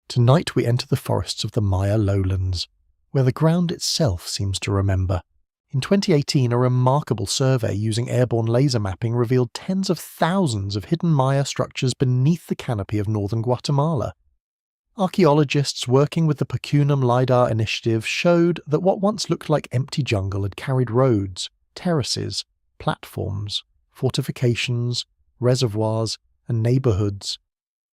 Tonight we enter the forests of the Maya lowlands, where the ground itself seems to remember. In 2018, a remarkable survey using airborne laser mapping revealed tens of thousands of hidden Maya structures beneath the canopy of northern Guatemala. Archaeologists working with the Pacunum LiDAR initiative showed that what once looked like empty jungle had carried roads, terraces, platforms, fortifications, reservoirs, and neighborhoods.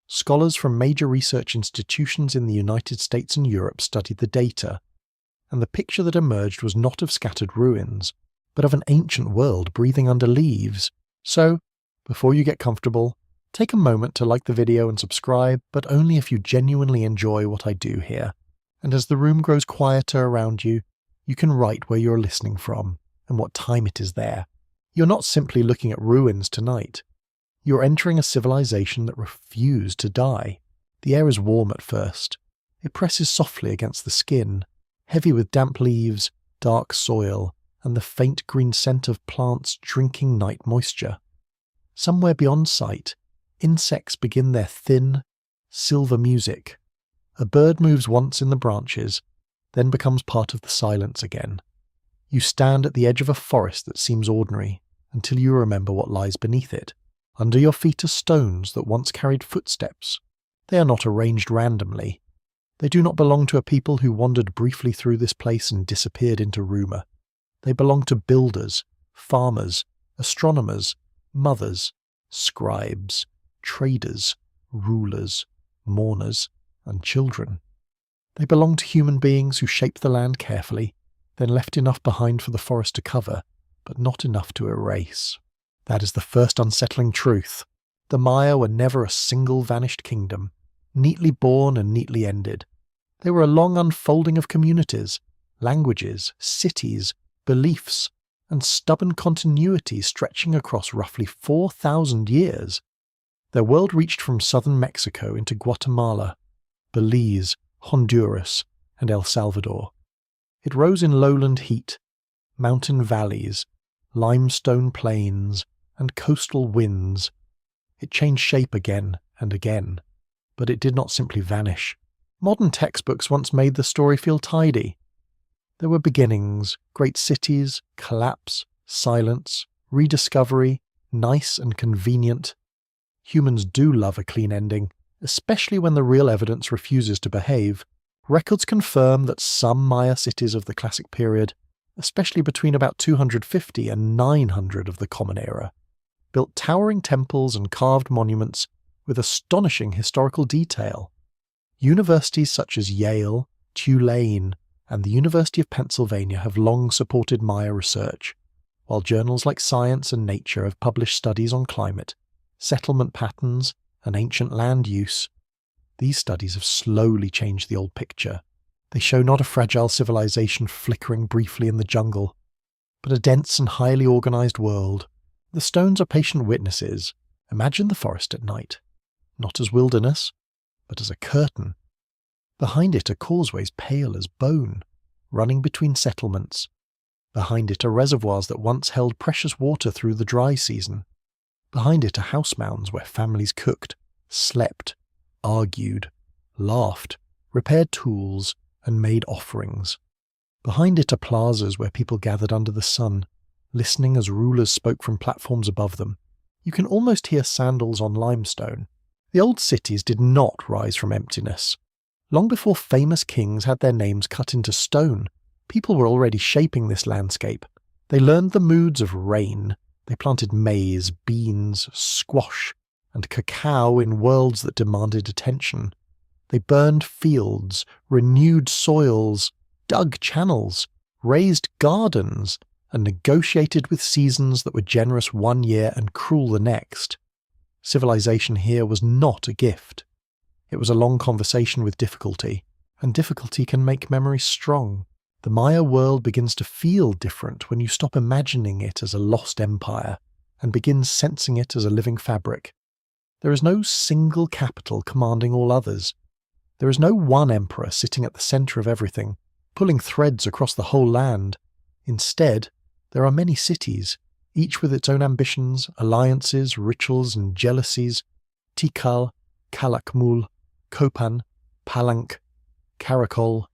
Scholars from major research institutions in the United States and Europe studied the data, and the picture that emerged was not of scattered ruins, but of an ancient world breathing under leaves. So, before you get comfortable, take a moment to like the video and subscribe, but only if you genuinely enjoy what I do here. And as the room grows quieter around you, you can write where you're listening from and what time it is there. You're not simply looking at ruins tonight. You're entering a civilization that refused to die. The air is warm at first. It presses softly against the skin, heavy with damp leaves, dark soil, and the faint green scent of plants drinking night moisture. Somewhere beyond sight, insects begin their thin, silver music. A bird moves once in the branches, then becomes part of the silence again. You stand at the edge of a forest that seems ordinary, until you remember what lies beneath it. Under your feet are stones that once carried footsteps. They are not arranged randomly. They do not belong to a people who wandered briefly through this place and disappeared into rumour. They belong to builders, farmers, astronomers, mothers, scribes, traders, rulers, mourners, and children. They belong to human beings who shaped the land carefully, then left enough behind for the forest to cover, but not enough to erase. That is the first unsettling truth. The Maya were never a single vanished kingdom, neatly born and neatly ended. They were a long unfolding of communities, languages, cities, beliefs, and stubborn continuity stretching across roughly 4,000 years. Their world reached from southern Mexico into Guatemala, Belize, Honduras, and El Salvador. It rose in lowland heat, mountain valleys, limestone plains, and coastal winds. It changed shape again and again, but it did not simply vanish. Modern textbooks once made the story feel tidy. There were beginnings, great cities, collapse, silence, rediscovery, nice and convenient. Humans do love a clean ending, especially when the real evidence refuses to behave. Records confirm that some Maya cities of the Classic period, especially between about 250 and 900 of the Common Era, built towering temples and carved monuments with astonishing historical detail. Universities such as Yale, Tulane, and the University of Pennsylvania have long supported Maya research, while journals like Science and Nature have published studies on climate, settlement patterns, and ancient land use. These studies have slowly changed the old picture. They show not a fragile civilization flickering briefly in the jungle, but a dense and highly organized world. The stones are patient witnesses. Imagine the forest at night, not as wilderness, but as a curtain. Behind it are causeways pale as bone, running between settlements. Behind it are reservoirs that once held precious water through the dry season. Behind it are house mounds where families cooked, slept, argued, laughed, repaired tools, and made offerings. Behind it are plazas where people gathered under the sun, listening as rulers spoke from platforms above them. You can almost hear sandals on limestone. The old cities did not rise from emptiness. Long before famous kings had their names cut into stone, people were already shaping this landscape. They learned the moods of rain. They planted maize, beans, squash, and cacao in worlds that demanded attention. They burned fields, renewed soils, dug channels, raised gardens, and negotiated with seasons that were generous one year and cruel the next. Civilization here was not a gift. It was a long conversation with difficulty, and difficulty can make memories strong. The Maya world begins to feel different when you stop imagining it as a lost empire and begin sensing it as a living fabric. There is no single capital commanding all others. There is no one emperor sitting at the center of everything, pulling threads across the whole land. Instead, there are many cities, each with its own ambitions, alliances, rituals, and jealousies. Tikal, Calakmul, Copan, Palenque, Caracol,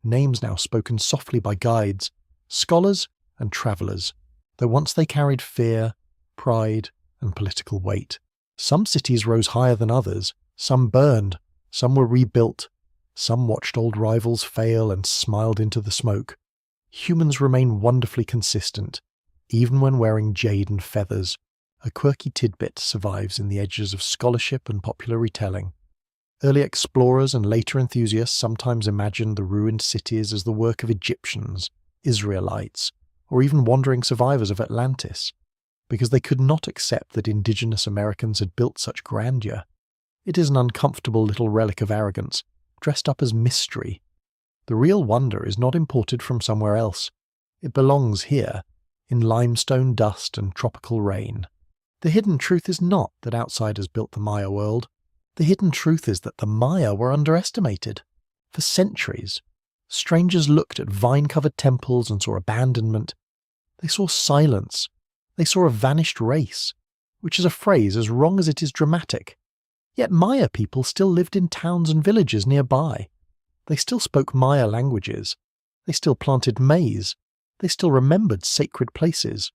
names now spoken softly by guides, scholars and travellers, though once they carried fear, pride and political weight. Some cities rose higher than others, some burned, some were rebuilt, some watched old rivals fail and smiled into the smoke. Humans remain wonderfully consistent, even when wearing jade and feathers. A quirky tidbit survives in the edges of scholarship and popular retelling. Early explorers and later enthusiasts sometimes imagined the ruined cities as the work of Egyptians, Israelites, or even wandering survivors of Atlantis, because they could not accept that indigenous Americans had built such grandeur. It is an uncomfortable little relic of arrogance, dressed up as mystery. The real wonder is not imported from somewhere else. It belongs here, in limestone dust and tropical rain. The hidden truth is not that outsiders built the Maya world. The hidden truth is that the Maya were underestimated. For centuries, strangers looked at vine-covered temples and saw abandonment. They saw silence. They saw a vanished race, which is a phrase as wrong as it is dramatic. Yet Maya people still lived in towns and villages nearby. They still spoke Maya languages. They still planted maize. They still remembered sacred places.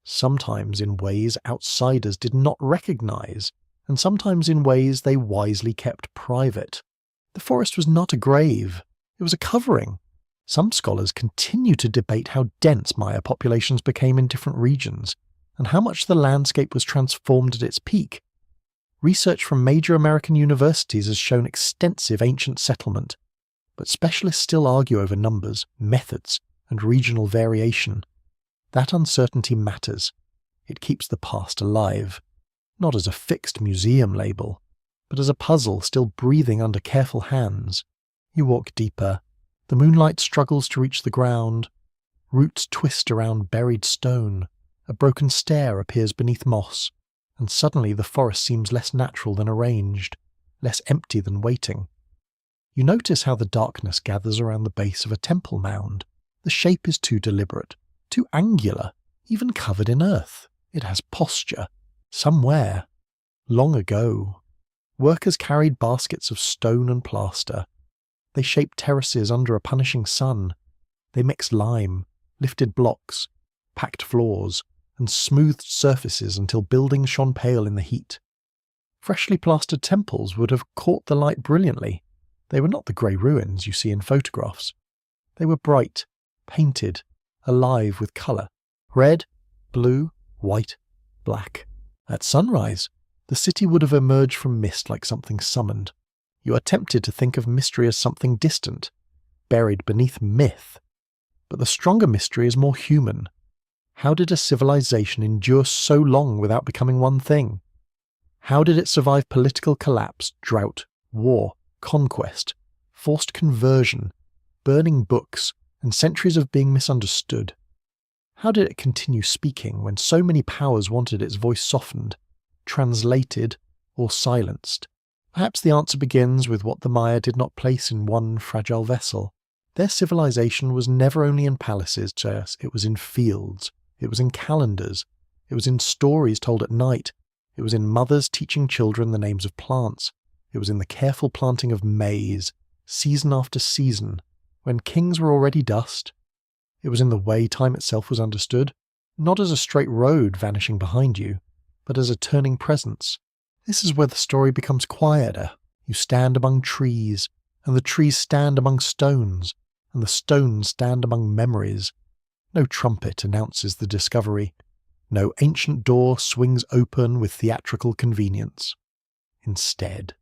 Sometimes in ways outsiders did not recognize, and sometimes in ways they wisely kept private. The forest was not a grave. It was a covering. Some scholars continue to debate how dense Maya populations became in different regions, and how much the landscape was transformed at its peak. Research from major American universities has shown extensive ancient settlement, but specialists still argue over numbers, methods, and regional variation. That uncertainty matters. It keeps the past alive, not as a fixed museum label, but as a puzzle still breathing under careful hands. You walk deeper. The moonlight struggles to reach the ground. Roots twist around buried stone. A broken stair appears beneath moss, and suddenly the forest seems less natural than arranged, less empty than waiting. You notice how the darkness gathers around the base of a temple mound. The shape is too deliberate, too angular, even covered in earth. It has posture. Somewhere, long ago, workers carried baskets of stone and plaster. They shaped terraces under a punishing sun. They mixed lime, lifted blocks, packed floors, and smoothed surfaces until buildings shone pale in the heat. Freshly plastered temples would have caught the light brilliantly. They were not the grey ruins you see in photographs. They were bright, painted, alive with colour. Red, blue, white, black. At sunrise, the city would have emerged from mist like something summoned. You are tempted to think of mystery as something distant, buried beneath myth. But the stronger mystery is more human. How did a civilization endure so long without becoming one thing? How did it survive political collapse, drought, war, conquest, forced conversion, burning books, and centuries of being misunderstood? How did it continue speaking when so many powers wanted its voice softened, translated, or silenced? Perhaps the answer begins with what the Maya did not place in one fragile vessel. Their civilization was never only in palaces, it was in fields, it was in calendars, it was in stories told at night, it was in mothers teaching children the names of plants, it was in the careful planting of maize, season after season, when kings were already dust. It was in the way time itself was understood, not as a straight road vanishing behind you, but as a turning presence. This is where the story becomes quieter. You stand among trees, and the trees stand among stones, and the stones stand among memories. No trumpet announces the discovery. No ancient door swings open with theatrical convenience. Instead,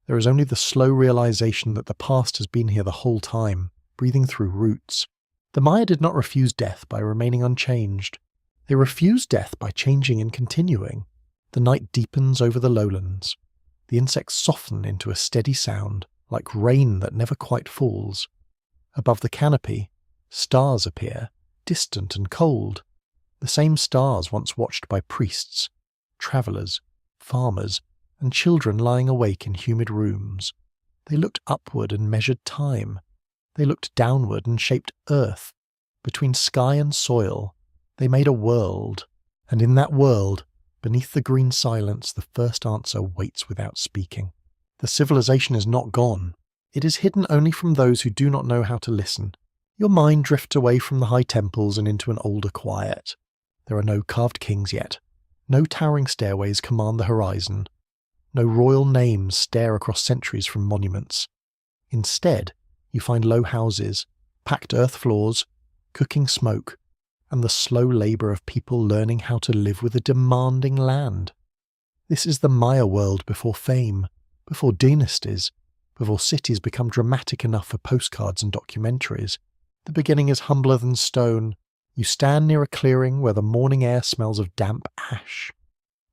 there is only the slow realization that the past has been here the whole time, breathing through roots. The Maya did not refuse death by remaining unchanged. They refused death by changing and continuing. The night deepens over the lowlands. The insects soften into a steady sound, like rain that never quite falls. Above the canopy, stars appear, distant and cold. The same stars once watched by priests, travellers, farmers, and children lying awake in humid rooms. They looked upward and measured time. They looked downward and shaped earth. Between sky and soil, they made a world, and in that world, beneath the green silence, the first answer waits without speaking. The civilization is not gone. It is hidden only from those who do not know how to listen. Your mind drifts away from the high temples and into an older quiet. There are no carved kings yet. No towering stairways command the horizon. No royal names stare across centuries from monuments. Instead, you find low houses, packed earth floors, cooking smoke, and the slow labour of people learning how to live with a demanding land. This is the Maya world before fame, before dynasties, before cities become dramatic enough for postcards and documentaries. The beginning is humbler than stone. You stand near a clearing where the morning air smells of damp ash,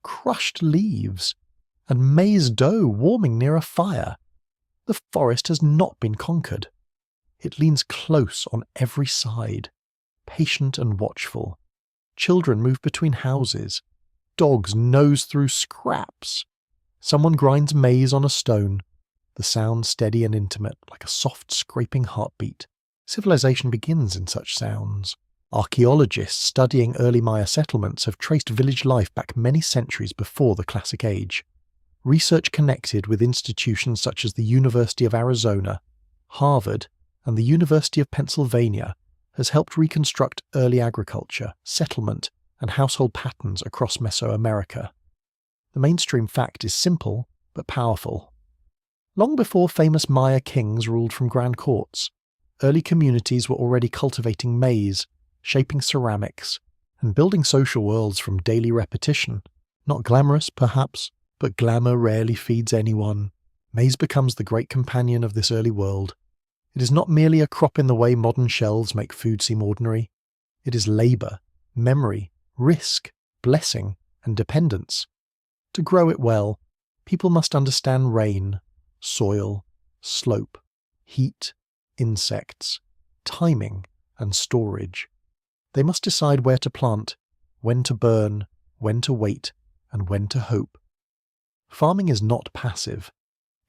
crushed leaves, and maize dough warming near a fire. The forest has not been conquered. It leans close on every side, patient and watchful. Children move between houses. Dogs nose through scraps. Someone grinds maize on a stone, the sound steady and intimate, like a soft scraping heartbeat. Civilization begins in such sounds. Archaeologists studying early Maya settlements have traced village life back many centuries before the Classic Age. Research connected with institutions such as the University of Arizona, Harvard, and the University of Pennsylvania has helped reconstruct early agriculture, settlement, and household patterns across Mesoamerica. The mainstream fact is simple but powerful. Long before famous Maya kings ruled from grand courts, early communities were already cultivating maize, shaping ceramics, and building social worlds from daily repetition. Not glamorous, perhaps, but glamour rarely feeds anyone. Maize becomes the great companion of this early world. It is not merely a crop in the way modern shelves make food seem ordinary. It is labour, memory, risk, blessing, and dependence. To grow it well, people must understand rain, soil, slope, heat, insects, timing, and storage. They must decide where to plant, when to burn, when to wait, and when to hope. Farming is not passive.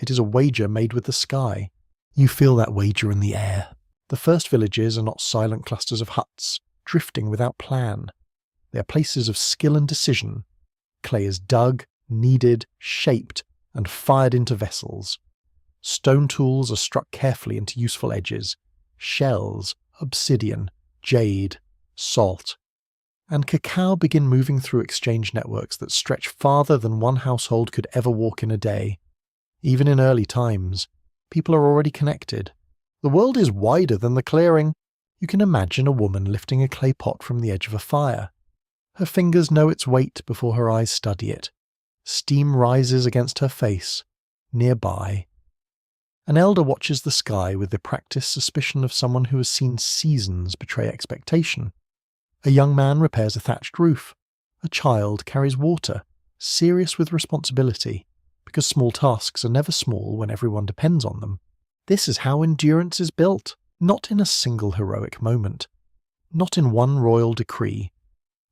It is a wager made with the sky. You feel that wager in the air. The first villages are not silent clusters of huts, drifting without plan. They are places of skill and decision. Clay is dug, kneaded, shaped, and fired into vessels. Stone tools are struck carefully into useful edges. Shells, obsidian, jade, salt, and cacao begin moving through exchange networks that stretch farther than one household could ever walk in a day. Even in early times, people are already connected. The world is wider than the clearing. You can imagine a woman lifting a clay pot from the edge of a fire. Her fingers know its weight before her eyes study it. Steam rises against her face. Nearby, an elder watches the sky with the practiced suspicion of someone who has seen seasons betray expectation. A young man repairs a thatched roof. A child carries water, serious with responsibility, because small tasks are never small when everyone depends on them. This is how endurance is built, not in a single heroic moment, not in one royal decree.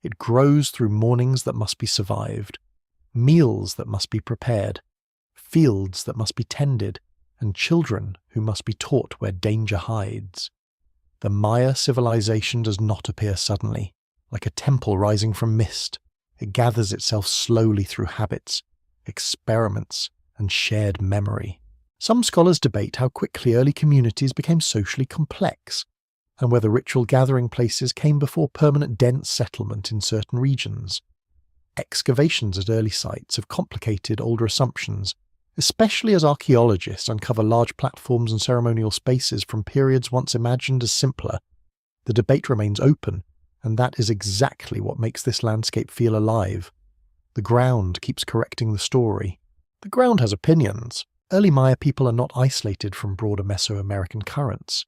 It grows through mornings that must be survived, meals that must be prepared, fields that must be tended, and children who must be taught where danger hides. The Maya civilization does not appear suddenly, like a temple rising from mist. It gathers itself slowly through habits, experiments, and shared memory. Some scholars debate how quickly early communities became socially complex, and whether ritual gathering places came before permanent dense settlement in certain regions. Excavations at early sites have complicated older assumptions, especially as archaeologists uncover large platforms and ceremonial spaces from periods once imagined as simpler. The debate remains open, and that is exactly what makes this landscape feel alive. The ground keeps correcting the story. The ground has opinions. Early Maya people are not isolated from broader Mesoamerican currents.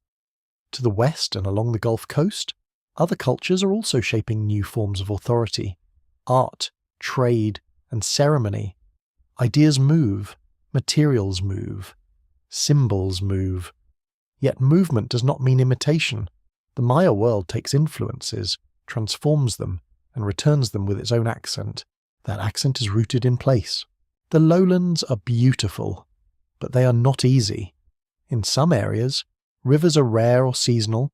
To the west and along the Gulf Coast, other cultures are also shaping new forms of authority. Art, trade, and ceremony. Ideas move. Materials move. Symbols move. Yet movement does not mean imitation. The Maya world takes influences, transforms them, and returns them with its own accent. That accent is rooted in place. The lowlands are beautiful, but they are not easy. In some areas, rivers are rare or seasonal.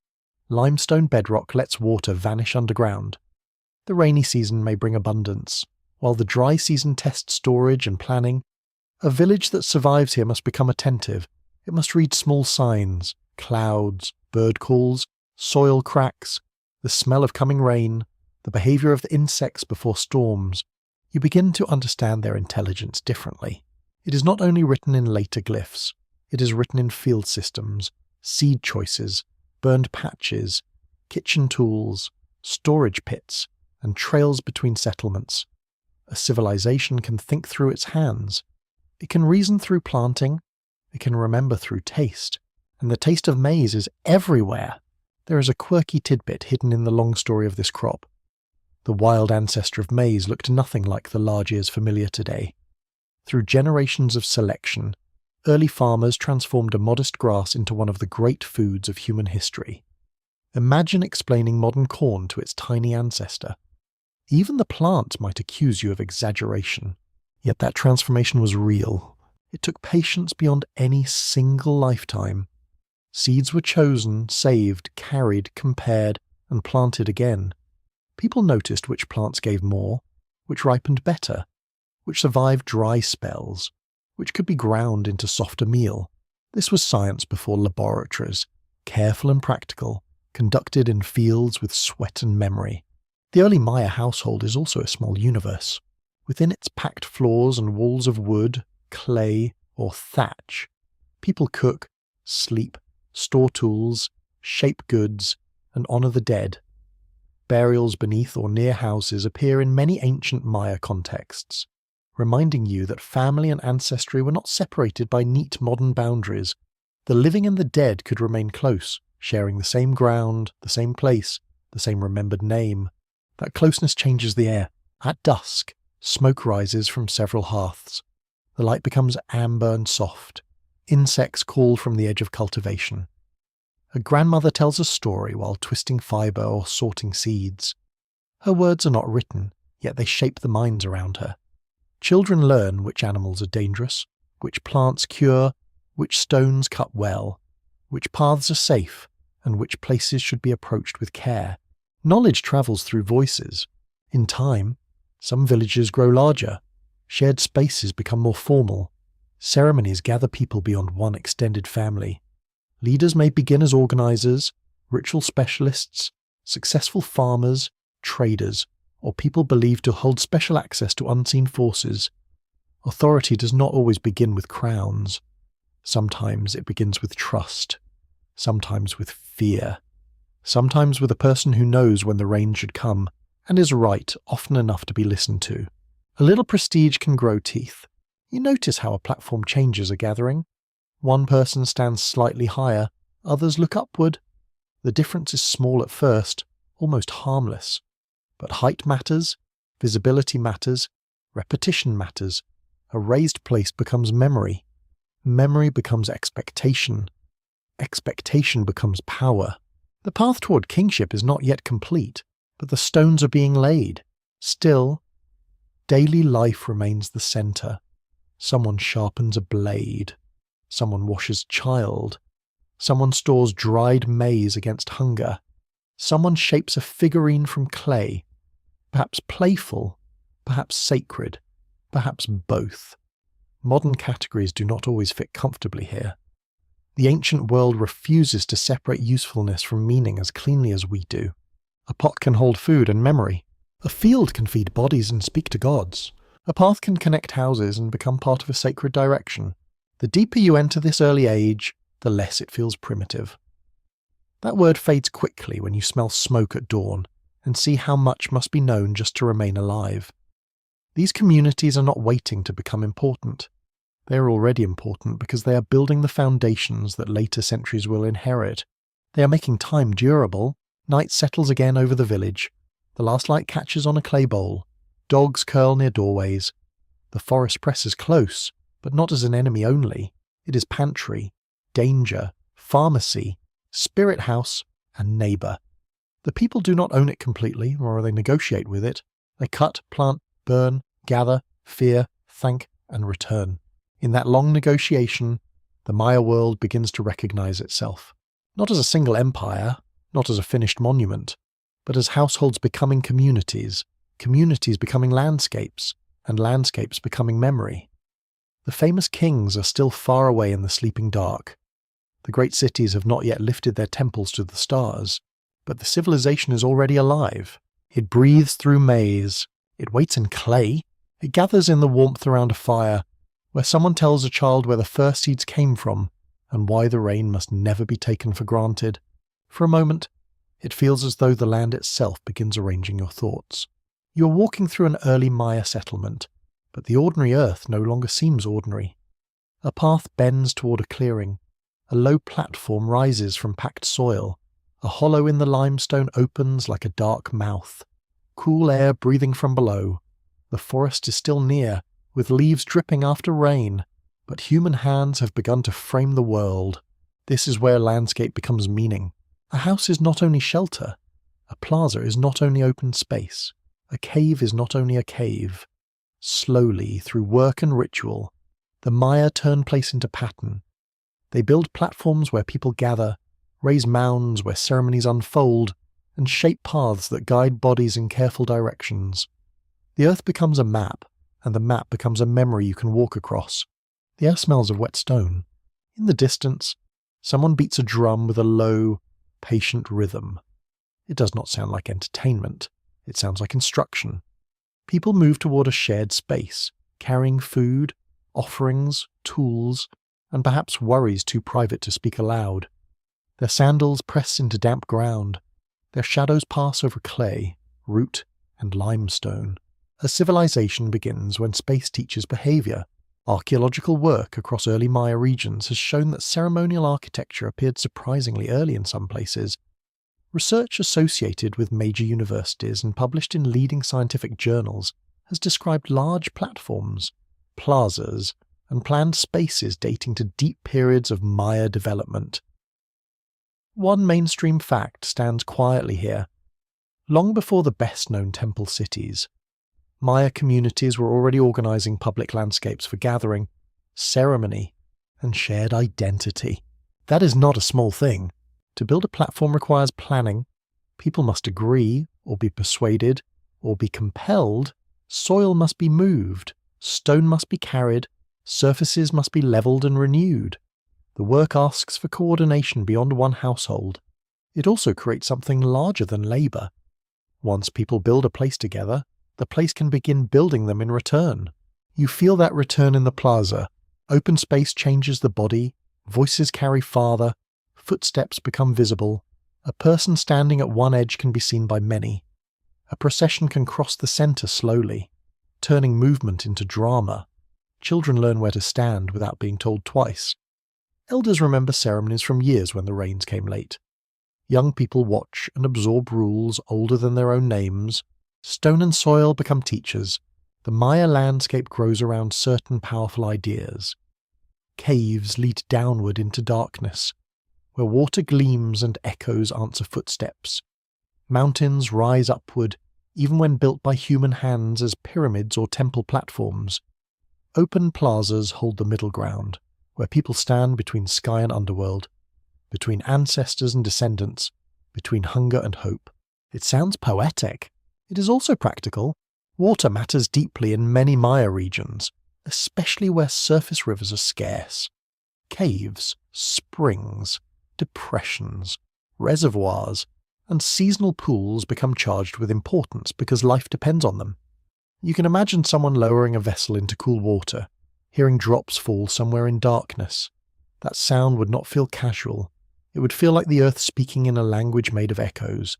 Limestone bedrock lets water vanish underground. The rainy season may bring abundance, while the dry season tests storage and planning. A village that survives here must become attentive. It must read small signs, clouds, bird calls, soil cracks, the smell of coming rain, the behaviour of the insects before storms. You begin to understand their intelligence differently. It is not only written in later glyphs, it is written in field systems, seed choices, burned patches, kitchen tools, storage pits, and trails between settlements. A civilization can think through its hands. It can reason through planting. It can remember through taste. And the taste of maize is everywhere. There is a quirky tidbit hidden in the long story of this crop. The wild ancestor of maize looked nothing like the large ears familiar today. Through generations of selection, early farmers transformed a modest grass into one of the great foods of human history. Imagine explaining modern corn to its tiny ancestor. Even the plant might accuse you of exaggeration. Yet that transformation was real. It took patience beyond any single lifetime. Seeds were chosen, saved, carried, compared, and planted again. People noticed which plants gave more, which ripened better, which survived dry spells, which could be ground into softer meal. This was science before laboratories, careful and practical, conducted in fields with sweat and memory. The early Maya household is also a small universe. Within its packed floors and walls of wood, clay, or thatch, people cook, sleep, store tools, shape goods, and honor the dead. Burials beneath or near houses appear in many ancient Maya contexts, reminding you that family and ancestry were not separated by neat modern boundaries. The living and the dead could remain close, sharing the same ground, the same place, the same remembered name. That closeness changes the air. At dusk, smoke rises from several hearths. The light becomes amber and soft. Insects call from the edge of cultivation. A grandmother tells a story while twisting fibre or sorting seeds. Her words are not written, yet they shape the minds around her. Children learn which animals are dangerous, which plants cure, which stones cut well, which paths are safe, and which places should be approached with care. Knowledge travels through voices. In time, some villages grow larger. Shared spaces become more formal. Ceremonies gather people beyond one extended family. Leaders may begin as organizers, ritual specialists, successful farmers, traders, or people believed to hold special access to unseen forces. Authority does not always begin with crowns. Sometimes it begins with trust. Sometimes with fear. Sometimes with a person who knows when the rain should come and is right often enough to be listened to. A little prestige can grow teeth. You notice how a platform changes a gathering. One person stands slightly higher, others look upward. The difference is small at first, almost harmless. But height matters, visibility matters, repetition matters. A raised place becomes memory. Memory becomes expectation. Expectation becomes power. The path toward kingship is not yet complete, but the stones are being laid. Still, daily life remains the centre. Someone sharpens a blade. Someone washes child. Someone stores dried maize against hunger. Someone shapes a figurine from clay. Perhaps playful, perhaps sacred, perhaps both. Modern categories do not always fit comfortably here. The ancient world refuses to separate usefulness from meaning as cleanly as we do. A pot can hold food and memory. A field can feed bodies and speak to gods. A path can connect houses and become part of a sacred direction. The deeper you enter this early age, the less it feels primitive. That word fades quickly when you smell smoke at dawn and see how much must be known just to remain alive. These communities are not waiting to become important. They are already important because they are building the foundations that later centuries will inherit. They are making time durable. Night settles again over the village. The last light catches on a clay bowl. Dogs curl near doorways. The forest presses close, but not as an enemy only. It is pantry, danger, pharmacy, spirit house, and neighbour. The people do not own it completely, nor they negotiate with it. They cut, plant, burn, gather, fear, thank, and return. In that long negotiation, the Maya world begins to recognize itself. Not as a single empire, not as a finished monument, but as households becoming communities, communities becoming landscapes, and landscapes becoming memory. The famous kings are still far away in the sleeping dark. The great cities have not yet lifted their temples to the stars, but the civilization is already alive. It breathes through maize, it waits in clay, it gathers in the warmth around a fire, where someone tells a child where the first seeds came from and why the rain must never be taken for granted. For a moment, it feels as though the land itself begins arranging your thoughts. You are walking through an early Maya settlement, but the ordinary earth no longer seems ordinary. A path bends toward a clearing. A low platform rises from packed soil. A hollow in the limestone opens like a dark mouth. Cool air breathing from below. The forest is still near, with leaves dripping after rain, but human hands have begun to frame the world. This is where landscape becomes meaning. A house is not only shelter. A plaza is not only open space. A cave is not only a cave. Slowly, through work and ritual, the Maya turn place into pattern. They build platforms where people gather, raise mounds where ceremonies unfold, and shape paths that guide bodies in careful directions. The earth becomes a map, and the map becomes a memory you can walk across. The air smells of wet stone. In the distance, someone beats a drum with a low, patient rhythm. It does not sound like entertainment. It sounds like instruction. People move toward a shared space, carrying food, offerings, tools, and perhaps worries too private to speak aloud. Their sandals press into damp ground. Their shadows pass over clay, root, and limestone. A civilization begins when space teaches behavior. Archaeological work across early Maya regions has shown that ceremonial architecture appeared surprisingly early in some places. Research associated with major universities and published in leading scientific journals has described large platforms, plazas, and planned spaces dating to deep periods of Maya development. One mainstream fact stands quietly here. Long before the best-known temple cities, Maya communities were already organizing public landscapes for gathering, ceremony, and shared identity. That is not a small thing. To build a platform requires planning. People must agree, or be persuaded, or be compelled. Soil must be moved. Stone must be carried. Surfaces must be leveled and renewed. The work asks for coordination beyond one household. It also creates something larger than labor. Once people build a place together, the place can begin building them in return. You feel that return in the plaza. Open space changes the body, voices carry farther, footsteps become visible. A person standing at one edge can be seen by many. A procession can cross the center slowly, turning movement into drama. Children learn where to stand without being told twice. Elders remember ceremonies from years when the rains came late. Young people watch and absorb rules older than their own names. Stone and soil become teachers. The Maya landscape grows around certain powerful ideas. Caves lead downward into darkness, where water gleams and echoes answer footsteps. Mountains rise upward, even when built by human hands as pyramids or temple platforms. Open plazas hold the middle ground, where people stand between sky and underworld, between ancestors and descendants, between hunger and hope. It sounds poetic. It is also practical. Water matters deeply in many Maya regions, especially where surface rivers are scarce. Caves, springs, depressions, reservoirs, and seasonal pools become charged with importance because life depends on them. You can imagine someone lowering a vessel into cool water, hearing drops fall somewhere in darkness. That sound would not feel casual. It would feel like the earth speaking in a language made of echoes.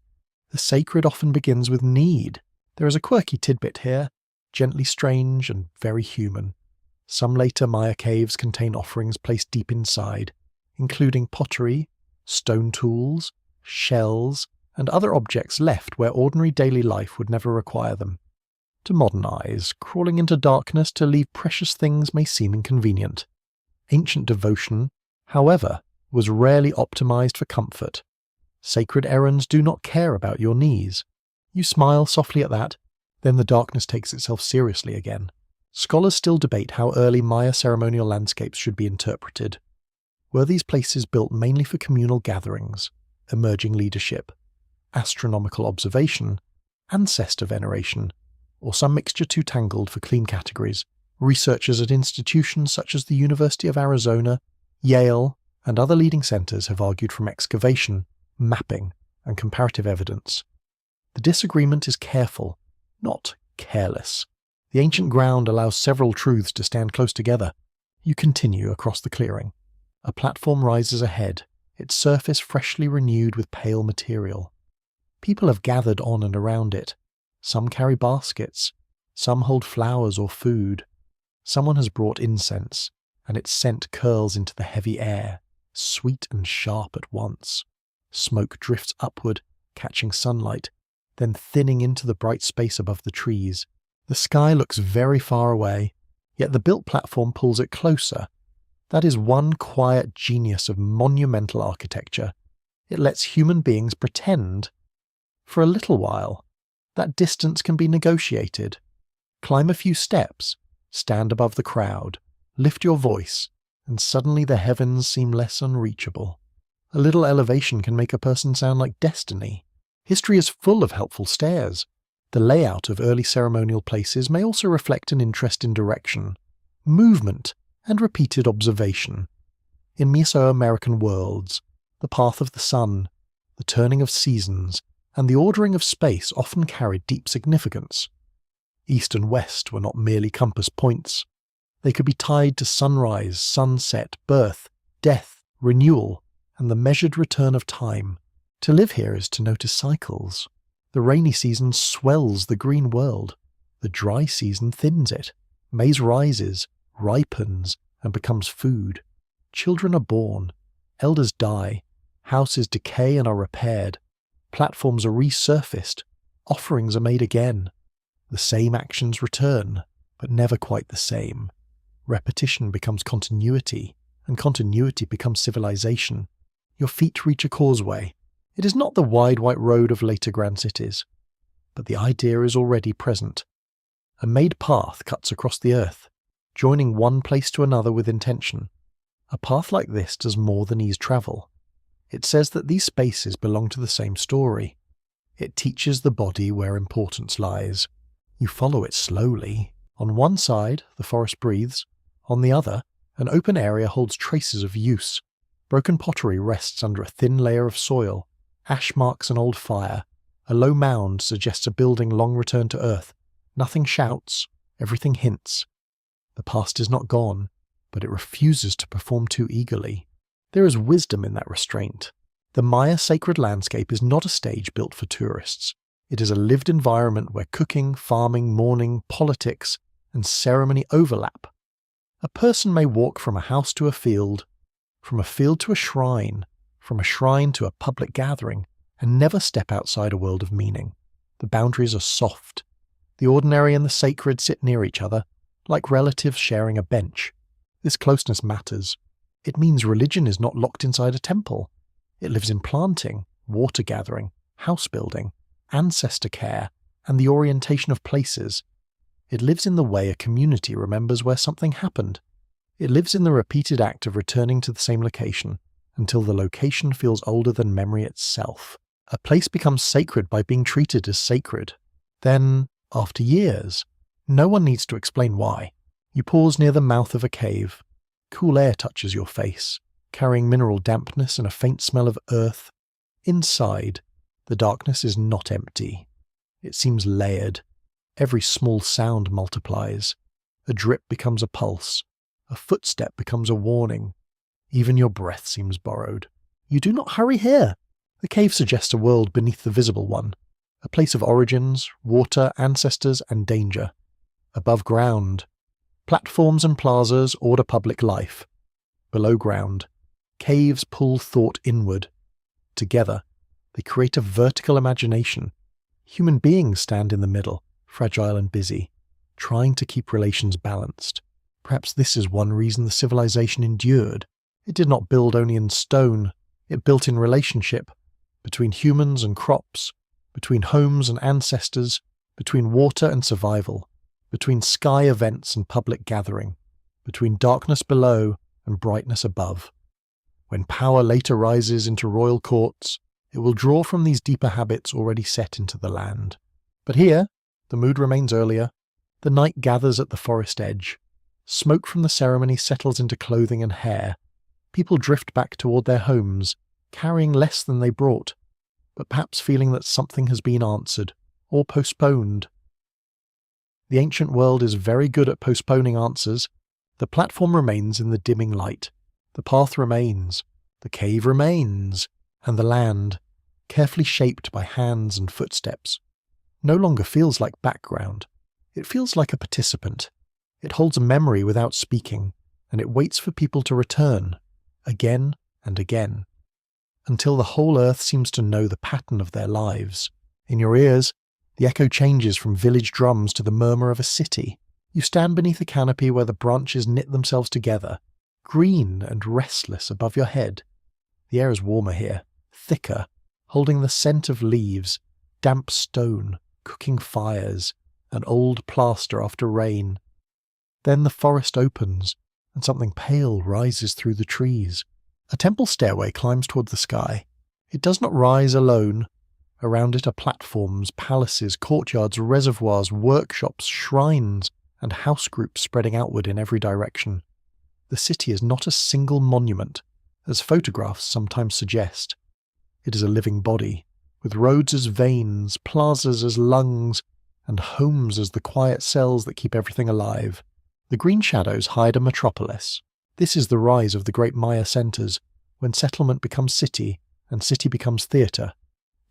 The sacred often begins with need. There is a quirky tidbit here, gently strange and very human. Some later Maya caves contain offerings placed deep inside, including pottery, stone tools, shells, and other objects left where ordinary daily life would never require them. To modern eyes, crawling into darkness to leave precious things may seem inconvenient. Ancient devotion, however, was rarely optimized for comfort. Sacred errands do not care about your knees. You smile softly at that, then the darkness takes itself seriously again. Scholars still debate how early Maya ceremonial landscapes should be interpreted. Were these places built mainly for communal gatherings, emerging leadership, astronomical observation, ancestor veneration, or some mixture too tangled for clean categories? Researchers at institutions such as the University of Arizona, Yale, and other leading centres have argued from excavation, mapping, and comparative evidence. The disagreement is careful, not careless. The ancient ground allows several truths to stand close together. You continue across the clearing. A platform rises ahead, its surface freshly renewed with pale material. People have gathered on and around it. Some carry baskets, some hold flowers or food. Someone has brought incense, and its scent curls into the heavy air, sweet and sharp at once. Smoke drifts upward, catching sunlight, then thinning into the bright space above the trees. The sky looks very far away, yet the built platform pulls it closer. That is one quiet genius of monumental architecture. It lets human beings pretend. For a little while, that distance can be negotiated. Climb a few steps, stand above the crowd, lift your voice, and suddenly the heavens seem less unreachable. A little elevation can make a person sound like destiny. History is full of helpful stairs. The layout of early ceremonial places may also reflect an interest in direction, movement, and repeated observation. In Mesoamerican worlds, the path of the sun, the turning of seasons, and the ordering of space often carried deep significance. East and west were not merely compass points. They could be tied to sunrise, sunset, birth, death, renewal, and the measured return of time. To live here is to notice cycles. The rainy season swells the green world. The dry season thins it. Maize rises, ripens, and becomes food. Children are born. Elders die. Houses decay and are repaired. Platforms are resurfaced. Offerings are made again. The same actions return, but never quite the same. Repetition becomes continuity, and continuity becomes civilization. Your feet reach a causeway. It is not the wide white road of later grand cities, but the idea is already present. A made path cuts across the earth, joining one place to another with intention. A path like this does more than ease travel. It says that these spaces belong to the same story. It teaches the body where importance lies. You follow it slowly. On one side, the forest breathes. On the other, an open area holds traces of use. Broken pottery rests under a thin layer of soil. Ash marks an old fire. A low mound suggests a building long returned to earth. Nothing shouts. Everything hints. The past is not gone, but it refuses to perform too eagerly. There is wisdom in that restraint. The Maya sacred landscape is not a stage built for tourists. It is a lived environment where cooking, farming, mourning, politics, and ceremony overlap. A person may walk from a house to a field, from a field to a shrine, from a shrine to a public gathering, and never step outside a world of meaning. The boundaries are soft. The ordinary and the sacred sit near each other, like relatives sharing a bench. This closeness matters. It means religion is not locked inside a temple. It lives in planting, water gathering, house building, ancestor care, and the orientation of places. It lives in the way a community remembers where something happened. It lives in the repeated act of returning to the same location, until the location feels older than memory itself. A place becomes sacred by being treated as sacred. Then, after years, no one needs to explain why. You pause near the mouth of a cave. Cool air touches your face, carrying mineral dampness and a faint smell of earth. Inside, the darkness is not empty. It seems layered. Every small sound multiplies. A drip becomes a pulse. A footstep becomes a warning. Even your breath seems borrowed. You do not hurry here. The cave suggests a world beneath the visible one. A place of origins, water, ancestors, and danger. Above ground, platforms and plazas order public life. Below ground, caves pull thought inward. Together, they create a vertical imagination. Human beings stand in the middle, fragile and busy, trying to keep relations balanced. Perhaps this is one reason the civilization endured. It did not build only in stone. It built in relationship, between humans and crops, between homes and ancestors, between water and survival, between sky events and public gathering, between darkness below and brightness above. When power later rises into royal courts, it will draw from these deeper habits already set into the land. But here, the mood remains earlier. The night gathers at the forest edge. Smoke from the ceremony settles into clothing and hair. People drift back toward their homes, carrying less than they brought, but perhaps feeling that something has been answered, or postponed. The ancient world is very good at postponing answers. The platform remains in the dimming light. The path remains. The cave remains. And the land, carefully shaped by hands and footsteps, no longer feels like background. It feels like a participant. It holds a memory without speaking, and it waits for people to return, again and again, until the whole earth seems to know the pattern of their lives. In your ears, the echo changes from village drums to the murmur of a city. You stand beneath a canopy where the branches knit themselves together, green and restless above your head. The air is warmer here, thicker, holding the scent of leaves, damp stone, cooking fires, and old plaster after rain. Then the forest opens, and something pale rises through the trees. A temple stairway climbs toward the sky. It does not rise alone. Around it are platforms, palaces, courtyards, reservoirs, workshops, shrines, and house groups spreading outward in every direction. The city is not a single monument, as photographs sometimes suggest. It is a living body, with roads as veins, plazas as lungs, and homes as the quiet cells that keep everything alive. The green shadows hide a metropolis. This is the rise of the great Maya centers, when settlement becomes city and city becomes theatre.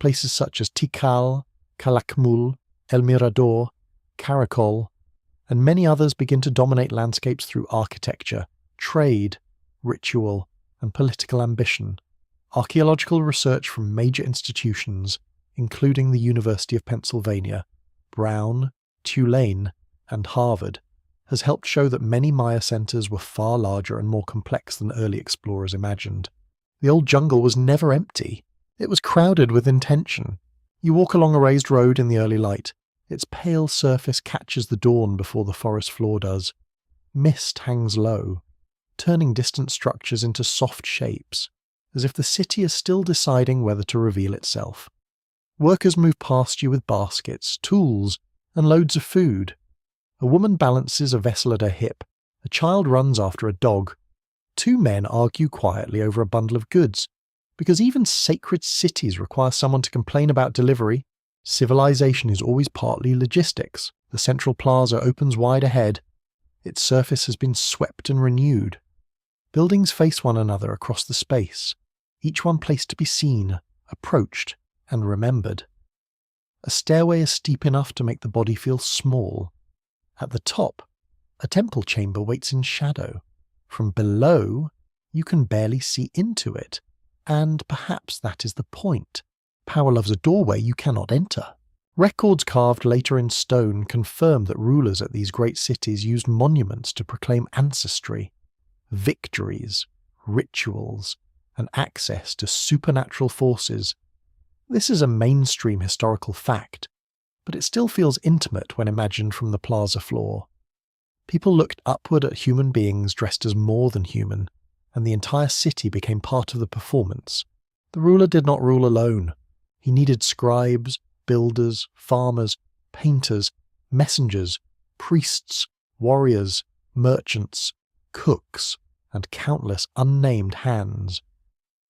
Places such as Tikal, Calakmul, El Mirador, Caracol, and many others begin to dominate landscapes through architecture, trade, ritual, and political ambition. Archaeological research from major institutions, including the University of Pennsylvania, Brown, Tulane, and Harvard, has helped show that many Maya centers were far larger and more complex than early explorers imagined. The old jungle was never empty. It was crowded with intention. You walk along a raised road in the early light. Its pale surface catches the dawn before the forest floor does. Mist hangs low, turning distant structures into soft shapes, as if the city is still deciding whether to reveal itself. Workers move past you with baskets, tools, and loads of food. A woman balances a vessel at her hip. A child runs after a dog. Two men argue quietly over a bundle of goods, because even sacred cities require someone to complain about delivery. Civilization is always partly logistics. The central plaza opens wide ahead. Its surface has been swept and renewed. Buildings face one another across the space, each one placed to be seen, approached, and remembered. A stairway is steep enough to make the body feel small. At the top, a temple chamber waits in shadow. From below, you can barely see into it, and perhaps that is the point. Power loves a doorway you cannot enter. Records carved later in stone confirm that rulers at these great cities used monuments to proclaim ancestry, victories, rituals, and access to supernatural forces. This is a mainstream historical fact, but it still feels intimate when imagined from the plaza floor. People looked upward at human beings dressed as more than human, and the entire city became part of the performance. The ruler did not rule alone. He needed scribes, builders, farmers, painters, messengers, priests, warriors, merchants, cooks, and countless unnamed hands.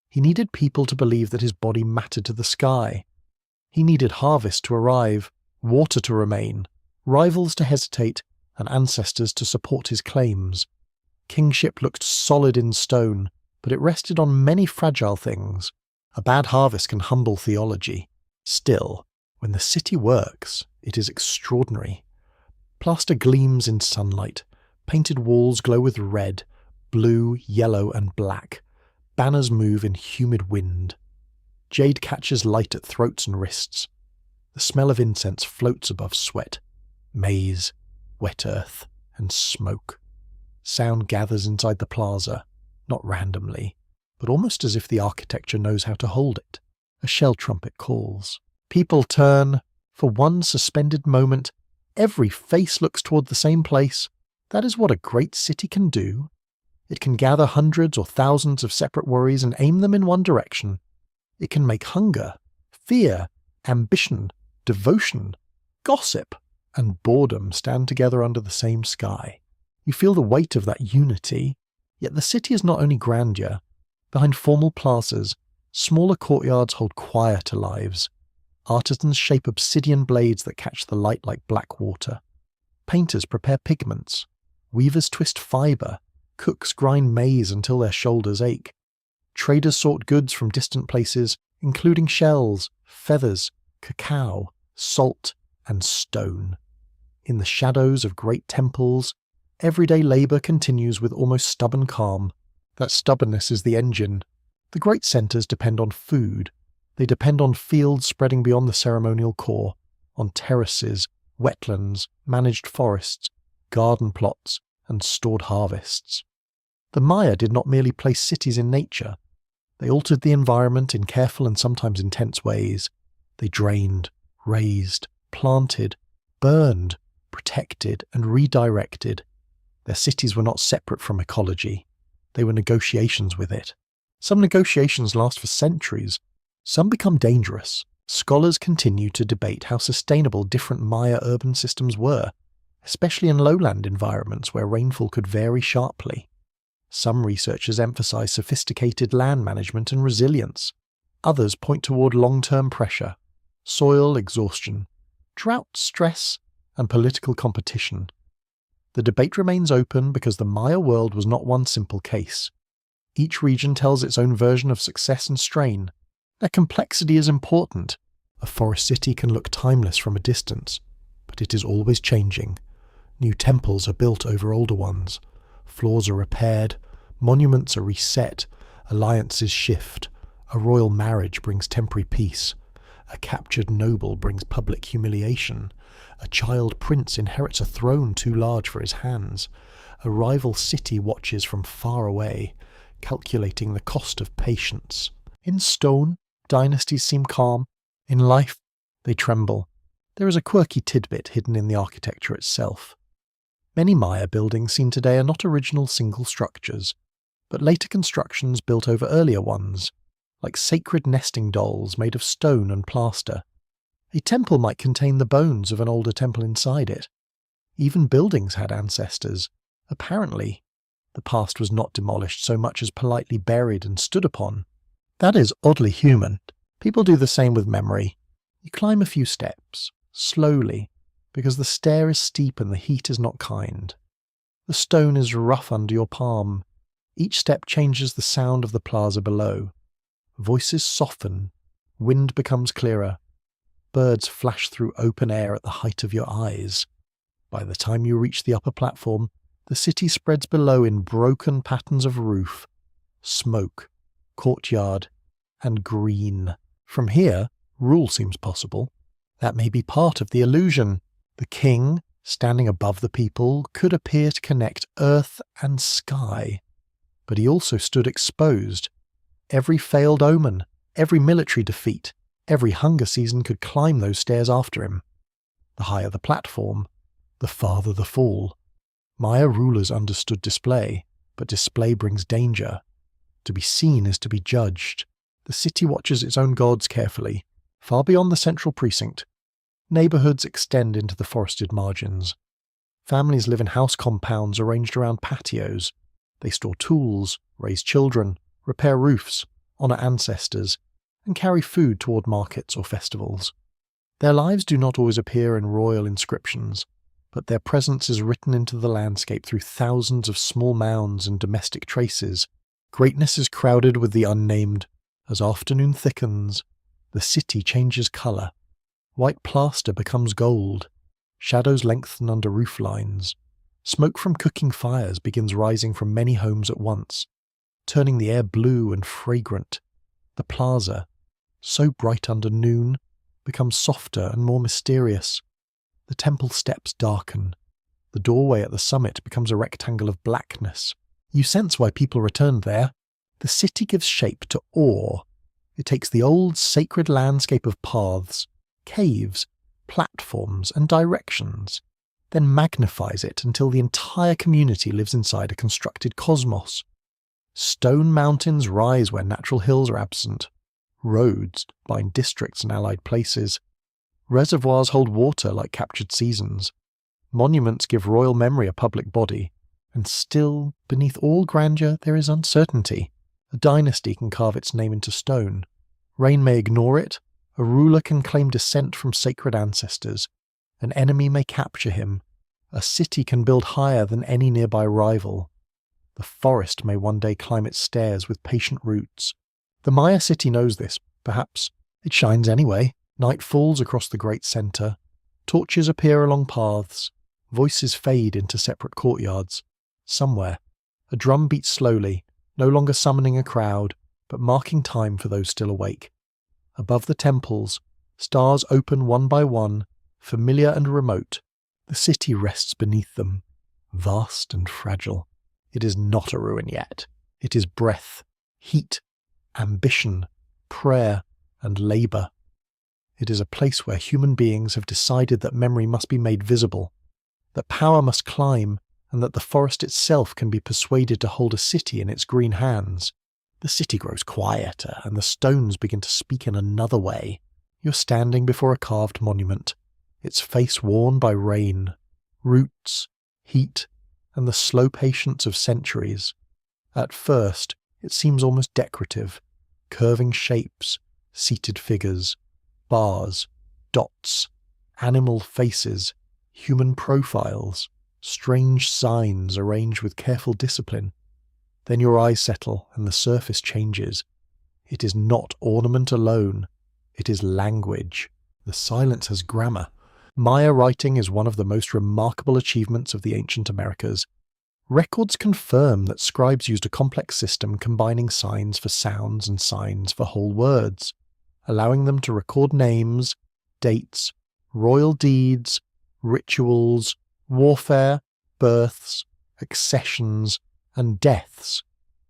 He needed people to believe that his body mattered to the sky. He needed harvest to arrive, water to remain, rivals to hesitate, and ancestors to support his claims. Kingship looked solid in stone, but it rested on many fragile things. A bad harvest can humble theology. Still, when the city works, it is extraordinary. Plaster gleams in sunlight. Painted walls glow with red, blue, yellow, and black. Banners move in humid wind. Jade catches light at throats and wrists. The smell of incense floats above sweat, maize, wet earth, and smoke. Sound gathers inside the plaza, not randomly, but almost as if the architecture knows how to hold it. A shell trumpet calls. People turn. For one suspended moment, every face looks toward the same place. That is what a great city can do. It can gather hundreds or thousands of separate worries and aim them in one direction. It can make hunger, fear, ambition, devotion, gossip, and boredom stand together under the same sky. You feel the weight of that unity, yet the city is not only grandeur. Behind formal plazas, smaller courtyards hold quieter lives. Artisans shape obsidian blades that catch the light like black water. Painters prepare pigments. Weavers twist fibre. Cooks grind maize until their shoulders ache. Traders sort goods from distant places, including shells, feathers, cacao, salt, and stone. In the shadows of great temples, everyday labour continues with almost stubborn calm. That stubbornness is the engine. The great centres depend on food. They depend on fields spreading beyond the ceremonial core, on terraces, wetlands, managed forests, garden plots, and stored harvests. The Maya did not merely place cities in nature. They altered the environment in careful and sometimes intense ways. They drained, raised, planted, burned, protected, and redirected. Their cities were not separate from ecology. They were negotiations with it. Some negotiations last for centuries. Some become dangerous. Scholars continue to debate how sustainable different Maya urban systems were, especially in lowland environments where rainfall could vary sharply. Some researchers emphasize sophisticated land management and resilience. Others point toward long-term pressure, soil exhaustion, drought stress, and political competition. The debate remains open because the Maya world was not one simple case. Each region tells its own version of success and strain. Their complexity is important. A forest city can look timeless from a distance, but it is always changing. New temples are built over older ones. Flaws are repaired. Monuments are reset. Alliances shift. A royal marriage brings temporary peace. A captured noble brings public humiliation. A child prince inherits a throne too large for his hands. A rival city watches from far away, calculating the cost of patience. In stone, dynasties seem calm. In life, they tremble. There is a quirky tidbit hidden in the architecture itself. Many Maya buildings seen today are not original single structures, but later constructions built over earlier ones, like sacred nesting dolls made of stone and plaster. A temple might contain the bones of an older temple inside it. Even buildings had ancestors. Apparently, the past was not demolished so much as politely buried and stood upon. That is oddly human. People do the same with memory. You climb a few steps, slowly, because the stair is steep and the heat is not kind. The stone is rough under your palm. Each step changes the sound of the plaza below. Voices soften. Wind becomes clearer. Birds flash through open air at the height of your eyes. By the time you reach the upper platform, the city spreads below in broken patterns of roof, smoke, courtyard, and green. From here, rule seems possible. That may be part of the illusion. The king, standing above the people, could appear to connect earth and sky. But he also stood exposed. Every failed omen, every military defeat, every hunger season could climb those stairs after him. The higher the platform, the farther the fall. Maya rulers understood display, but display brings danger. To be seen is to be judged. The city watches its own gods carefully, far beyond the central precinct. Neighbourhoods extend into the forested margins. Families live in house compounds arranged around patios. They store tools, raise children, repair roofs, honour ancestors, and carry food toward markets or festivals. Their lives do not always appear in royal inscriptions, but their presence is written into the landscape through thousands of small mounds and domestic traces. Greatness is crowded with the unnamed. As afternoon thickens, the city changes colour. White plaster becomes gold. Shadows lengthen under roof lines. Smoke from cooking fires begins rising from many homes at once, turning the air blue and fragrant. The plaza, so bright under noon, becomes softer and more mysterious. The temple steps darken. The doorway at the summit becomes a rectangle of blackness. You sense why people returned there. The city gives shape to awe. It takes the old sacred landscape of paths, caves, platforms, and directions, then magnifies it until the entire community lives inside a constructed cosmos. Stone mountains rise where natural hills are absent. Roads bind districts and allied places. Reservoirs hold water like captured seasons. Monuments give royal memory a public body. And still, beneath all grandeur, there is uncertainty. A dynasty can carve its name into stone. Rain may ignore it. A ruler can claim descent from sacred ancestors. An enemy may capture him. A city can build higher than any nearby rival. The forest may one day climb its stairs with patient roots. The Maya city knows this, perhaps. It shines anyway. Night falls across the great centre. Torches appear along paths. Voices fade into separate courtyards. Somewhere, a drum beats slowly, no longer summoning a crowd, but marking time for those still awake. Above the temples, stars open one by one, familiar and remote. The city rests beneath them, vast and fragile. It is not a ruin yet. It is breath, heat, ambition, prayer, and labour. It is a place where human beings have decided that memory must be made visible, that power must climb, and that the forest itself can be persuaded to hold a city in its green hands. The city grows quieter, and the stones begin to speak in another way. You're standing before a carved monument, its face worn by rain, roots, heat, and the slow patience of centuries. At first, it seems almost decorative, curving shapes, seated figures, bars, dots, animal faces, human profiles, strange signs arranged with careful discipline. Then your eyes settle and the surface changes. It is not ornament alone. It is language. The silence has grammar. Maya writing is one of the most remarkable achievements of the ancient Americas. Records confirm that scribes used a complex system combining signs for sounds and signs for whole words, allowing them to record names, dates, royal deeds, rituals, warfare, births, accessions, and deaths.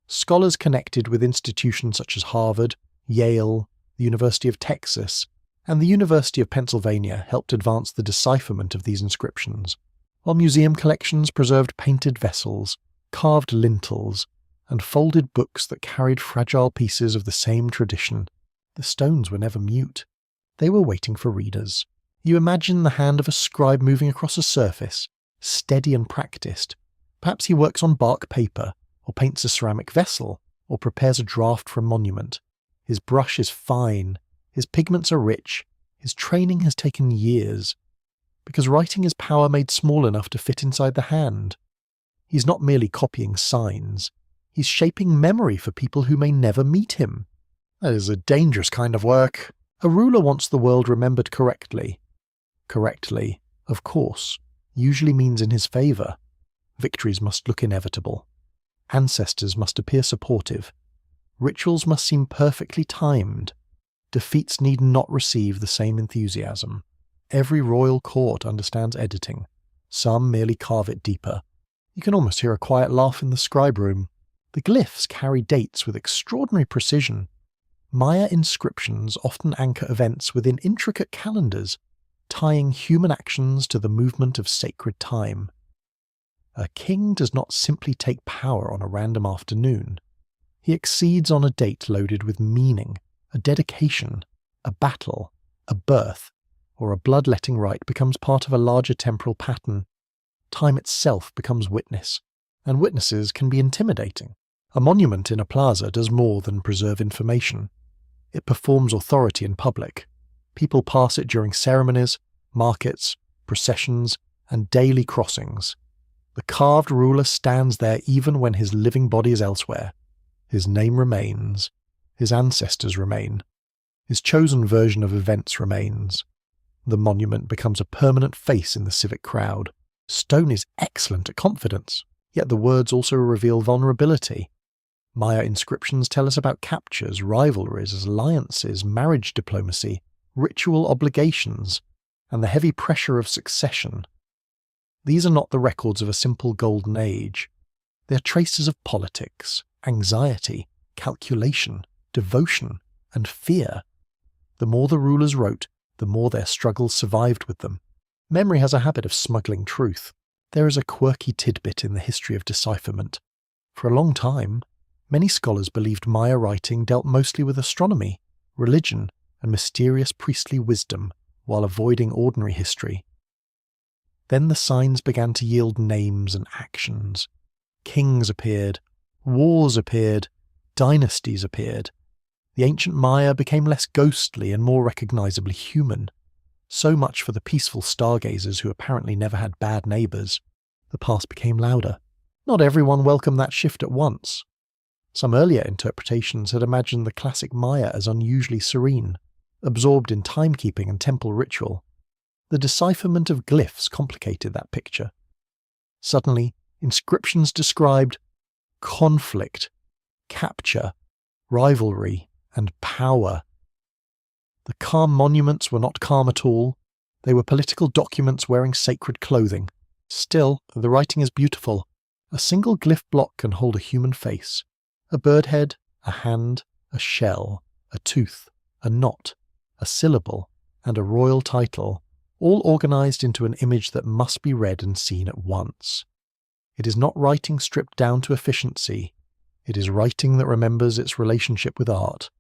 Scholars connected with institutions such as Harvard, Yale, the University of Texas, and the University of Pennsylvania helped advance the decipherment of these inscriptions, while museum collections preserved painted vessels, carved lintels, and folded books that carried fragile pieces of the same tradition. The stones were never mute. They were waiting for readers. You imagine the hand of a scribe moving across a surface, steady and practiced. Perhaps he works on bark paper, or paints a ceramic vessel, or prepares a draft for a monument. His brush is fine, his pigments are rich, his training has taken years. Because writing is power made small enough to fit inside the hand. He's not merely copying signs, he's shaping memory for people who may never meet him. That is a dangerous kind of work. A ruler wants the world remembered correctly. Correctly, of course, usually means in his favour. Victories must look inevitable. Ancestors must appear supportive. Rituals must seem perfectly timed. Defeats need not receive the same enthusiasm. Every royal court understands editing. Some merely carve it deeper. You can almost hear a quiet laugh in the scribe room. The glyphs carry dates with extraordinary precision. Maya inscriptions often anchor events within intricate calendars, tying human actions to the movement of sacred time. A king does not simply take power on a random afternoon. He accedes on a date loaded with meaning, a dedication, a battle, a birth, or a bloodletting rite becomes part of a larger temporal pattern. Time itself becomes witness, and witnesses can be intimidating. A monument in a plaza does more than preserve information. It performs authority in public. People pass it during ceremonies, markets, processions, and daily crossings. The carved ruler stands there even when his living body is elsewhere. His name remains. His ancestors remain. His chosen version of events remains. The monument becomes a permanent face in the civic crowd. Stone is excellent at confidence, yet the words also reveal vulnerability. Maya inscriptions tell us about captures, rivalries, alliances, marriage diplomacy, ritual obligations, and the heavy pressure of succession. These are not the records of a simple golden age. They are traces of politics, anxiety, calculation, devotion, and fear. The more the rulers wrote, the more their struggles survived with them. Memory has a habit of smuggling truth. There is a quirky tidbit in the history of decipherment. For a long time, many scholars believed Maya writing dealt mostly with astronomy, religion, and mysterious priestly wisdom, while avoiding ordinary history. Then the signs began to yield names and actions. Kings appeared, wars appeared, dynasties appeared. The ancient Maya became less ghostly and more recognizably human. So much for the peaceful stargazers who apparently never had bad neighbors. The past became louder. Not everyone welcomed that shift at once. Some earlier interpretations had imagined the classic Maya as unusually serene, absorbed in timekeeping and temple ritual. The decipherment of glyphs complicated that picture. Suddenly, inscriptions described conflict, capture, rivalry, and power. The calm monuments were not calm at all. They were political documents wearing sacred clothing. Still, the writing is beautiful. A single glyph block can hold a human face. A bird head, a hand, a shell, a tooth, a knot, a syllable, and a royal title, all organized into an image that must be read and seen at once. It is not writing stripped down to efficiency. It is writing that remembers its relationship with art.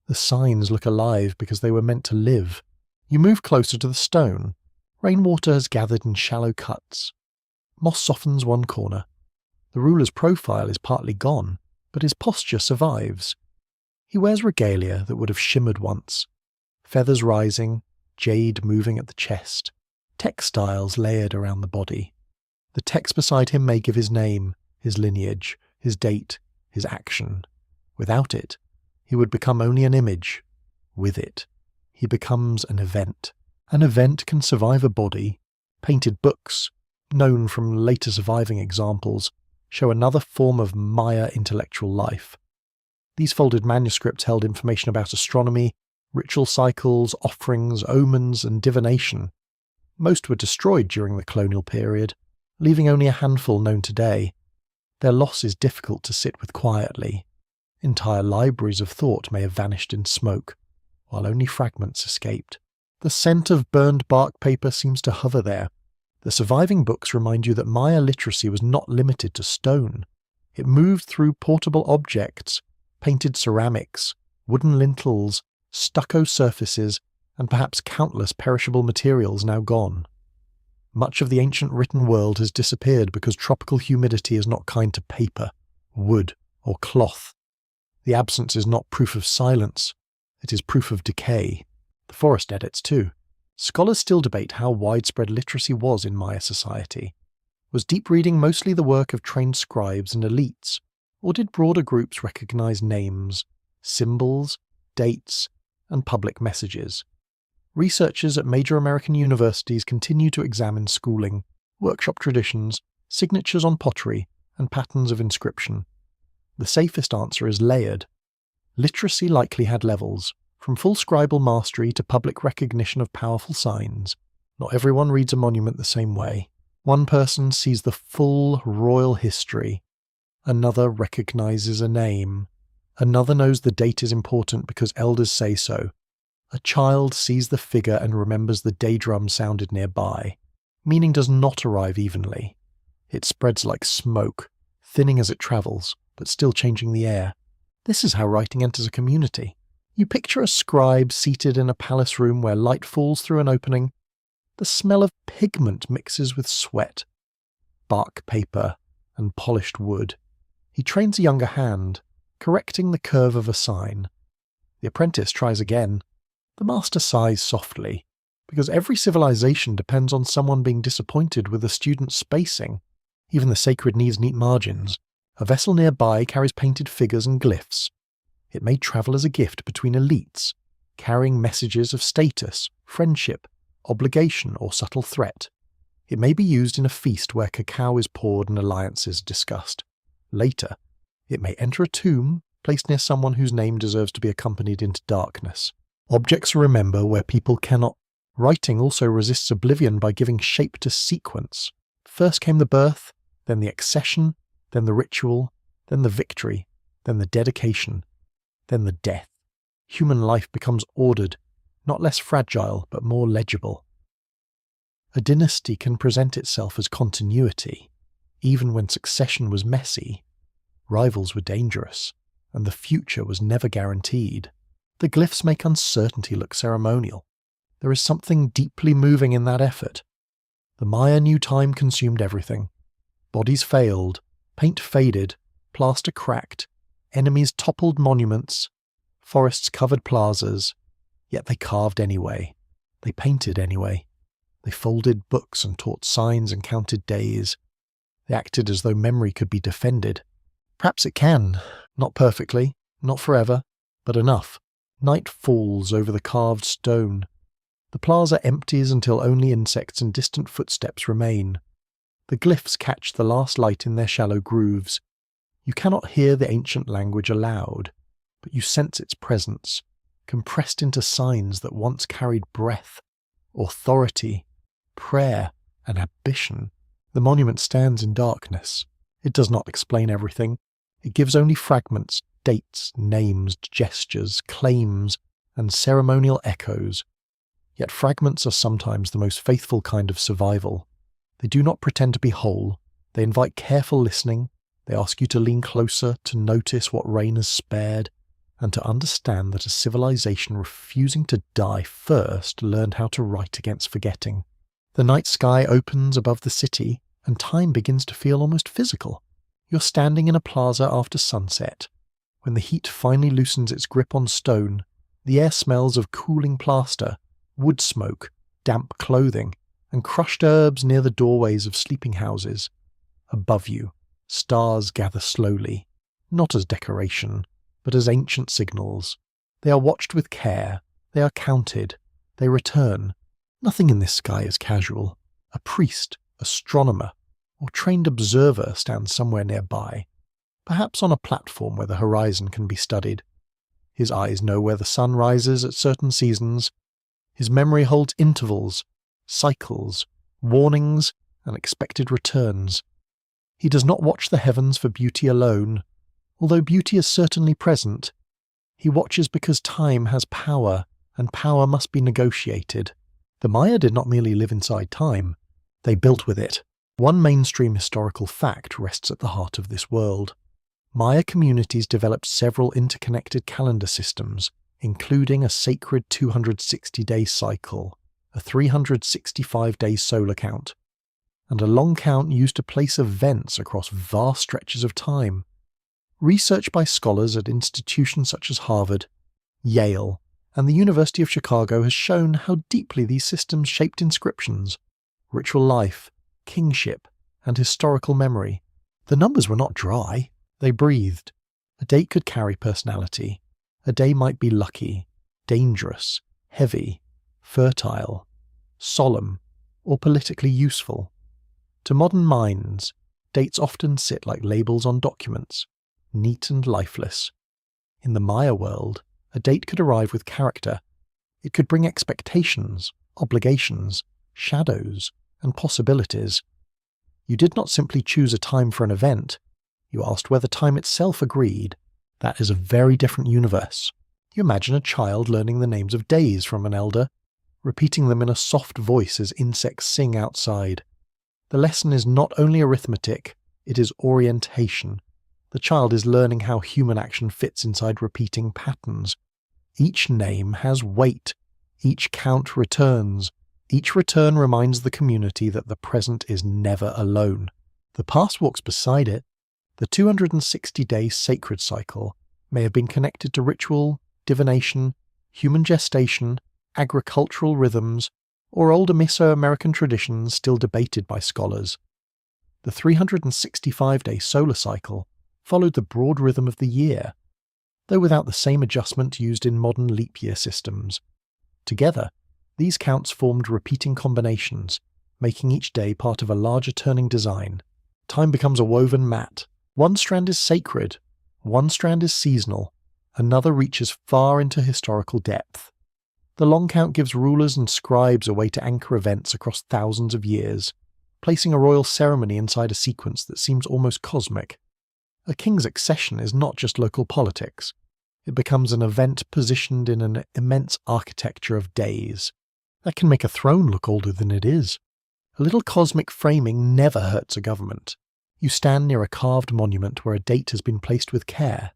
The signs look alive because they were meant to live. You move closer to the stone. Rainwater has gathered in shallow cuts. Moss softens one corner. The ruler's profile is partly gone, but his posture survives. He wears regalia that would have shimmered once. Feathers rising, jade moving at the chest, textiles layered around the body. The text beside him may give his name, his lineage, his date, his action. Without it, he would become only an image. With it, he becomes an event. An event can survive a body. Painted books, known from later surviving examples, show another form of Maya intellectual life. These folded manuscripts held information about astronomy, ritual cycles, offerings, omens, and divination. Most were destroyed during the colonial period, leaving only a handful known today. Their loss is difficult to sit with quietly. Entire libraries of thought may have vanished in smoke, while only fragments escaped. The scent of burned bark paper seems to hover there. The surviving books remind you that Maya literacy was not limited to stone. It moved through portable objects, painted ceramics, wooden lintels, stucco surfaces, and perhaps countless perishable materials now gone. Much of the ancient written world has disappeared because tropical humidity is not kind to paper, wood, or cloth. The absence is not proof of silence, it is proof of decay. The forest edits too. Scholars still debate how widespread literacy was in Maya society. Was deep reading mostly the work of trained scribes and elites, or did broader groups recognize names, symbols, dates, and public messages? Researchers at major American universities continue to examine schooling, workshop traditions, signatures on pottery, and patterns of inscription. The safest answer is layered. Literacy likely had levels, from full scribal mastery to public recognition of powerful signs. Not everyone reads a monument the same way. One person sees the full royal history. Another recognizes a name. Another knows the date is important because elders say so. A child sees the figure and remembers the day drum sounded nearby. Meaning does not arrive evenly. It spreads like smoke, thinning as it travels, but still changing the air. This is how writing enters a community. You picture a scribe seated in a palace room where light falls through an opening. The smell of pigment mixes with sweat, bark paper, and polished wood. He trains a younger hand, correcting the curve of a sign. The apprentice tries again. The master sighs softly, because every civilization depends on someone being disappointed with the student's spacing. Even the sacred needs neat margins. A vessel nearby carries painted figures and glyphs. It may travel as a gift between elites, carrying messages of status, friendship, obligation, or subtle threat. It may be used in a feast where cacao is poured and alliances discussed. Later, it may enter a tomb, placed near someone whose name deserves to be accompanied into darkness. Objects remember where people cannot. Writing also resists oblivion by giving shape to sequence. First came the birth, then the accession, then the ritual, then the victory, then the dedication, then the death. Human life becomes ordered, not less fragile, but more legible. A dynasty can present itself as continuity, even when succession was messy. Rivals were dangerous, and the future was never guaranteed. The glyphs make uncertainty look ceremonial. There is something deeply moving in that effort. The Maya knew time consumed everything. Bodies failed, Paint faded, plaster cracked, enemies toppled monuments, forests covered plazas, yet they carved anyway. They painted anyway. They folded books and taught signs and counted days. They acted as though memory could be defended. Perhaps it can. Not perfectly, not forever, but enough. Night falls over the carved stone. The plaza empties until only insects and distant footsteps remain. The glyphs catch the last light in their shallow grooves. You cannot hear the ancient language aloud, but you sense its presence, compressed into signs that once carried breath, authority, prayer, and ambition. The monument stands in darkness. It does not explain everything. It gives only fragments, dates, names, gestures, claims, and ceremonial echoes. Yet fragments are sometimes the most faithful kind of survival. They do not pretend to be whole. They invite careful listening. They ask you to lean closer, to notice what rain has spared, and to understand that a civilization refusing to die first learned how to write against forgetting. The night sky opens above the city, and time begins to feel almost physical. You're standing in a plaza after sunset. When the heat finally loosens its grip on stone, the air smells of cooling plaster, wood smoke, damp clothing, and crushed herbs near the doorways of sleeping houses. Above you, stars gather slowly, not as decoration, but as ancient signals. They are watched with care, they are counted, they return. Nothing in this sky is casual. A priest, astronomer, or trained observer stands somewhere nearby, perhaps on a platform where the horizon can be studied. His eyes know where the sun rises at certain seasons. His memory holds intervals, cycles, warnings, and expected returns. He does not watch the heavens for beauty alone. Although beauty is certainly present, he watches because time has power, and power must be negotiated. The Maya did not merely live inside time, they built with it. One mainstream historical fact rests at the heart of this world. Maya communities developed several interconnected calendar systems, including a sacred 260-day cycle, a 365-day solar count, and a long count used to place events across vast stretches of time. Research by scholars at institutions such as Harvard, Yale, and the University of Chicago has shown how deeply these systems shaped inscriptions, ritual life, kingship, and historical memory. The numbers were not dry, they breathed. A date could carry personality. A day might be lucky, dangerous, heavy, fertile, solemn, or politically useful. To modern minds, dates often sit like labels on documents, neat and lifeless. In the Maya world, a date could arrive with character. It could bring expectations, obligations, shadows, and possibilities. You did not simply choose a time for an event. You asked whether time itself agreed. That is a very different universe. You imagine a child learning the names of days from an elder, repeating them in a soft voice as insects sing outside. The lesson is not only arithmetic, it is orientation. The child is learning how human action fits inside repeating patterns. Each name has weight. Each count returns. Each return reminds the community that the present is never alone. The past walks beside it. The 260-day sacred cycle may have been connected to ritual, divination, human gestation, agricultural rhythms, or older Mesoamerican traditions still debated by scholars. The 365-day solar cycle followed the broad rhythm of the year, though without the same adjustment used in modern leap year systems. Together, these counts formed repeating combinations, making each day part of a larger turning design. Time becomes a woven mat. One strand is sacred, one strand is seasonal, another reaches far into historical depth. The long count gives rulers and scribes a way to anchor events across thousands of years, placing a royal ceremony inside a sequence that seems almost cosmic. A king's accession is not just local politics. It becomes an event positioned in an immense architecture of days. That can make a throne look older than it is. A little cosmic framing never hurts a government. You stand near a carved monument where a date has been placed with care.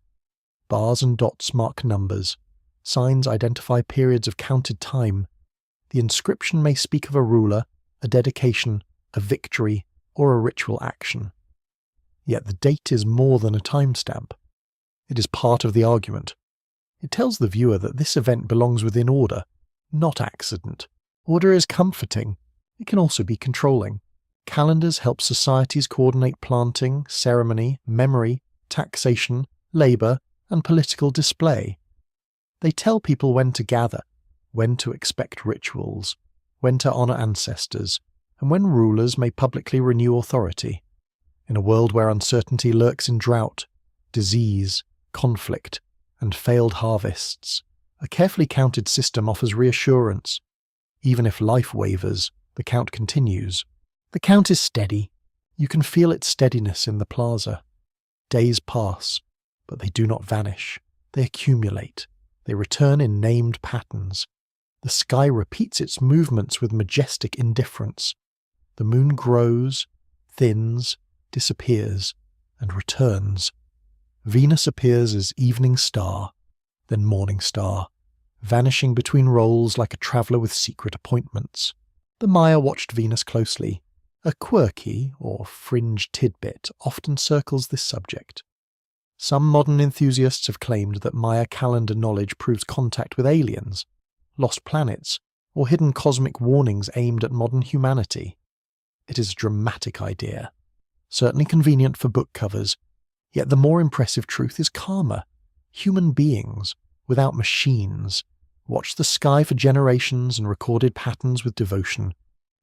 Bars and dots mark numbers. Signs identify periods of counted time. The inscription may speak of a ruler, a dedication, a victory, or a ritual action. Yet the date is more than a timestamp. It is part of the argument. It tells the viewer that this event belongs within order, not accident. Order is comforting. It can also be controlling. Calendars help societies coordinate planting, ceremony, memory, taxation, labour, and political display. They tell people when to gather, when to expect rituals, when to honour ancestors, and when rulers may publicly renew authority. In a world where uncertainty lurks in drought, disease, conflict, and failed harvests, a carefully counted system offers reassurance. Even if life wavers, the count continues. The count is steady. You can feel its steadiness in the plaza. Days pass, but they do not vanish. They accumulate. They return in named patterns. The sky repeats its movements with majestic indifference. The moon grows, thins, disappears, and returns. Venus appears as evening star, then morning star, vanishing between roles like a traveller with secret appointments. The Maya watched Venus closely. A quirky, or fringe tidbit often circles this subject. Some modern enthusiasts have claimed that Maya calendar knowledge proves contact with aliens, lost planets, or hidden cosmic warnings aimed at modern humanity. It is a dramatic idea, certainly convenient for book covers, yet the more impressive truth is calmer. Human beings, without machines, watched the sky for generations and recorded patterns with devotion.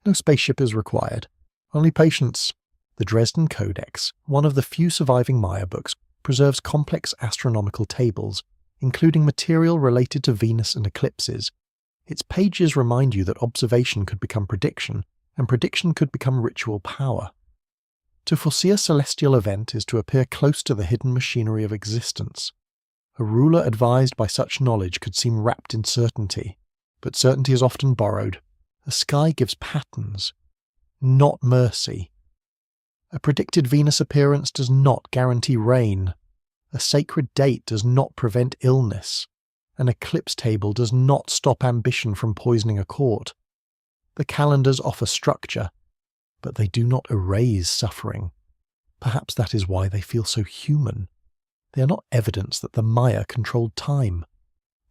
No spaceship is required, only patience. The Dresden Codex, one of the few surviving Maya books, preserves complex astronomical tables, including material related to Venus and eclipses. Its pages remind you that observation could become prediction, and prediction could become ritual power. To foresee a celestial event is to appear close to the hidden machinery of existence. A ruler advised by such knowledge could seem wrapped in certainty, but certainty is often borrowed. The sky gives patterns, not mercy. A predicted Venus appearance does not guarantee rain. A sacred date does not prevent illness. An eclipse table does not stop ambition from poisoning a court. The calendars offer structure, but they do not erase suffering. Perhaps that is why they feel so human. They are not evidence that the Maya controlled time.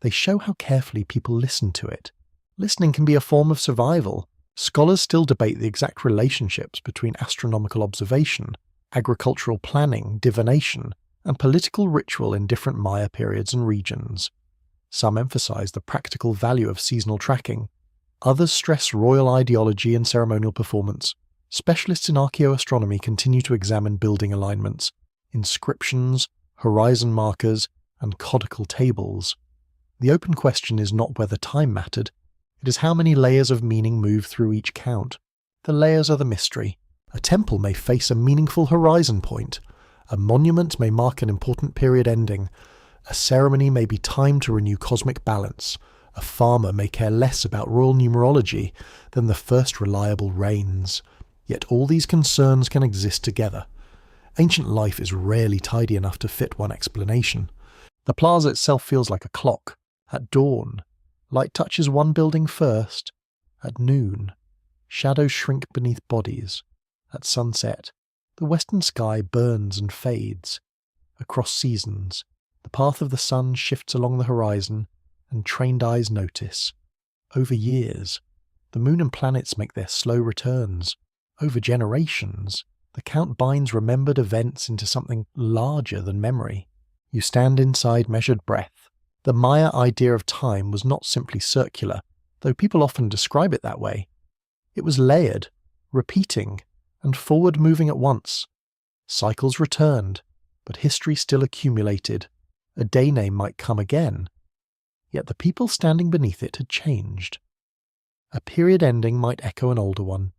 They show how carefully people listen to it. Listening can be a form of survival. Scholars still debate the exact relationships between astronomical observation, agricultural planning, divination, and political ritual in different Maya periods and regions. Some emphasize the practical value of seasonal tracking. Others stress royal ideology and ceremonial performance. Specialists in archaeoastronomy continue to examine building alignments, inscriptions, horizon markers, and codical tables. The open question is not whether time mattered, it is how many layers of meaning move through each count. The layers are the mystery. A temple may face a meaningful horizon point. A monument may mark an important period ending. A ceremony may be timed to renew cosmic balance. A farmer may care less about royal numerology than the first reliable rains. Yet all these concerns can exist together. Ancient life is rarely tidy enough to fit one explanation. The plaza itself feels like a clock. At dawn, light touches one building first. At noon, shadows shrink beneath bodies. At sunset, the western sky burns and fades. Across seasons, the path of the sun shifts along the horizon, and trained eyes notice. Over years, the moon and planets make their slow returns. Over generations, the count binds remembered events into something larger than memory. You stand inside measured breath. The Maya idea of time was not simply circular, though people often describe it that way. It was layered, repeating, and forward-moving at once. Cycles returned, but history still accumulated. A day name might come again. Yet the people standing beneath it had changed. A period ending might echo an older one,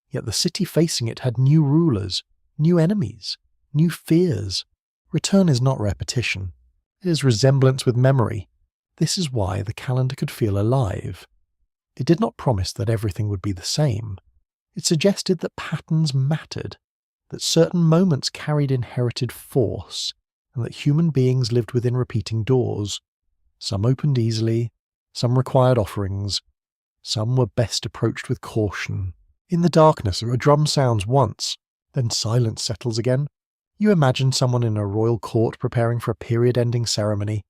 yet the city facing it had new rulers, new enemies, new fears. Return is not repetition. It is resemblance with memory. This is why the calendar could feel alive. It did not promise that everything would be the same. It suggested that patterns mattered, that certain moments carried inherited force, and that human beings lived within repeating doors. Some opened easily, some required offerings, some were best approached with caution. In the darkness, a drum sounds once, then silence settles again. You imagine someone in a royal court preparing for a period-ending ceremony.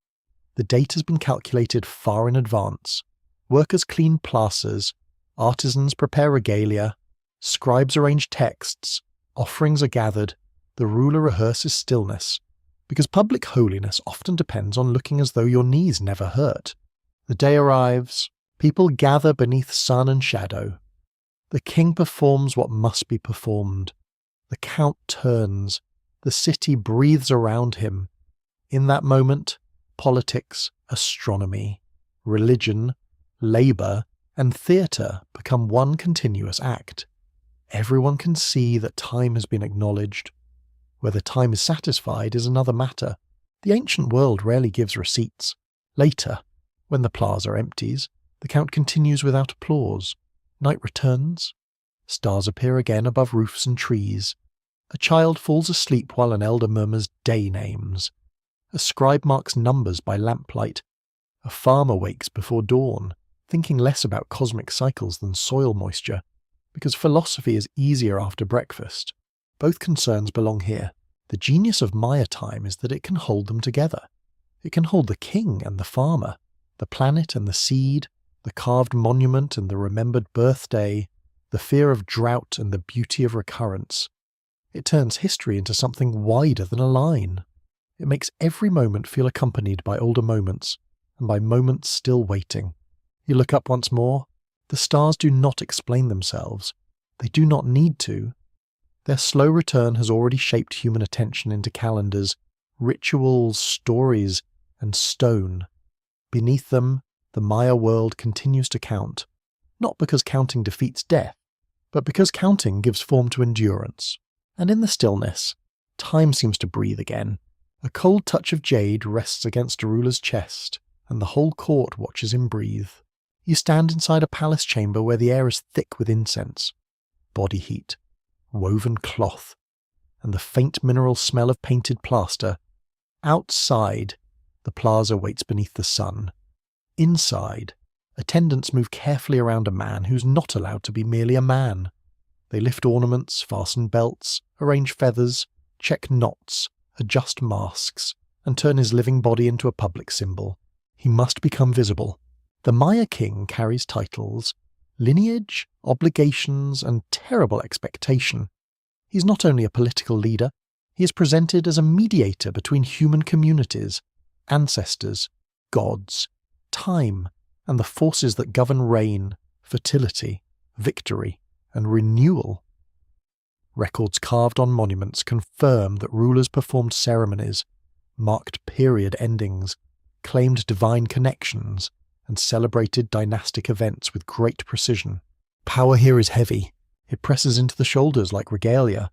The date has been calculated far in advance. Workers clean plasters, artisans prepare regalia, scribes arrange texts, offerings are gathered, the ruler rehearses stillness, because public holiness often depends on looking as though your knees never hurt. The day arrives, people gather beneath sun and shadow. The king performs what must be performed. The count turns, the city breathes around him. In that moment, politics, astronomy, religion, labour, and theatre become one continuous act. Everyone can see that time has been acknowledged. Whether time is satisfied is another matter. The ancient world rarely gives receipts. Later, when the plaza empties, the count continues without applause. Night returns. Stars appear again above roofs and trees. A child falls asleep while an elder murmurs day names. A scribe marks numbers by lamplight. A farmer wakes before dawn, thinking less about cosmic cycles than soil moisture, because philosophy is easier after breakfast. Both concerns belong here. The genius of Maya time is that it can hold them together. It can hold the king and the farmer, the planet and the seed, the carved monument and the remembered birthday, the fear of drought and the beauty of recurrence. It turns history into something wider than a line. It makes every moment feel accompanied by older moments, and by moments still waiting. You look up once more. The stars do not explain themselves. They do not need to. Their slow return has already shaped human attention into calendars, rituals, stories, and stone. Beneath them, the Maya world continues to count, not because counting defeats death, but because counting gives form to endurance. And in the stillness, time seems to breathe again. A cold touch of jade rests against a ruler's chest, and the whole court watches him breathe. You stand inside a palace chamber where the air is thick with incense, body heat, woven cloth, and the faint mineral smell of painted plaster. Outside, the plaza waits beneath the sun. Inside, attendants move carefully around a man who's not allowed to be merely a man. They lift ornaments, fasten belts, arrange feathers, check knots, adjust masks, and turn his living body into a public symbol. He must become visible. The Maya king carries titles, lineage, obligations, and terrible expectation. He's not only a political leader, he is presented as a mediator between human communities, ancestors, gods, time, and the forces that govern reign, fertility, victory, and renewal. Records carved on monuments confirm that rulers performed ceremonies, marked period endings, claimed divine connections, and celebrated dynastic events with great precision. Power here is heavy. It presses into the shoulders like regalia.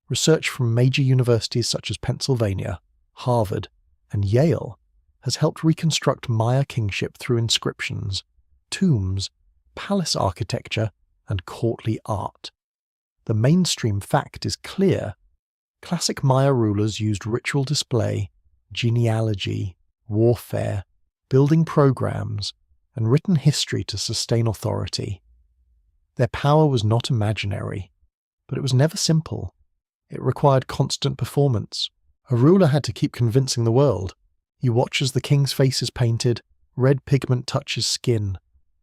Research from major universities such as Pennsylvania, Harvard, and Yale has helped reconstruct Maya kingship through inscriptions, tombs, palace architecture, and courtly art. The mainstream fact is clear. Classic Maya rulers used ritual display, genealogy, warfare, building programs, and written history to sustain authority. Their power was not imaginary, but it was never simple. It required constant performance. A ruler had to keep convincing the world. You watch as the king's face is painted, red pigment touches skin,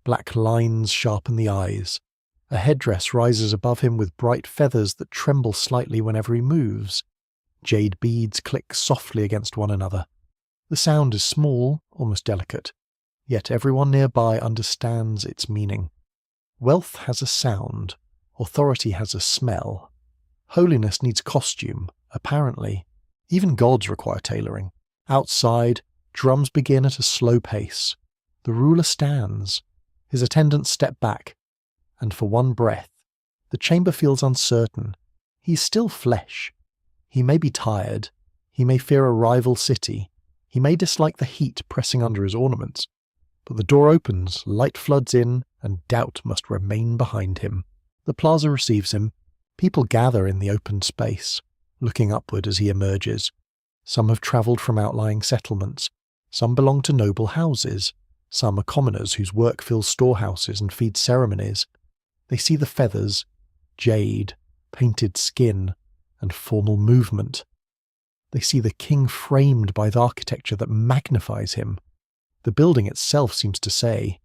black lines sharpen the eyes. A headdress rises above him with bright feathers that tremble slightly whenever he moves. Jade beads click softly against one another. The sound is small, almost delicate, yet everyone nearby understands its meaning. Wealth has a sound, authority has a smell. Holiness needs costume, apparently. Even gods require tailoring. Outside, drums begin at a slow pace. The ruler stands. His attendants step back, and for one breath, the chamber feels uncertain. He's still flesh. He may be tired. He may fear a rival city. He may dislike the heat pressing under his ornaments. But the door opens, light floods in, and doubt must remain behind him. The plaza receives him. People gather in the open space, looking upward as he emerges. Some have travelled from outlying settlements. Some belong to noble houses. Some are commoners whose work fills storehouses and feeds ceremonies. They see the feathers, jade, painted skin, and formal movement. They see the king framed by the architecture that magnifies him. The building itself seems to say,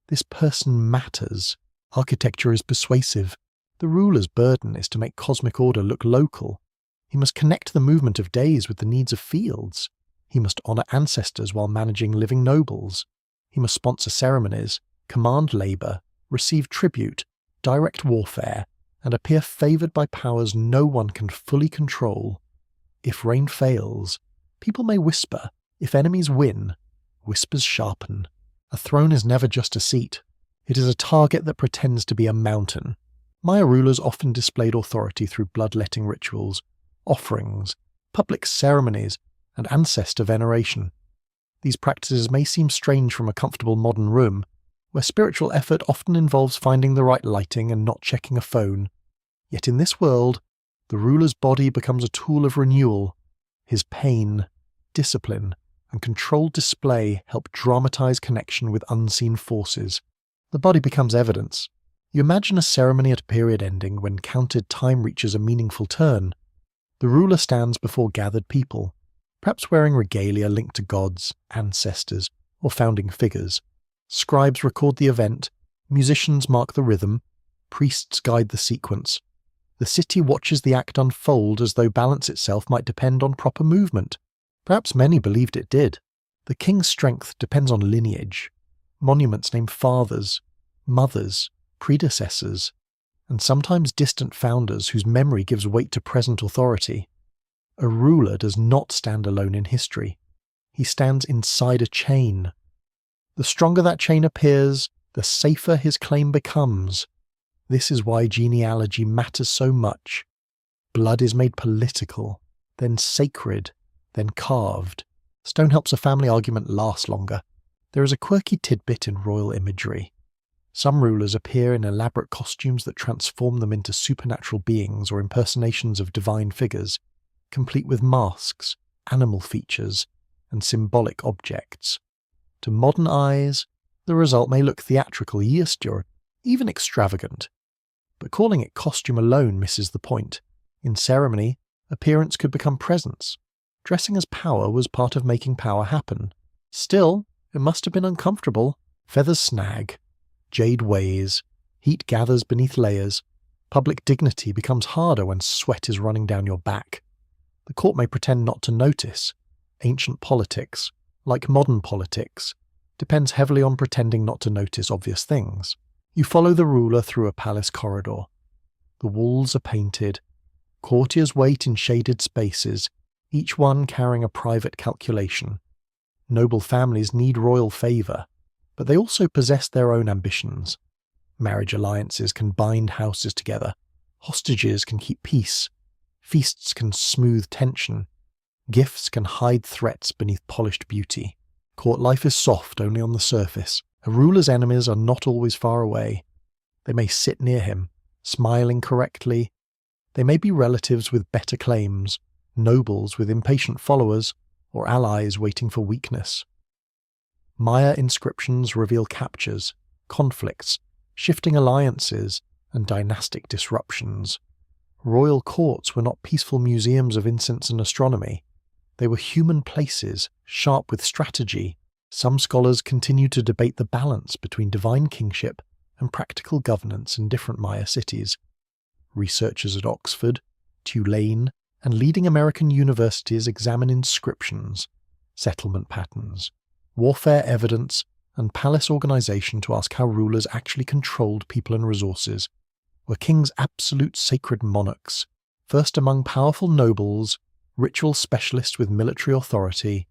"This person matters. Architecture is persuasive. The ruler's burden is to make cosmic order look local. He must connect the movement of days with the needs of fields. He must honour ancestors while managing living nobles. He must sponsor ceremonies, command labour, receive tribute, direct warfare, and appear favoured by powers no one can fully control. If reign fails, people may whisper. If enemies win, whispers sharpen. A throne is never just a seat. It is a target that pretends to be a mountain." Maya rulers often displayed authority through bloodletting rituals, offerings, public ceremonies, and ancestor veneration. These practices may seem strange from a comfortable modern room, where spiritual effort often involves finding the right lighting and not checking a phone. Yet in this world, the ruler's body becomes a tool of renewal. His pain, discipline, and controlled display help dramatize connection with unseen forces. The body becomes evidence. You imagine a ceremony at a period ending when counted time reaches a meaningful turn. The ruler stands before gathered people, perhaps wearing regalia linked to gods, ancestors, or founding figures. Scribes record the event, musicians mark the rhythm, priests guide the sequence. The city watches the act unfold as though balance itself might depend on proper movement. Perhaps many believed it did. The king's strength depends on lineage. Monuments name fathers, mothers, predecessors, and sometimes distant founders whose memory gives weight to present authority. A ruler does not stand alone in history. He stands inside a chain. The stronger that chain appears, the safer his claim becomes. This is why genealogy matters so much. Blood is made political, then sacred, then carved. Stone helps a family argument last longer. There is a quirky tidbit in royal imagery. Some rulers appear in elaborate costumes that transform them into supernatural beings or impersonations of divine figures, complete with masks, animal features, and symbolic objects. To modern eyes, the result may look theatrical, or even extravagant. But calling it costume alone misses the point. In ceremony, appearance could become presence. Dressing as power was part of making power happen. Still, it must have been uncomfortable. Feathers snag. Jade weighs. Heat gathers beneath layers. Public dignity becomes harder when sweat is running down your back. The court may pretend not to notice. Ancient politics, like modern politics, depends heavily on pretending not to notice obvious things. You follow the ruler through a palace corridor. The walls are painted. Courtiers wait in shaded spaces, each one carrying a private calculation. Noble families need royal favour, but they also possess their own ambitions. Marriage alliances can bind houses together. Hostages can keep peace. Feasts can smooth tension. Gifts can hide threats beneath polished beauty. Court life is soft only on the surface. A ruler's enemies are not always far away. They may sit near him, smiling correctly. They may be relatives with better claims, nobles with impatient followers, or allies waiting for weakness. Maya inscriptions reveal captures, conflicts, shifting alliances, and dynastic disruptions. Royal courts were not peaceful museums of incense and astronomy. They were human places, sharp with strategy. Some scholars continue to debate the balance between divine kingship and practical governance in different Maya cities. Researchers at Oxford, Tulane, and leading American universities examine inscriptions, settlement patterns, warfare evidence, and palace organization to ask how rulers actually controlled people and resources. Were kings absolute sacred monarchs, first among powerful nobles, ritual specialists with military authority,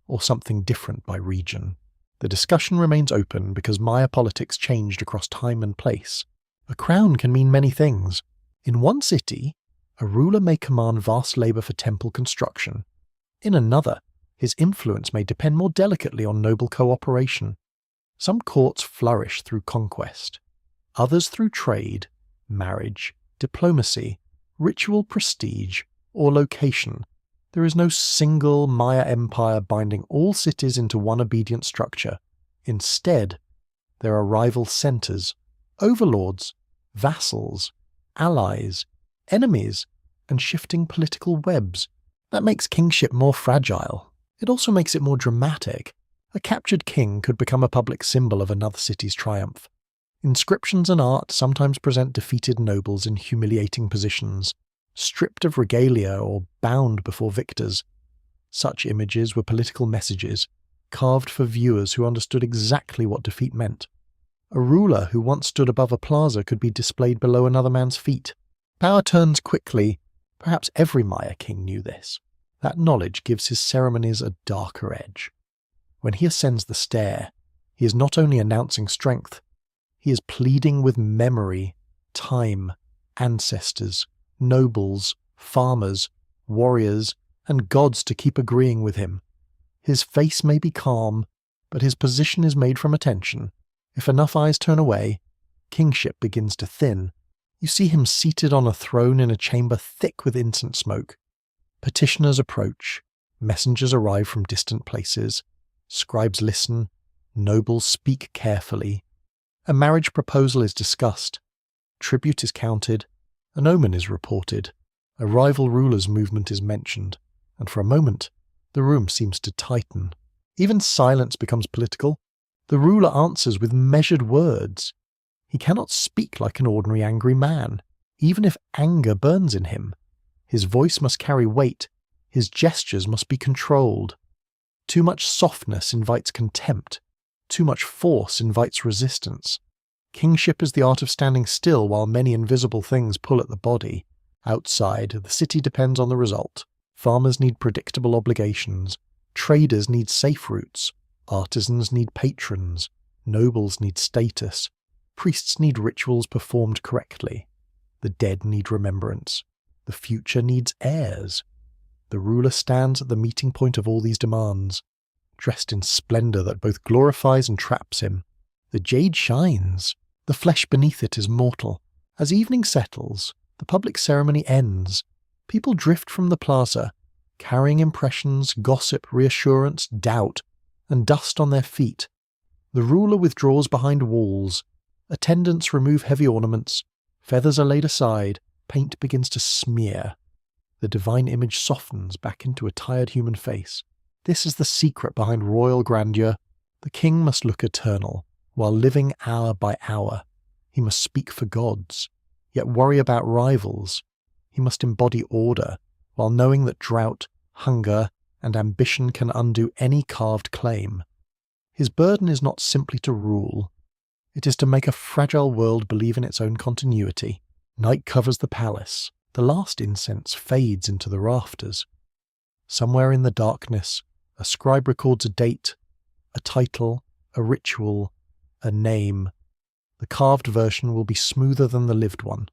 or something different by region? The discussion remains open because Maya politics changed across time and place. A crown can mean many things. In one city, a ruler may command vast labour for temple construction. In another, his influence may depend more delicately on noble cooperation. Some courts flourish through conquest, others through trade, marriage, diplomacy, ritual prestige, or location. There is no single Maya empire binding all cities into one obedient structure. Instead, there are rival centres, overlords, vassals, allies, enemies, and shifting political webs. That makes kingship more fragile. It also makes it more dramatic. A captured king could become a public symbol of another city's triumph. Inscriptions and art sometimes present defeated nobles in humiliating positions, stripped of regalia or bound before victors. Such images were political messages, carved for viewers who understood exactly what defeat meant. A ruler who once stood above a plaza could be displayed below another man's feet. Power turns quickly. Perhaps every Maya king knew this. That knowledge gives his ceremonies a darker edge. When he ascends the stair, he is not only announcing strength, he is pleading with memory, time, ancestors, nobles, farmers, warriors, and gods to keep agreeing with him. His face may be calm, but his position is made from attention. If enough eyes turn away, kingship begins to thin. You see him seated on a throne in a chamber thick with incense smoke. Petitioners approach, messengers arrive from distant places, scribes listen, nobles speak carefully. A marriage proposal is discussed, tribute is counted, an omen is reported, a rival ruler's movement is mentioned, and for a moment, the room seems to tighten. Even silence becomes political. The ruler answers with measured words. He cannot speak like an ordinary angry man, even if anger burns in him. His voice must carry weight, his gestures must be controlled. Too much softness invites contempt. Too much force invites resistance. Kingship is the art of standing still while many invisible things pull at the body. Outside, the city depends on the result. Farmers need predictable obligations. Traders need safe routes. Artisans need patrons. Nobles need status. Priests need rituals performed correctly. The dead need remembrance. The future needs heirs. The ruler stands at the meeting point of all these demands, dressed in splendor that both glorifies and traps him. The jade shines. The flesh beneath it is mortal. As evening settles, the public ceremony ends. People drift from the plaza, carrying impressions, gossip, reassurance, doubt, and dust on their feet. The ruler withdraws behind walls. Attendants remove heavy ornaments. Feathers are laid aside. Paint begins to smear. The divine image softens back into a tired human face. This is the secret behind royal grandeur. The king must look eternal, while living hour by hour. He must speak for gods, yet worry about rivals. He must embody order, while knowing that drought, hunger, and ambition can undo any carved claim. His burden is not simply to rule. It is to make a fragile world believe in its own continuity. Night covers the palace. The last incense fades into the rafters. Somewhere in the darkness, a scribe records a date, a title, a ritual, a name. The carved version will be smoother than the lived one.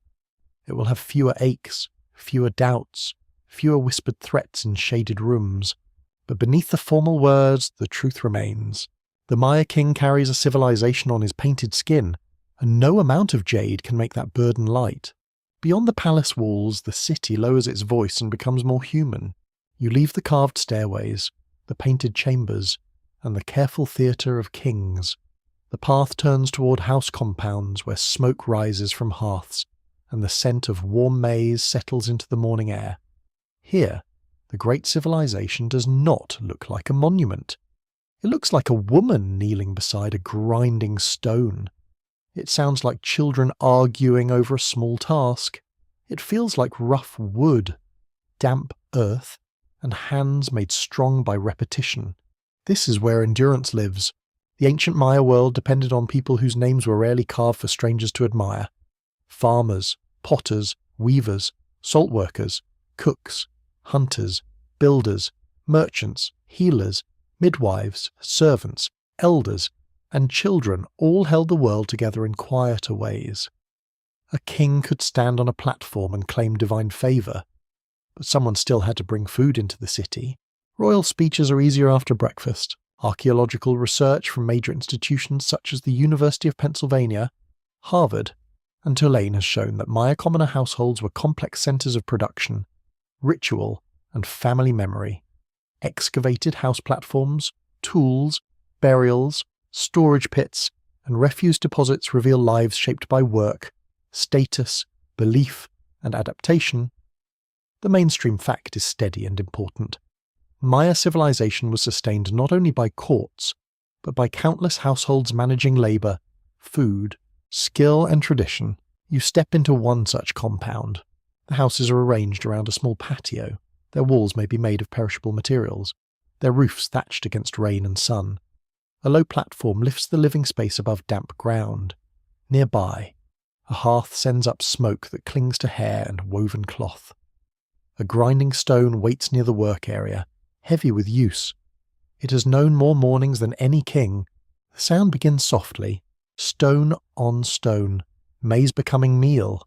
It will have fewer aches, fewer doubts, fewer whispered threats in shaded rooms. But beneath the formal words, the truth remains. The Maya king carries a civilization on his painted skin, and no amount of jade can make that burden light. Beyond the palace walls, the city lowers its voice and becomes more human. You leave the carved stairways, the painted chambers, and the careful theatre of kings. The path turns toward house compounds where smoke rises from hearths, and the scent of warm maize settles into the morning air. Here, the great civilization does not look like a monument. It looks like a woman kneeling beside a grinding stone. It sounds like children arguing over a small task. It feels like rough wood, damp earth, and hands made strong by repetition. This is where endurance lives. The ancient Maya world depended on people whose names were rarely carved for strangers to admire. Farmers, potters, weavers, salt workers, cooks, hunters, builders, merchants, healers, midwives, servants, elders, and children all held the world together in quieter ways. A king could stand on a platform and claim divine favour, but someone still had to bring food into the city. Royal speeches are easier after breakfast. Archaeological research from major institutions such as the University of Pennsylvania, Harvard, and Tulane has shown that Maya commoner households were complex centres of production, ritual, and family memory. Excavated house platforms, tools, burials, storage pits, and refuse deposits reveal lives shaped by work, status, belief, and adaptation. The mainstream fact is steady and important. Maya civilization was sustained not only by courts, but by countless households managing labour, food, skill and tradition. You step into one such compound. The houses are arranged around a small patio. Their walls may be made of perishable materials, their roofs thatched against rain and sun. A low platform lifts the living space above damp ground. Nearby, a hearth sends up smoke that clings to hair and woven cloth. A grinding stone waits near the work area, heavy with use. It has known more mornings than any king. The sound begins softly, stone on stone, maize becoming meal.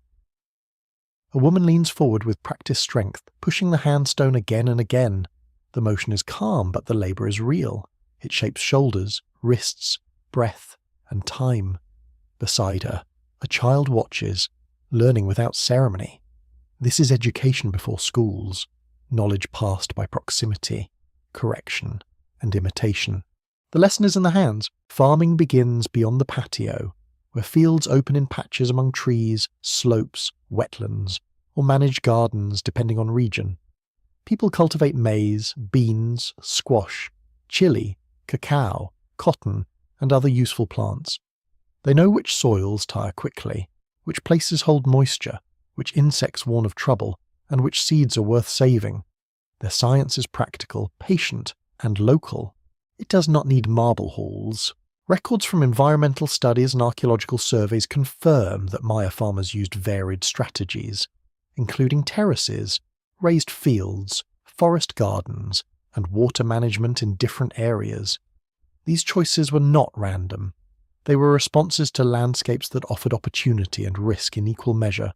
A woman leans forward with practiced strength, pushing the handstone again and again. The motion is calm, but the labour is real. It shapes shoulders, wrists, breath, and time. Beside her, a child watches, learning without ceremony. This is education before schools, knowledge passed by proximity, correction, and imitation. The lesson is in the hands. Farming begins beyond the patio, where fields open in patches among trees, slopes, wetlands, or manage gardens depending on region. People cultivate maize, beans, squash, chili, cacao, cotton, and other useful plants. They know which soils tire quickly, which places hold moisture, which insects warn of trouble, and which seeds are worth saving. Their science is practical, patient, and local. It does not need marble halls. Records from environmental studies and archaeological surveys confirm that Maya farmers used varied strategies, including terraces, raised fields, forest gardens, and water management in different areas. These choices were not random. They were responses to landscapes that offered opportunity and risk in equal measure.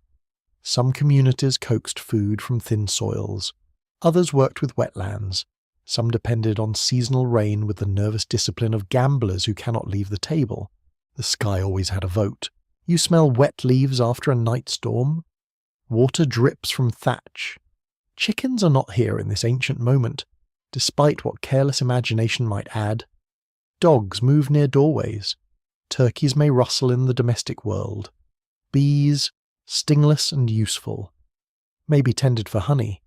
Some communities coaxed food from thin soils. Others worked with wetlands. Some depended on seasonal rain with the nervous discipline of gamblers who cannot leave the table. The sky always had a vote. You smell wet leaves after a night storm? Water drips from thatch. Chickens are not here in this ancient moment, despite what careless imagination might add. Dogs move near doorways. Turkeys may rustle in the domestic world. Bees, stingless and useful, may be tended for honey.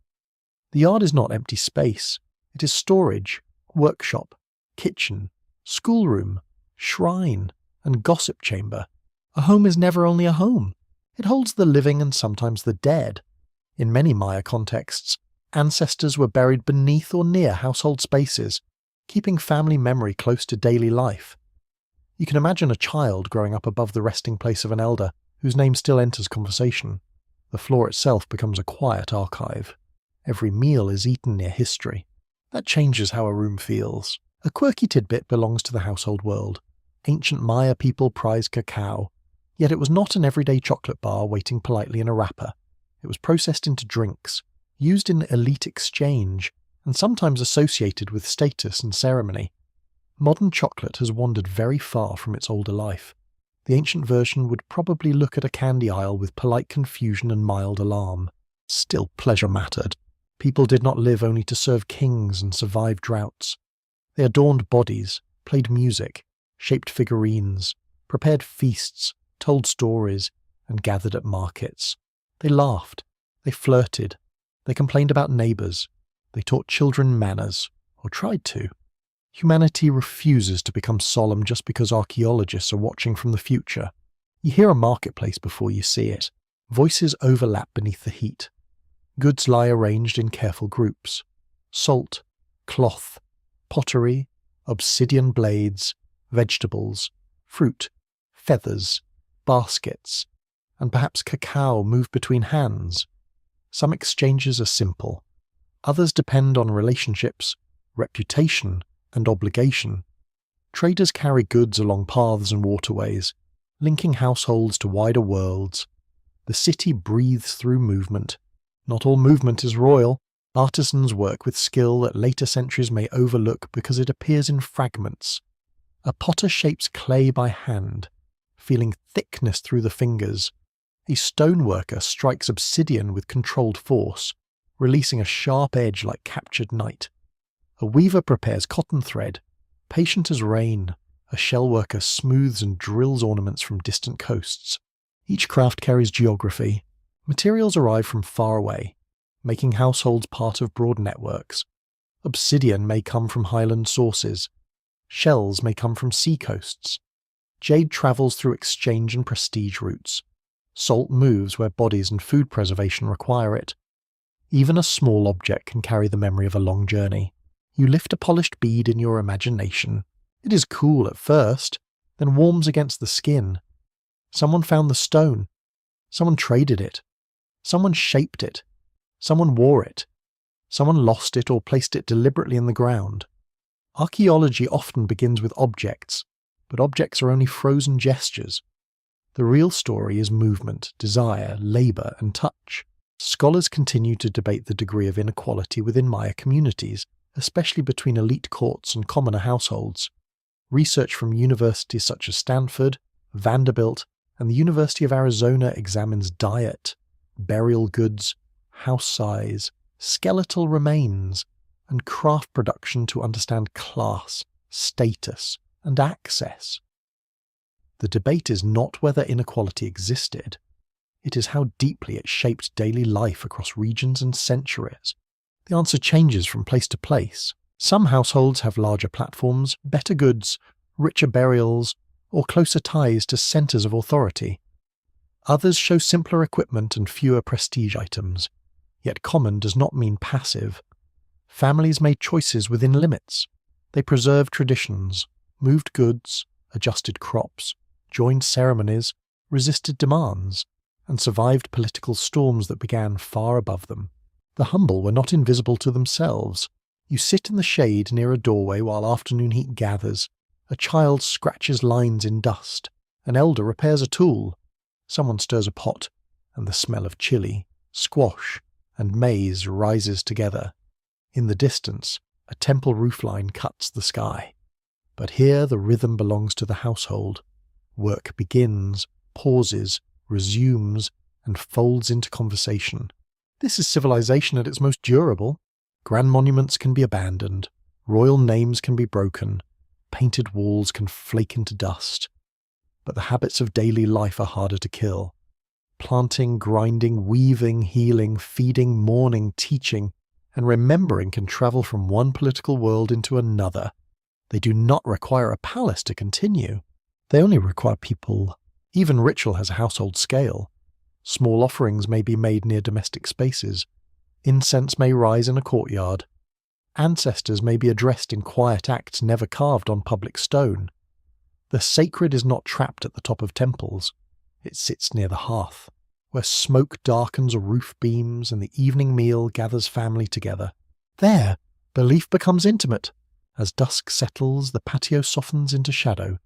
The yard is not empty space. It is storage, workshop, kitchen, schoolroom, shrine, and gossip chamber. A home is never only a home. It holds the living and sometimes the dead. In many Maya contexts, ancestors were buried beneath or near household spaces, keeping family memory close to daily life. You can imagine a child growing up above the resting place of an elder, whose name still enters conversation. The floor itself becomes a quiet archive. Every meal is eaten near history. That changes how a room feels. A quirky tidbit belongs to the household world. Ancient Maya people prized cacao, yet it was not an everyday chocolate bar waiting politely in a wrapper. It was processed into drinks, used in elite exchange, and sometimes associated with status and ceremony. Modern chocolate has wandered very far from its older life. The ancient version would probably look at a candy aisle with polite confusion and mild alarm. Still, pleasure mattered. People did not live only to serve kings and survive droughts. They adorned bodies, played music, shaped figurines, prepared feasts, told stories, and gathered at markets. They laughed, they flirted, they complained about neighbours, they taught children manners, or tried to. Humanity refuses to become solemn just because archaeologists are watching from the future. You hear a marketplace before you see it. Voices overlap beneath the heat. Goods lie arranged in careful groups. Salt, cloth, pottery, obsidian blades, vegetables, fruit, feathers, baskets, and perhaps cacao move between hands. Some exchanges are simple. Others depend on relationships, reputation, and obligation. Traders carry goods along paths and waterways, linking households to wider worlds. The city breathes through movement. Not all movement is royal. Artisans work with skill that later centuries may overlook because it appears in fragments. A potter shapes clay by hand, feeling thickness through the fingers. A stoneworker strikes obsidian with controlled force, releasing a sharp edge like captured night. A weaver prepares cotton thread, patient as rain. A shellworker smooths and drills ornaments from distant coasts. Each craft carries geography. Materials arrive from far away. making households part of broad networks. Obsidian may come from highland sources. Shells may come from seacoasts. Jade travels through exchange and prestige routes. Salt moves where bodies and food preservation require it. Even a small object can carry the memory of a long journey. You lift a polished bead in your imagination. It is cool at first, then warms against the skin. Someone found the stone. Someone traded it. Someone shaped it. Someone wore it. Someone lost it or placed it deliberately in the ground. Archaeology often begins with objects, but objects are only frozen gestures. The real story is movement, desire, labour, and touch. Scholars continue to debate the degree of inequality within Maya communities, especially between elite courts and commoner households. Research from universities such as Stanford, Vanderbilt, and the University of Arizona examines diet, burial goods, house size, skeletal remains, and craft production to understand class, status, and access. The debate is not whether inequality existed, it is how deeply it shaped daily life across regions and centuries. The answer changes from place to place. Some households have larger platforms, better goods, richer burials, or closer ties to centres of authority. Others show simpler equipment and fewer prestige items. Yet common does not mean passive. Families made choices within limits. They preserved traditions, moved goods, adjusted crops, joined ceremonies, resisted demands, and survived political storms that began far above them. The humble were not invisible to themselves. You sit in the shade near a doorway while afternoon heat gathers. A child scratches lines in dust. An elder repairs a tool. Someone stirs a pot, and the smell of chili, squash, and maize rises together. In the distance, a temple roofline cuts the sky. But here the rhythm belongs to the household. Work begins, pauses, resumes, and folds into conversation. This is civilization at its most durable. Grand monuments can be abandoned. Royal names can be broken. Painted walls can flake into dust. But the habits of daily life are harder to kill. Planting, grinding, weaving, healing, feeding, mourning, teaching, and remembering can travel from one political world into another. They do not require a palace to continue. They only require people. Even ritual has a household scale. Small offerings may be made near domestic spaces. Incense may rise in a courtyard. Ancestors may be addressed in quiet acts never carved on public stone. The sacred is not trapped at the top of temples. It sits near the hearth, where smoke darkens roof beams and the evening meal gathers family together. There, belief becomes intimate. As dusk settles, the patio softens into shadow.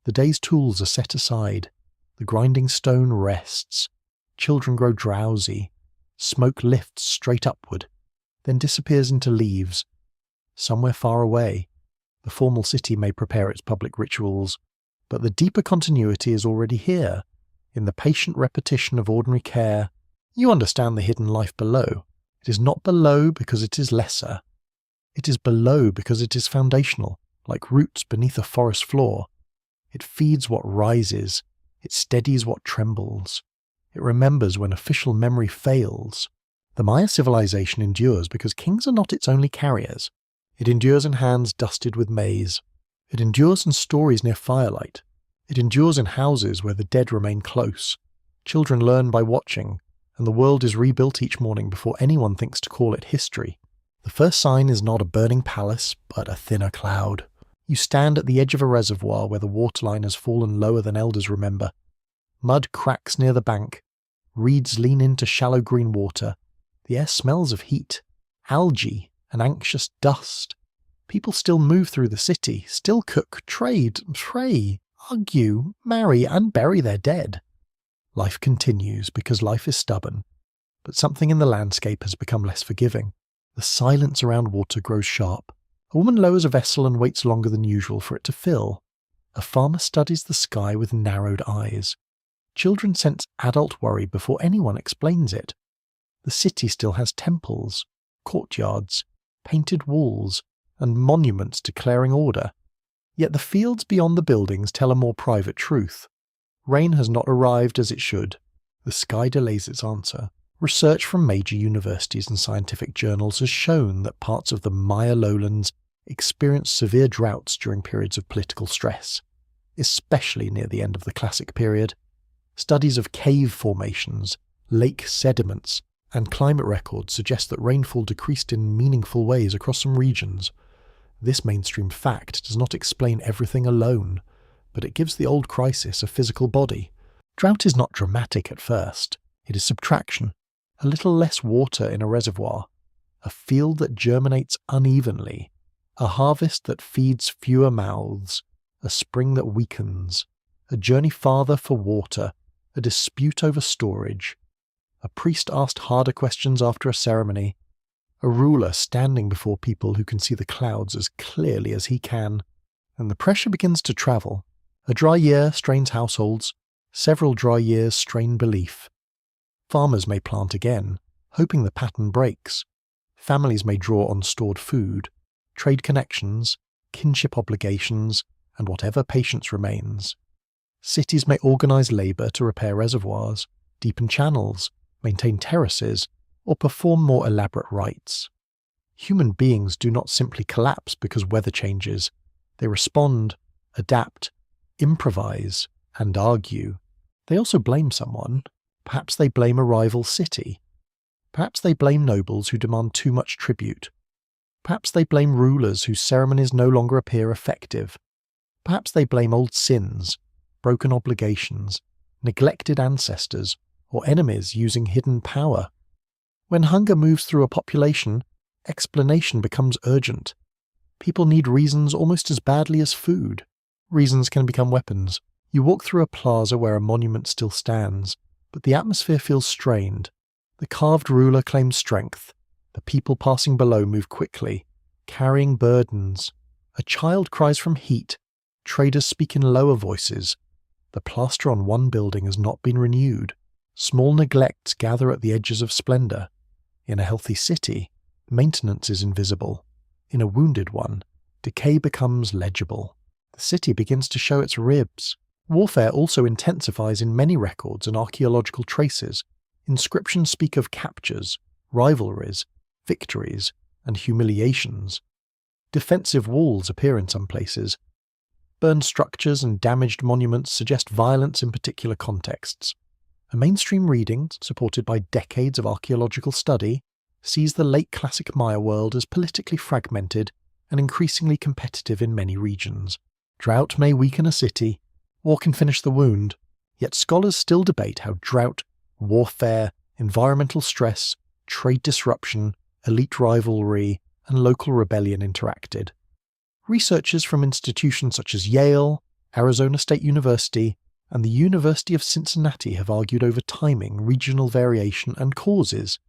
The day's tools are set aside. The grinding stone rests. Children grow drowsy. Smoke lifts straight upward, then disappears into leaves. Somewhere far away, the formal city may prepare its public rituals, but the deeper continuity is already here, in the patient repetition of ordinary care. You understand the hidden life below. It is not below because it is lesser. It is below because it is foundational, like roots beneath a forest floor. It feeds what rises. It steadies what trembles. It remembers when official memory fails. The Maya civilization endures because kings are not its only carriers. It endures in hands dusted with maize. It endures in stories near firelight. It endures in houses where the dead remain close. Children learn by watching, and the world is rebuilt each morning before anyone thinks to call it history. The first sign is not a burning palace, but a thinner cloud. You stand at the edge of a reservoir where the waterline has fallen lower than elders remember. Mud cracks near the bank. Reeds lean into shallow green water. The air smells of heat, algae, and anxious dust. People still move through the city, still cook, trade, pray, argue, marry, and bury their dead. Life continues because life is stubborn, but something in the landscape has become less forgiving. The silence around water grows sharp. A woman lowers a vessel and waits longer than usual for it to fill. A farmer studies the sky with narrowed eyes. Children sense adult worry before anyone explains it. The city still has temples, courtyards, painted walls, and monuments declaring order. Yet the fields beyond the buildings tell a more private truth. Rain has not arrived as it should. The sky delays its answer. Research from major universities and scientific journals has shown that parts of the Maya lowlands experience severe droughts during periods of political stress, especially near the end of the Classic period. Studies of cave formations, lake sediments, and climate records suggest that rainfall decreased in meaningful ways across some regions. This mainstream fact does not explain everything alone, but it gives the old crisis a physical body. Drought is not dramatic at first. It is subtraction. A little less water in a reservoir, a field that germinates unevenly, a harvest that feeds fewer mouths, a spring that weakens, a journey farther for water, a dispute over storage, a priest asked harder questions after a ceremony, a ruler standing before people who can see the clouds as clearly as he can, and the pressure begins to travel. A dry year strains households, several dry years strain belief. Farmers may plant again, hoping the pattern breaks. Families may draw on stored food, trade connections, kinship obligations, and whatever patience remains. Cities may organise labour to repair reservoirs, deepen channels, maintain terraces, or perform more elaborate rites. Human beings do not simply collapse because weather changes. They respond, adapt, improvise, and argue. They also blame someone. Perhaps they blame a rival city. Perhaps they blame nobles who demand too much tribute. Perhaps they blame rulers whose ceremonies no longer appear effective. Perhaps they blame old sins, broken obligations, neglected ancestors, or enemies using hidden power. When hunger moves through a population, explanation becomes urgent. People need reasons almost as badly as food. Reasons can become weapons. You walk through a plaza where a monument still stands, but the atmosphere feels strained. The carved ruler claims strength. The people passing below move quickly, carrying burdens. A child cries from heat. Traders speak in lower voices. The plaster on one building has not been renewed. Small neglects gather at the edges of splendour. In a healthy city, maintenance is invisible. In a wounded one, decay becomes legible. The city begins to show its ribs. Warfare also intensifies in many records and archaeological traces. Inscriptions speak of captures, rivalries, victories, and humiliations. Defensive walls appear in some places. Burned structures and damaged monuments suggest violence in particular contexts. A mainstream reading, supported by decades of archaeological study, sees the late Classic Maya world as politically fragmented and increasingly competitive in many regions. Drought may weaken a city, war can finish the wound, yet scholars still debate how drought, warfare, environmental stress, trade disruption, elite rivalry, and local rebellion interacted. Researchers from institutions such as Yale, Arizona State University, and the University of Cincinnati have argued over timing, regional variation, and causes.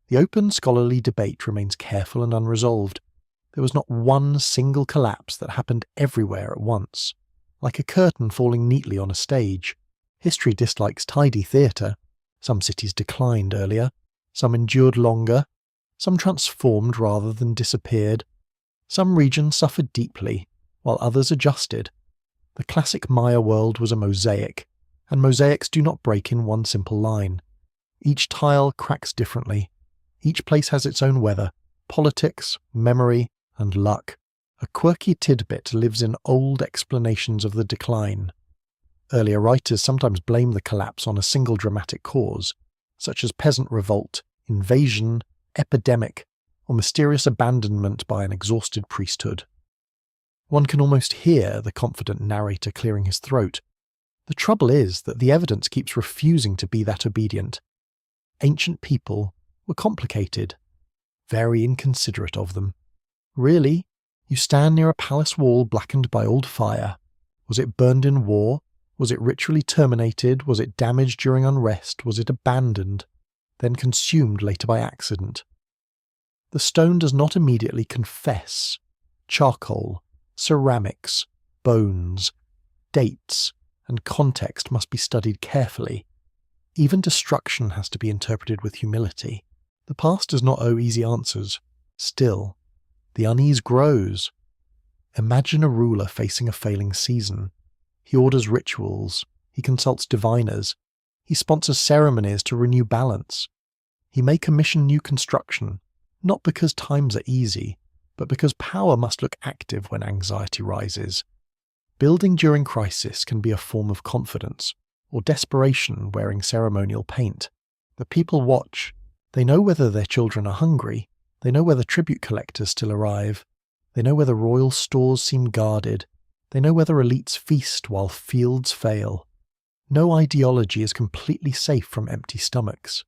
The open scholarly debate remains careful and unresolved. There was not one single collapse that happened everywhere at once. Like a curtain falling neatly on a stage, history dislikes tidy theatre. Some cities declined earlier, some endured longer, some transformed rather than disappeared. Some regions suffered deeply, while others adjusted. The Classic Maya world was a mosaic, and mosaics do not break in one simple line. Each tile cracks differently. Each place has its own weather, politics, memory, and luck. A quirky tidbit lives in old explanations of the decline. Earlier writers sometimes blame the collapse on a single dramatic cause, such as peasant revolt, invasion, epidemic, or mysterious abandonment by an exhausted priesthood. One can almost hear the confident narrator clearing his throat. The trouble is that the evidence keeps refusing to be that obedient. Ancient people were complicated, very inconsiderate of them. Really? You stand near a palace wall blackened by old fire. Was it burned in war? Was it ritually terminated? Was it damaged during unrest? Was it abandoned, then consumed later by accident? The stone does not immediately confess. Charcoal, ceramics, bones, dates, and context must be studied carefully. Even destruction has to be interpreted with humility. The past does not owe easy answers. Still, the unease grows. Imagine a ruler facing a failing season. He orders rituals. He consults diviners. He sponsors ceremonies to renew balance. He may commission new construction, not because times are easy, but because power must look active when anxiety rises. Building during crisis can be a form of confidence, or desperation wearing ceremonial paint. The people watch. They know whether their children are hungry. They know whether tribute collectors still arrive. They know whether royal stores seem guarded. They know whether elites feast while fields fail. No ideology is completely safe from empty stomachs.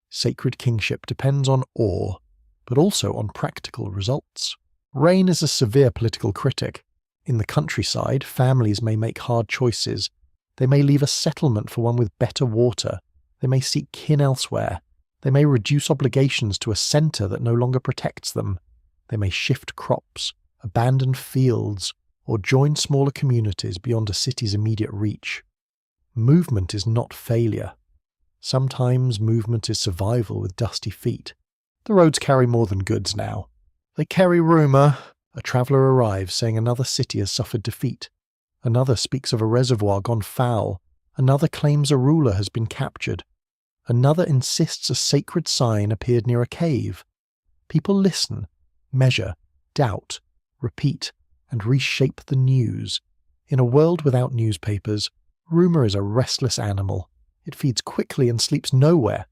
Sacred kingship depends on awe, but also on practical results. Rain is a severe political critic. In the countryside, families may make hard choices. They may leave a settlement for one with better water. They may seek kin elsewhere. They may reduce obligations to a centre that no longer protects them. They may shift crops, abandon fields, or join smaller communities beyond a city's immediate reach. Movement is not failure. Sometimes movement is survival with dusty feet. The roads carry more than goods now. They carry rumour. A traveller arrives saying another city has suffered defeat. Another speaks of a reservoir gone foul. Another claims a ruler has been captured. Another insists a sacred sign appeared near a cave. People listen, measure, doubt, repeat, and reshape the news. In a world without newspapers, rumour is a restless animal. It feeds quickly and sleeps nowhere.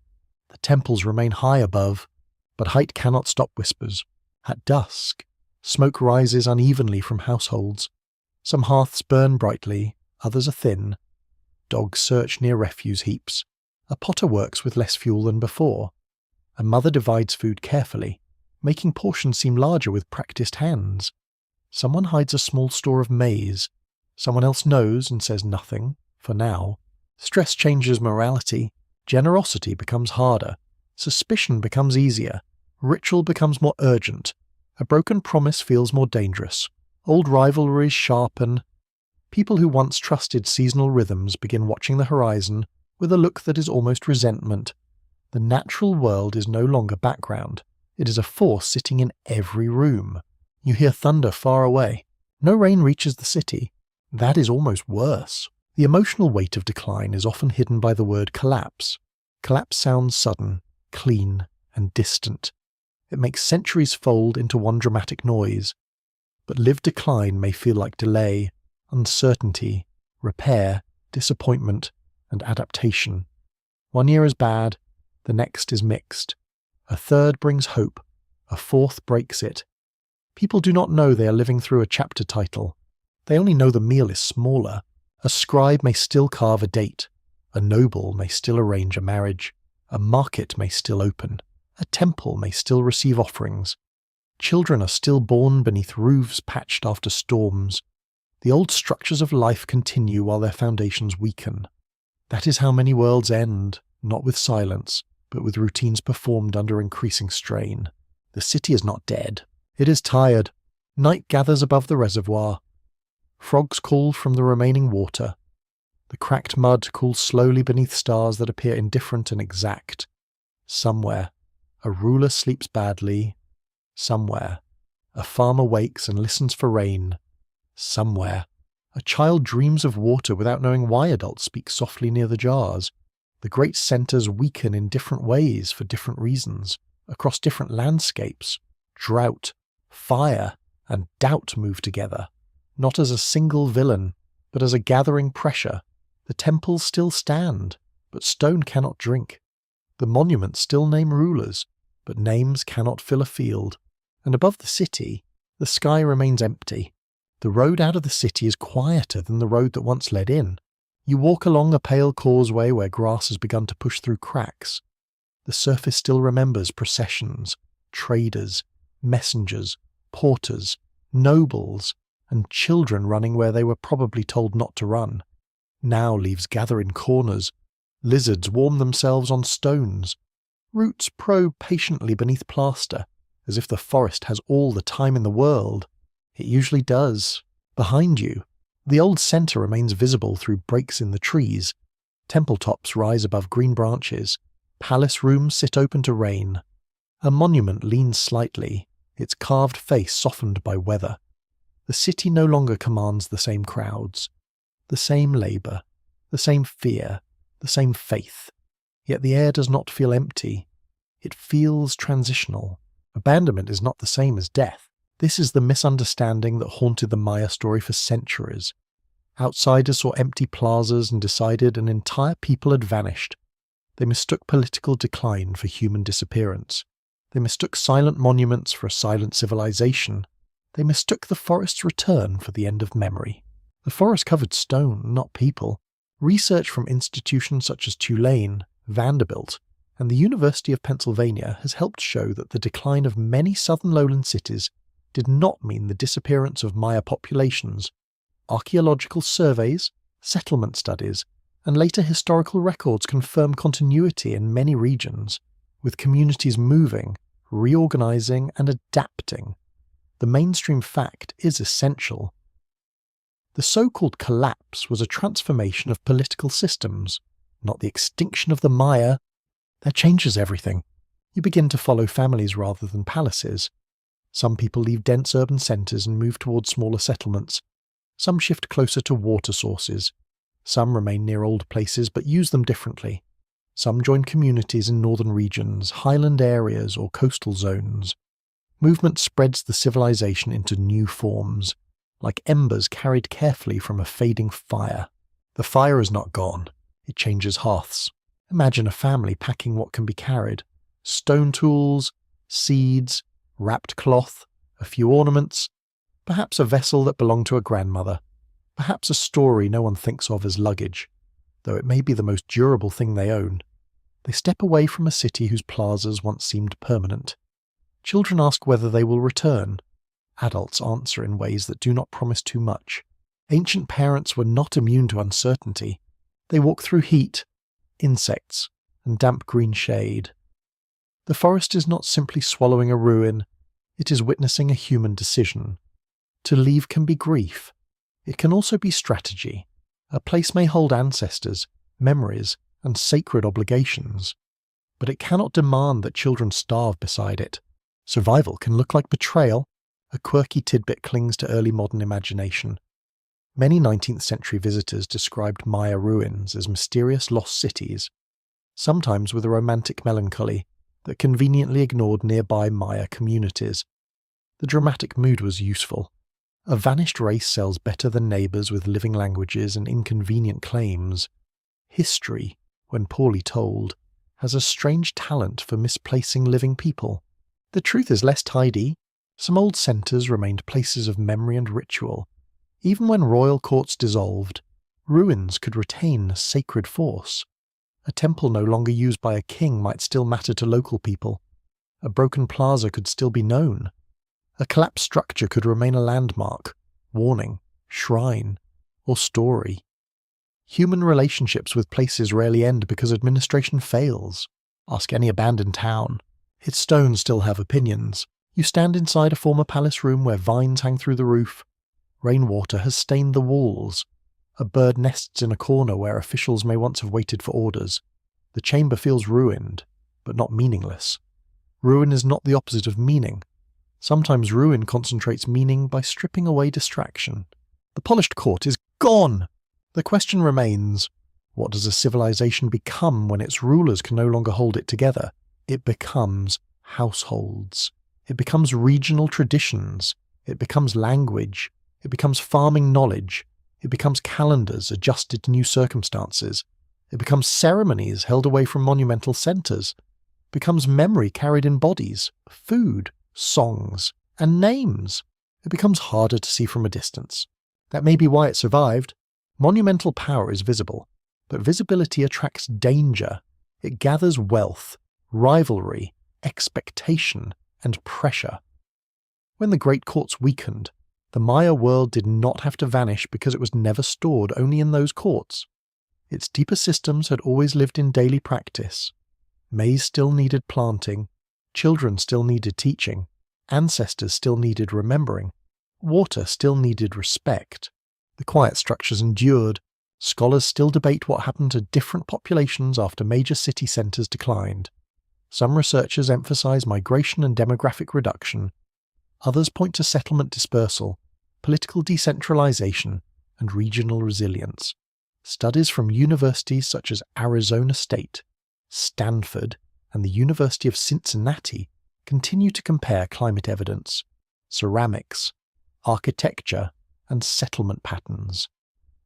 The temples remain high above, but height cannot stop whispers. At dusk, smoke rises unevenly from households. Some hearths burn brightly, others are thin. Dogs search near refuse heaps. A potter works with less fuel than before. A mother divides food carefully, making portions seem larger with practiced hands. Someone hides a small store of maize. Someone else knows and says nothing, for now. Stress changes morality. Generosity becomes harder. Suspicion becomes easier. Ritual becomes more urgent. A broken promise feels more dangerous. Old rivalries sharpen. People who once trusted seasonal rhythms begin watching the horizon with a look that is almost resentment. The natural world is no longer background. It is a force sitting in every room. You hear thunder far away. No rain reaches the city. That is almost worse. The emotional weight of decline is often hidden by the word collapse. Collapse sounds sudden, clean, and distant. It makes centuries fold into one dramatic noise. But lived decline may feel like delay, uncertainty, repair, disappointment, and adaptation. One year is bad, the next is mixed. A third brings hope, a fourth breaks it. People do not know they are living through a chapter title. They only know the meal is smaller. A scribe may still carve a date. A noble may still arrange a marriage. A market may still open. A temple may still receive offerings. Children are still born beneath roofs patched after storms. The old structures of life continue while their foundations weaken. That is how many worlds end, not with silence, but with routines performed under increasing strain. The city is not dead. It is tired. Night gathers above the reservoir. Frogs call from the remaining water. The cracked mud cools slowly beneath stars that appear indifferent and exact. Somewhere, a ruler sleeps badly. Somewhere, a farmer wakes and listens for rain. Somewhere, a child dreams of water without knowing why adults speak softly near the jars. The great centres weaken in different ways for different reasons, across different landscapes. Drought, fire, and doubt move together, not as a single villain, but as a gathering pressure. The temples still stand, but stone cannot drink. The monuments still name rulers, but names cannot fill a field. And above the city, the sky remains empty. The road out of the city is quieter than the road that once led in. You walk along a pale causeway where grass has begun to push through cracks. The surface still remembers processions, traders, messengers, porters, nobles, and children running where they were probably told not to run. Now leaves gather in corners. Lizards warm themselves on stones. Roots probe patiently beneath plaster, as if the forest has all the time in the world. It usually does. Behind you, the old centre remains visible through breaks in the trees. Temple tops rise above green branches. Palace rooms sit open to rain. A monument leans slightly, its carved face softened by weather. The city no longer commands the same crowds, the same labour, the same fear, the same faith. Yet the air does not feel empty. It feels transitional. Abandonment is not the same as death. This is the misunderstanding that haunted the Maya story for centuries. Outsiders saw empty plazas and decided an entire people had vanished. They mistook political decline for human disappearance. They mistook silent monuments for a silent civilization. They mistook the forest's return for the end of memory. The forest covered stone, not people. Research from institutions such as Tulane, Vanderbilt, and the University of Pennsylvania has helped show that the decline of many southern lowland cities did not mean the disappearance of Maya populations. Archaeological surveys, settlement studies, and later historical records confirm continuity in many regions, with communities moving, reorganizing, and adapting. The mainstream fact is essential. The so-called collapse was a transformation of political systems, not the extinction of the Maya. That changes everything. You begin to follow families rather than palaces. Some people leave dense urban centres and move towards smaller settlements. Some shift closer to water sources. Some remain near old places but use them differently. Some join communities in northern regions, highland areas, or coastal zones. Movement spreads the civilization into new forms, like embers carried carefully from a fading fire. The fire is not gone. It changes hearths. Imagine a family packing what can be carried. Stone tools, seeds, wrapped cloth, a few ornaments, perhaps a vessel that belonged to a grandmother, perhaps a story no one thinks of as luggage, though it may be the most durable thing they own. They step away from a city whose plazas once seemed permanent. Children ask whether they will return. Adults answer in ways that do not promise too much. Ancient parents were not immune to uncertainty. They walk through heat, insects, and damp green shade. The forest is not simply swallowing a ruin, it is witnessing a human decision. To leave can be grief. It can also be strategy. A place may hold ancestors, memories, and sacred obligations. But it cannot demand that children starve beside it. Survival can look like betrayal. A quirky tidbit clings to early modern imagination. Many 19th century visitors described Maya ruins as mysterious lost cities, sometimes with a romantic melancholy that conveniently ignored nearby Maya communities. The dramatic mood was useful. A vanished race sells better than neighbours with living languages and inconvenient claims. History, when poorly told, has a strange talent for misplacing living people. The truth is less tidy. Some old centres remained places of memory and ritual. Even when royal courts dissolved, ruins could retain a sacred force. A temple no longer used by a king might still matter to local people. A broken plaza could still be known. A collapsed structure could remain a landmark, warning, shrine, or story. Human relationships with places rarely end because administration fails. Ask any abandoned town. Its stones still have opinions. You stand inside a former palace room where vines hang through the roof. Rainwater has stained the walls. A bird nests in a corner where officials may once have waited for orders. The chamber feels ruined, but not meaningless. Ruin is not the opposite of meaning. Sometimes ruin concentrates meaning by stripping away distraction. The polished court is gone! The question remains, what does a civilization become when its rulers can no longer hold it together? It becomes households. It becomes regional traditions. It becomes language. It becomes farming knowledge. It becomes calendars adjusted to new circumstances. It becomes ceremonies held away from monumental centres. It becomes memory carried in bodies, food, songs, and names. It becomes harder to see from a distance. That may be why it survived. Monumental power is visible, but visibility attracts danger. It gathers wealth, rivalry, expectation, and pressure. When the great courts weakened, the Maya world did not have to vanish because it was never stored only in those courts. Its deeper systems had always lived in daily practice. Maize still needed planting, children still needed teaching, ancestors still needed remembering, water still needed respect. The quiet structures endured. Scholars still debate what happened to different populations after major city centres declined. Some researchers emphasize migration and demographic reduction. Others point to settlement dispersal, political decentralization, and regional resilience. Studies from universities such as Arizona State, Stanford, and the University of Cincinnati continue to compare climate evidence, ceramics, architecture, and settlement patterns.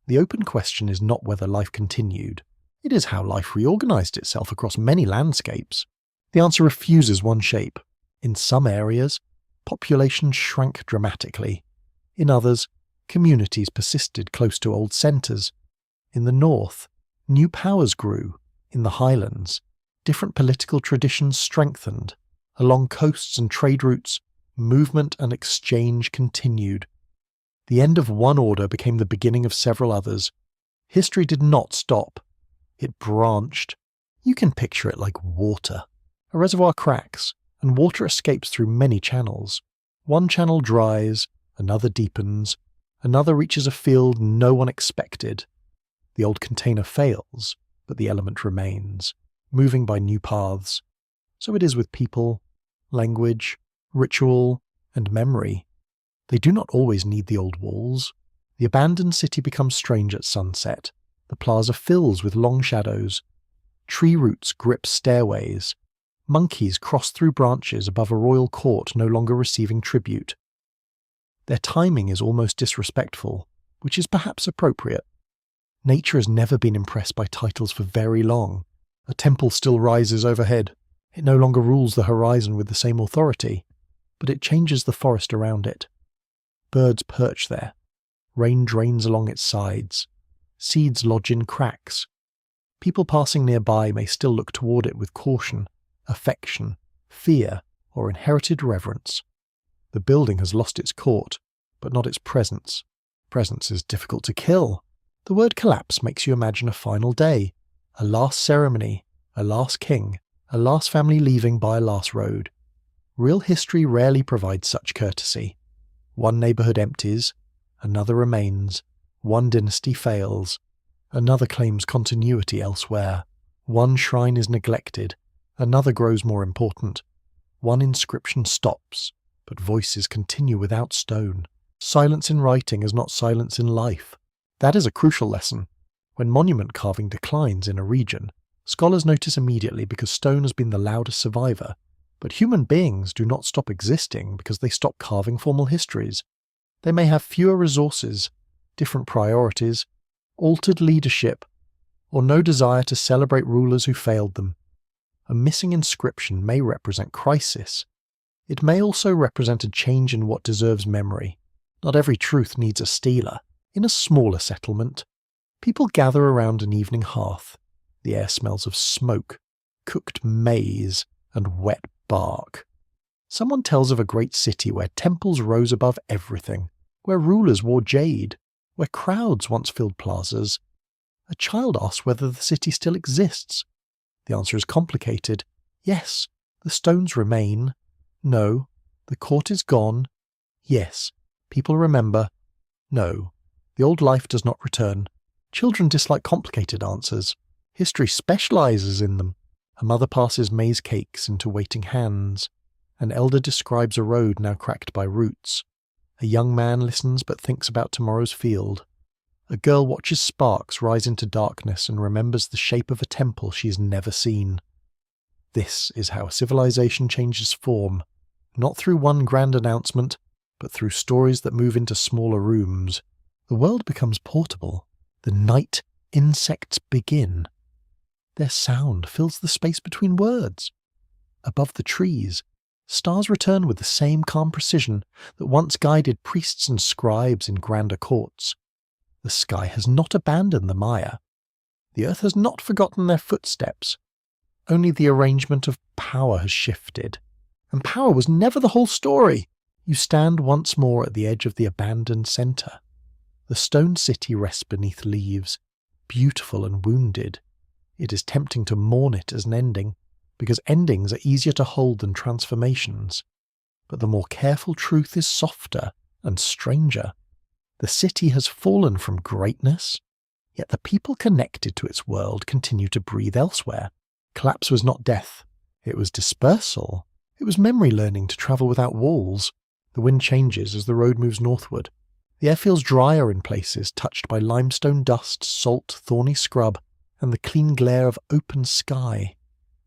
The open question is not whether life continued, it is how life reorganized itself across many landscapes. The answer refuses one shape. In some areas, populations shrank dramatically. In others, communities persisted close to old centres. In the north, new powers grew. In the highlands, different political traditions strengthened. Along coasts and trade routes, movement and exchange continued. The end of one order became the beginning of several others. History did not stop. It branched. You can picture it like water. A reservoir cracks, and water escapes through many channels. One channel dries, another deepens, another reaches a field no one expected. The old container fails, but the element remains, moving by new paths. So it is with people, language, ritual, and memory. They do not always need the old walls. The abandoned city becomes strange at sunset. The plaza fills with long shadows. Tree roots grip stairways. Monkeys cross through branches above a royal court no longer receiving tribute. Their timing is almost disrespectful, which is perhaps appropriate. Nature has never been impressed by titles for very long. A temple still rises overhead. It no longer rules the horizon with the same authority, but it changes the forest around it. Birds perch there. Rain drains along its sides. Seeds lodge in cracks. People passing nearby may still look toward it with caution, affection, fear, or inherited reverence. The building has lost its court, but not its presence. Presence is difficult to kill. The word collapse makes you imagine a final day, a last ceremony, a last king, a last family leaving by a last road. Real history rarely provides such courtesy. One neighbourhood empties, another remains, one dynasty fails, another claims continuity elsewhere. One shrine is neglected, another grows more important. One inscription stops, but voices continue without stone. Silence in writing is not silence in life. That is a crucial lesson. When monument carving declines in a region, scholars notice immediately because stone has been the loudest survivor. But human beings do not stop existing because they stop carving formal histories. They may have fewer resources, different priorities, altered leadership, or no desire to celebrate rulers who failed them. A missing inscription may represent crisis. It may also represent a change in what deserves memory. Not every truth needs a stealer. In a smaller settlement, people gather around an evening hearth. The air smells of smoke, cooked maize, and wet bark. Someone tells of a great city where temples rose above everything, where rulers wore jade, where crowds once filled plazas. A child asks whether the city still exists. The answer is complicated. Yes, the stones remain. No, the court is gone. Yes, people remember. No, the old life does not return. Children dislike complicated answers. History specializes in them. A mother passes maize cakes into waiting hands. An elder describes a road now cracked by roots. A young man listens but thinks about tomorrow's field. A girl watches sparks rise into darkness and remembers the shape of a temple she has never seen. This is how civilization changes form, not through one grand announcement, but through stories that move into smaller rooms. The world becomes portable. The night insects begin. Their sound fills the space between words. Above the trees, stars return with the same calm precision that once guided priests and scribes in grander courts. The sky has not abandoned the Maya. The earth has not forgotten their footsteps. Only the arrangement of power has shifted. And power was never the whole story. You stand once more at the edge of the abandoned centre. The stone city rests beneath leaves, beautiful and wounded. It is tempting to mourn it as an ending, because endings are easier to hold than transformations. But the more careful truth is softer and stranger. The city has fallen from greatness, yet the people connected to its world continue to breathe elsewhere. Collapse was not death. It was dispersal. It was memory learning to travel without walls. The wind changes as the road moves northward. The air feels drier in places, touched by limestone dust, salt, thorny scrub, and the clean glare of open sky.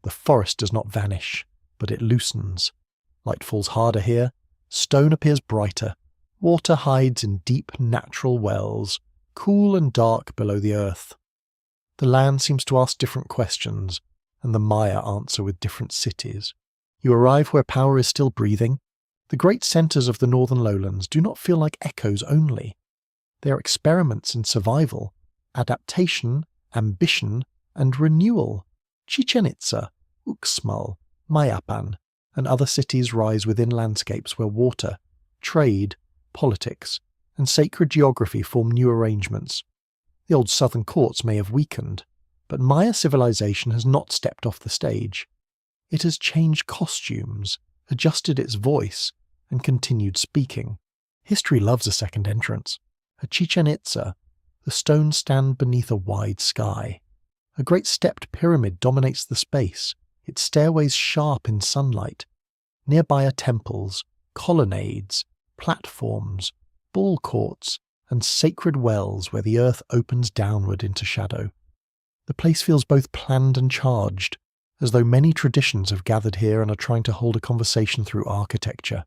The forest does not vanish, but it loosens. Light falls harder here, stone appears brighter, water hides in deep natural wells, cool and dark below the earth. The land seems to ask different questions, and the Maya answer with different cities. You arrive where power is still breathing. The great centres of the northern lowlands do not feel like echoes only. They are experiments in survival, adaptation, ambition, and renewal. Chichen Itza, Uxmal, Mayapan, and other cities rise within landscapes where water, trade, politics, and sacred geography form new arrangements. The old southern courts may have weakened, but Maya civilization has not stepped off the stage. It has changed costumes, adjusted its voice, and continued speaking. History loves a second entrance. At Chichen Itza, the stones stand beneath a wide sky. A great stepped pyramid dominates the space, its stairways sharp in sunlight. Nearby are temples, colonnades, platforms, ball courts, and sacred wells where the earth opens downward into shadow. The place feels both planned and charged, as though many traditions have gathered here and are trying to hold a conversation through architecture.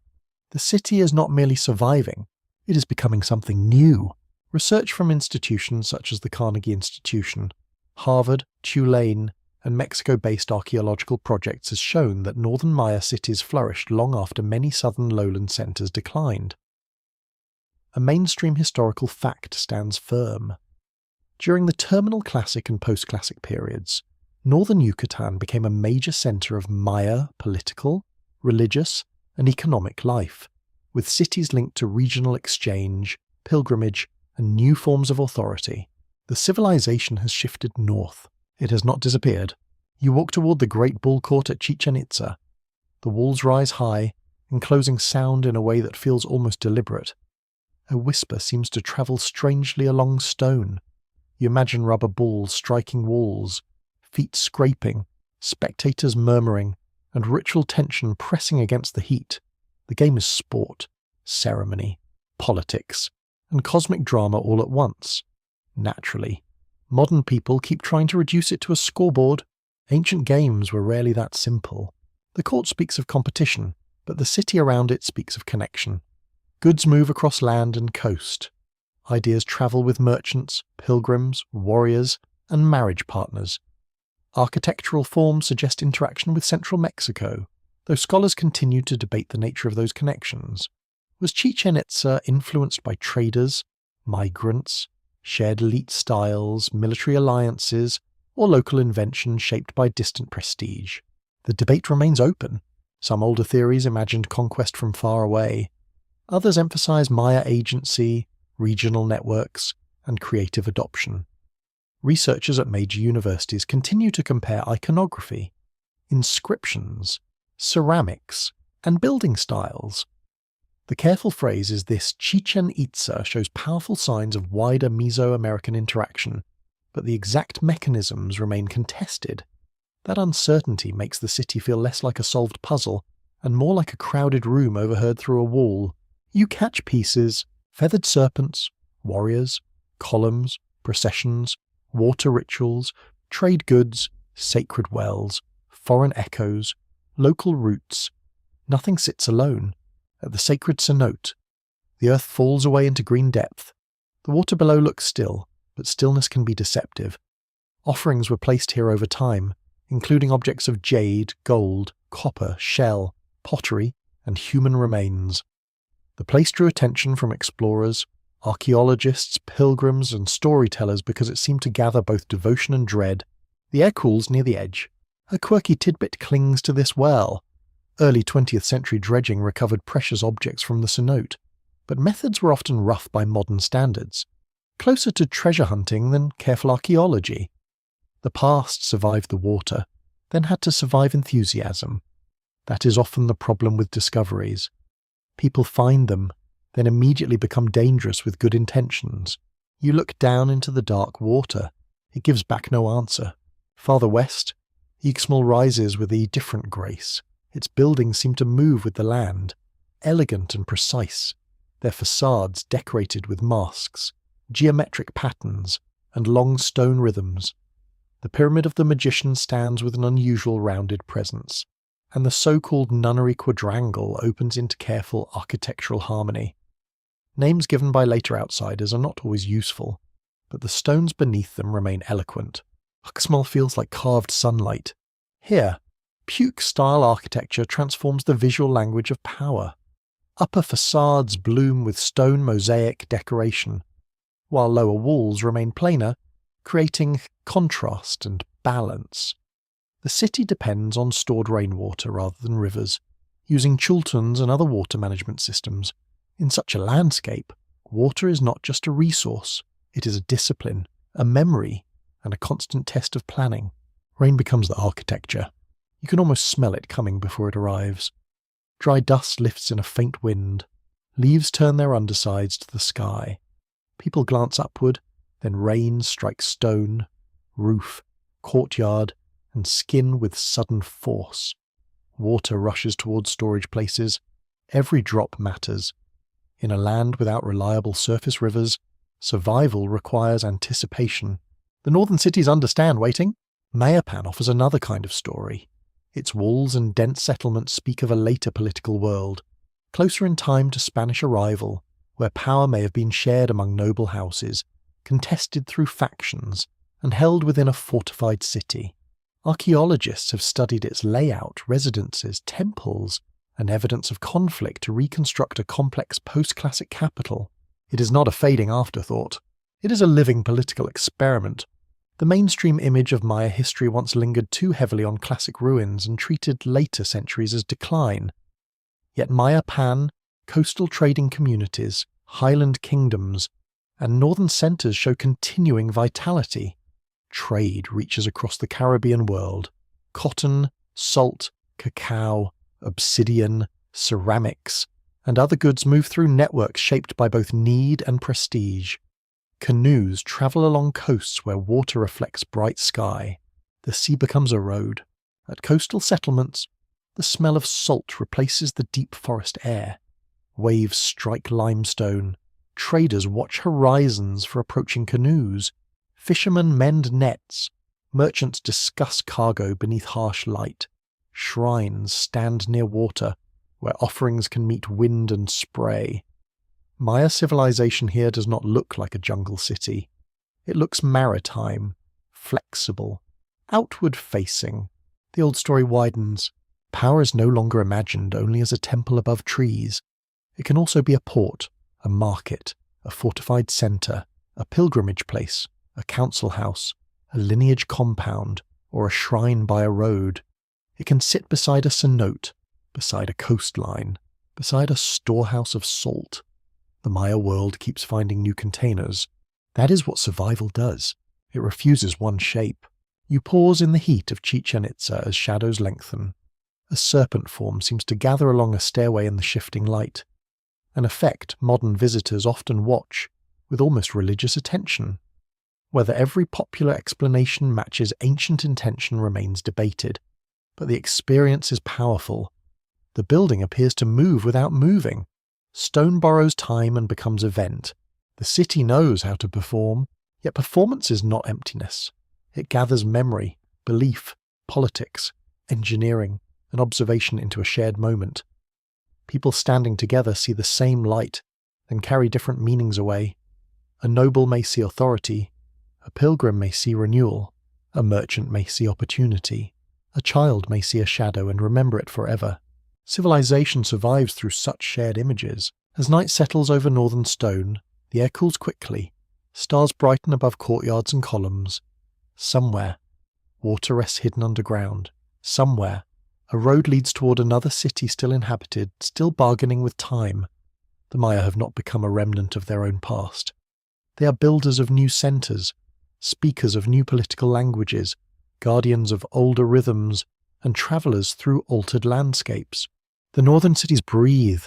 The city is not merely surviving, it is becoming something new. Research from institutions such as the Carnegie Institution, Harvard, Tulane, and Mexico-based archaeological projects has shown that northern Maya cities flourished long after many southern lowland centers declined. A mainstream historical fact stands firm. During the terminal classic and post-classic periods, northern Yucatan became a major center of Maya political, religious, and economic life, with cities linked to regional exchange, pilgrimage, and new forms of authority. The civilization has shifted north. It has not disappeared. You walk toward the great bull court at Chichen Itza. The walls rise high, enclosing sound in a way that feels almost deliberate. A whisper seems to travel strangely along stone. You imagine rubber balls striking walls, feet scraping, spectators murmuring, and ritual tension pressing against the heat. The game is sport, ceremony, politics, and cosmic drama all at once. Naturally, modern people keep trying to reduce it to a scoreboard. Ancient games were rarely that simple. The court speaks of competition, but the city around it speaks of connection. Goods move across land and coast. Ideas travel with merchants, pilgrims, warriors, and marriage partners. Architectural forms suggest interaction with central Mexico, though scholars continue to debate the nature of those connections. Was Chichen Itza influenced by traders, migrants, shared elite styles, military alliances, or local invention shaped by distant prestige? The debate remains open. Some older theories imagined conquest from far away. Others emphasize Maya agency, regional networks, and creative adoption. Researchers at major universities continue to compare iconography, inscriptions, ceramics, and building styles. The careful phrase is this: Chichen Itza shows powerful signs of wider Mesoamerican interaction, but the exact mechanisms remain contested. That uncertainty makes the city feel less like a solved puzzle and more like a crowded room overheard through a wall. You catch pieces, feathered serpents, warriors, columns, processions, water rituals, trade goods, sacred wells, foreign echoes, local roots. Nothing sits alone. At the sacred cenote, the earth falls away into green depth. The water below looks still, but stillness can be deceptive. Offerings were placed here over time, including objects of jade, gold, copper, shell, pottery, and human remains. The place drew attention from explorers, archaeologists, pilgrims, and storytellers because it seemed to gather both devotion and dread. The air cools near the edge. A quirky tidbit clings to this well. Early 20th century dredging recovered precious objects from the cenote, but methods were often rough by modern standards, closer to treasure hunting than careful archaeology. The past survived the water, then had to survive enthusiasm. That is often the problem with discoveries. People find them, then immediately become dangerous with good intentions. You look down into the dark water. It gives back no answer. Farther west, Uxmal rises with a different grace. Its buildings seem to move with the land, elegant and precise, their facades decorated with masks, geometric patterns, and long stone rhythms. The Pyramid of the Magician stands with an unusual rounded presence, and the so-called nunnery quadrangle opens into careful architectural harmony. Names given by later outsiders are not always useful, but the stones beneath them remain eloquent. Uxmal feels like carved sunlight. Here, Puke-style architecture transforms the visual language of power. Upper facades bloom with stone mosaic decoration, while lower walls remain plainer, creating contrast and balance. The city depends on stored rainwater rather than rivers, using chultuns and other water management systems. In such a landscape, water is not just a resource, it is a discipline, a memory, and a constant test of planning. Rain becomes the architecture. You can almost smell it coming before it arrives. Dry dust lifts in a faint wind. Leaves turn their undersides to the sky. People glance upward, then rain strikes stone, roof, courtyard, and skin with sudden force. Water rushes towards storage places. Every drop matters. In a land without reliable surface rivers, survival requires anticipation. The northern cities understand waiting. Mayapan offers another kind of story. Its walls and dense settlements speak of a later political world, closer in time to Spanish arrival, where power may have been shared among noble houses, contested through factions, and held within a fortified city. Archaeologists have studied its layout, residences, temples, and evidence of conflict to reconstruct a complex post-classic capital. It is not a fading afterthought. It is a living political experiment. The mainstream image of Maya history once lingered too heavily on classic ruins and treated later centuries as decline. Yet Mayapan, coastal trading communities, highland kingdoms, and northern centres show continuing vitality. Trade reaches across the Caribbean world. Cotton, salt, cacao, obsidian, ceramics, and other goods move through networks shaped by both need and prestige. Canoes travel along coasts where water reflects bright sky. The sea becomes a road. At coastal settlements, the smell of salt replaces the deep forest air. Waves strike limestone. Traders watch horizons for approaching canoes. Fishermen mend nets. Merchants discuss cargo beneath harsh light. Shrines stand near water, where offerings can meet wind and spray. Maya civilization here does not look like a jungle city. It looks maritime, flexible, outward-facing. The old story widens. Power is no longer imagined only as a temple above trees. It can also be a port, a market, a fortified centre, a pilgrimage place, a council house, a lineage compound, or a shrine by a road. It can sit beside a cenote, beside a coastline, beside a storehouse of salt. The Maya world keeps finding new containers. That is what survival does. It refuses one shape. You pause in the heat of Chichen Itza as shadows lengthen. A serpent form seems to gather along a stairway in the shifting light, an effect modern visitors often watch with almost religious attention. Whether every popular explanation matches ancient intention remains debated, but the experience is powerful. The building appears to move without moving. Stone borrows time and becomes event. The city knows how to perform, yet performance is not emptiness. It gathers memory, belief, politics, engineering, and observation into a shared moment. People standing together see the same light, then carry different meanings away. A noble may see authority, a pilgrim may see renewal, a merchant may see opportunity, a child may see a shadow and remember it forever. Civilization survives through such shared images. As night settles over northern stone, the air cools quickly, stars brighten above courtyards and columns. Somewhere, water rests hidden underground. Somewhere, a road leads toward another city still inhabited, still bargaining with time. The Maya have not become a remnant of their own past. They are builders of new centres, speakers of new political languages, guardians of older rhythms, and travellers through altered landscapes. The northern cities breathe.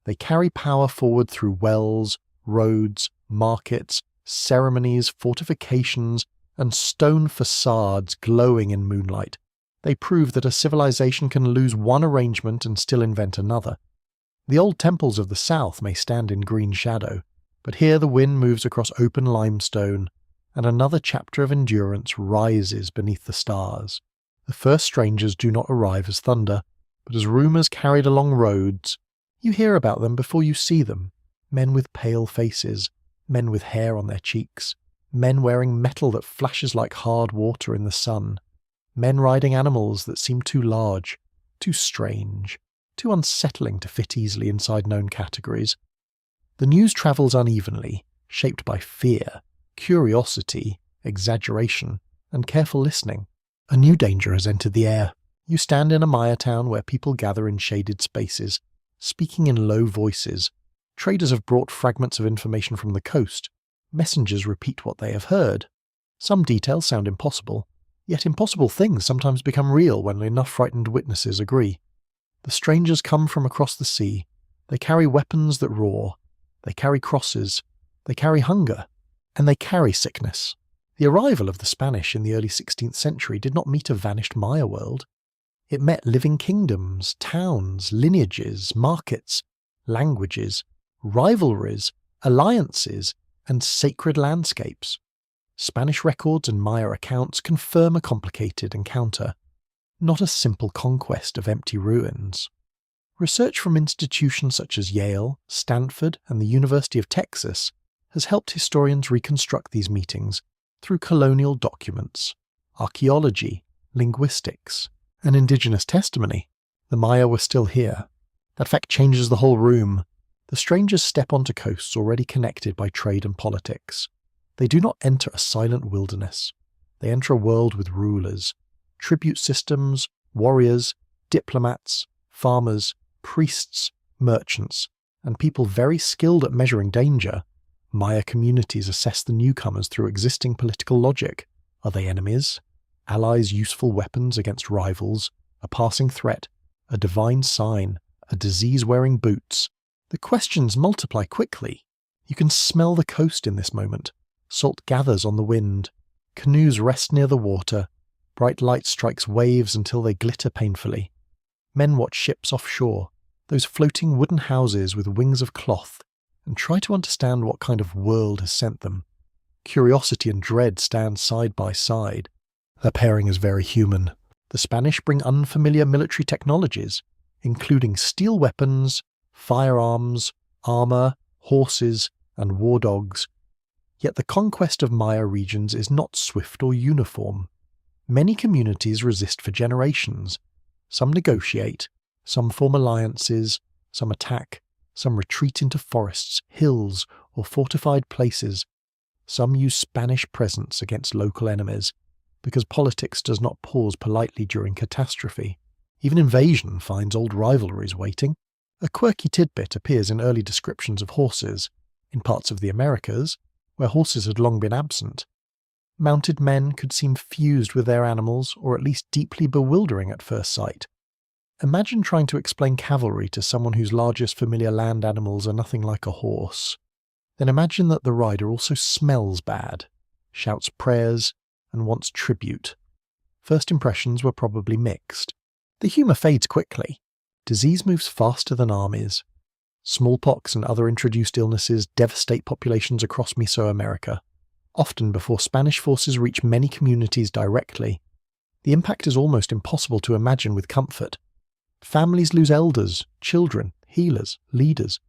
They carry power forward through wells, roads, markets, ceremonies, fortifications, and stone facades glowing in moonlight. They prove that a civilization can lose one arrangement and still invent another. The old temples of the south may stand in green shadow, but here the wind moves across open limestone, and another chapter of endurance rises beneath the stars. The first strangers do not arrive as thunder, but as rumours carried along roads. You hear about them before you see them. Men with pale faces, men with hair on their cheeks, men wearing metal that flashes like hard water in the sun, men riding animals that seem too large, too strange, too unsettling to fit easily inside known categories. The news travels unevenly, shaped by fear, curiosity, exaggeration, and careful listening. A new danger has entered the air. You stand in a Maya town where people gather in shaded spaces, speaking in low voices. Traders have brought fragments of information from the coast. Messengers repeat what they have heard. Some details sound impossible, yet impossible things sometimes become real when enough frightened witnesses agree. The strangers come from across the sea. They carry weapons that roar. They carry crosses. They carry hunger. And they carry sickness. The arrival of the Spanish in the early 16th century did not meet a vanished Maya world. It met living kingdoms, towns, lineages, markets, languages, rivalries, alliances, and sacred landscapes. Spanish records and Maya accounts confirm a complicated encounter, not a simple conquest of empty ruins. Research from institutions such as Yale, Stanford, and the University of Texas has helped historians reconstruct these meetings through colonial documents, archaeology, linguistics, and indigenous testimony. The Maya were still here. That fact changes the whole room. The strangers step onto coasts already connected by trade and politics. They do not enter a silent wilderness. They enter a world with rulers, tribute systems, warriors, diplomats, farmers, priests, merchants, and people very skilled at measuring danger. Maya communities assess the newcomers through existing political logic. Are they enemies? Allies, useful weapons against rivals, a passing threat, a divine sign, a disease wearing boots? The questions multiply quickly. You can smell the coast in this moment. Salt gathers on the wind. Canoes rest near the water. Bright light strikes waves until they glitter painfully. Men watch ships offshore, those floating wooden houses with wings of cloth, and try to understand what kind of world has sent them. Curiosity and dread stand side by side. Their pairing is very human. The Spanish bring unfamiliar military technologies, including steel weapons, firearms, armour, horses, and war dogs. Yet the conquest of Maya regions is not swift or uniform. Many communities resist for generations. Some negotiate, some form alliances, some attack, some retreat into forests, hills, or fortified places. Some use Spanish presence against local enemies, because politics does not pause politely during catastrophe. Even invasion finds old rivalries waiting. A quirky tidbit appears in early descriptions of horses, in parts of the Americas, where horses had long been absent. Mounted men could seem fused with their animals, or at least deeply bewildering at first sight. Imagine trying to explain cavalry to someone whose largest familiar land animals are nothing like a horse. Then imagine that the rider also smells bad, shouts prayers, and wants tribute. First impressions were probably mixed. The humour fades quickly. Disease moves faster than armies. Smallpox and other introduced illnesses devastate populations across Mesoamerica, often before Spanish forces reach many communities directly. The impact is almost impossible to imagine with comfort. Families lose elders, children, healers, leaders,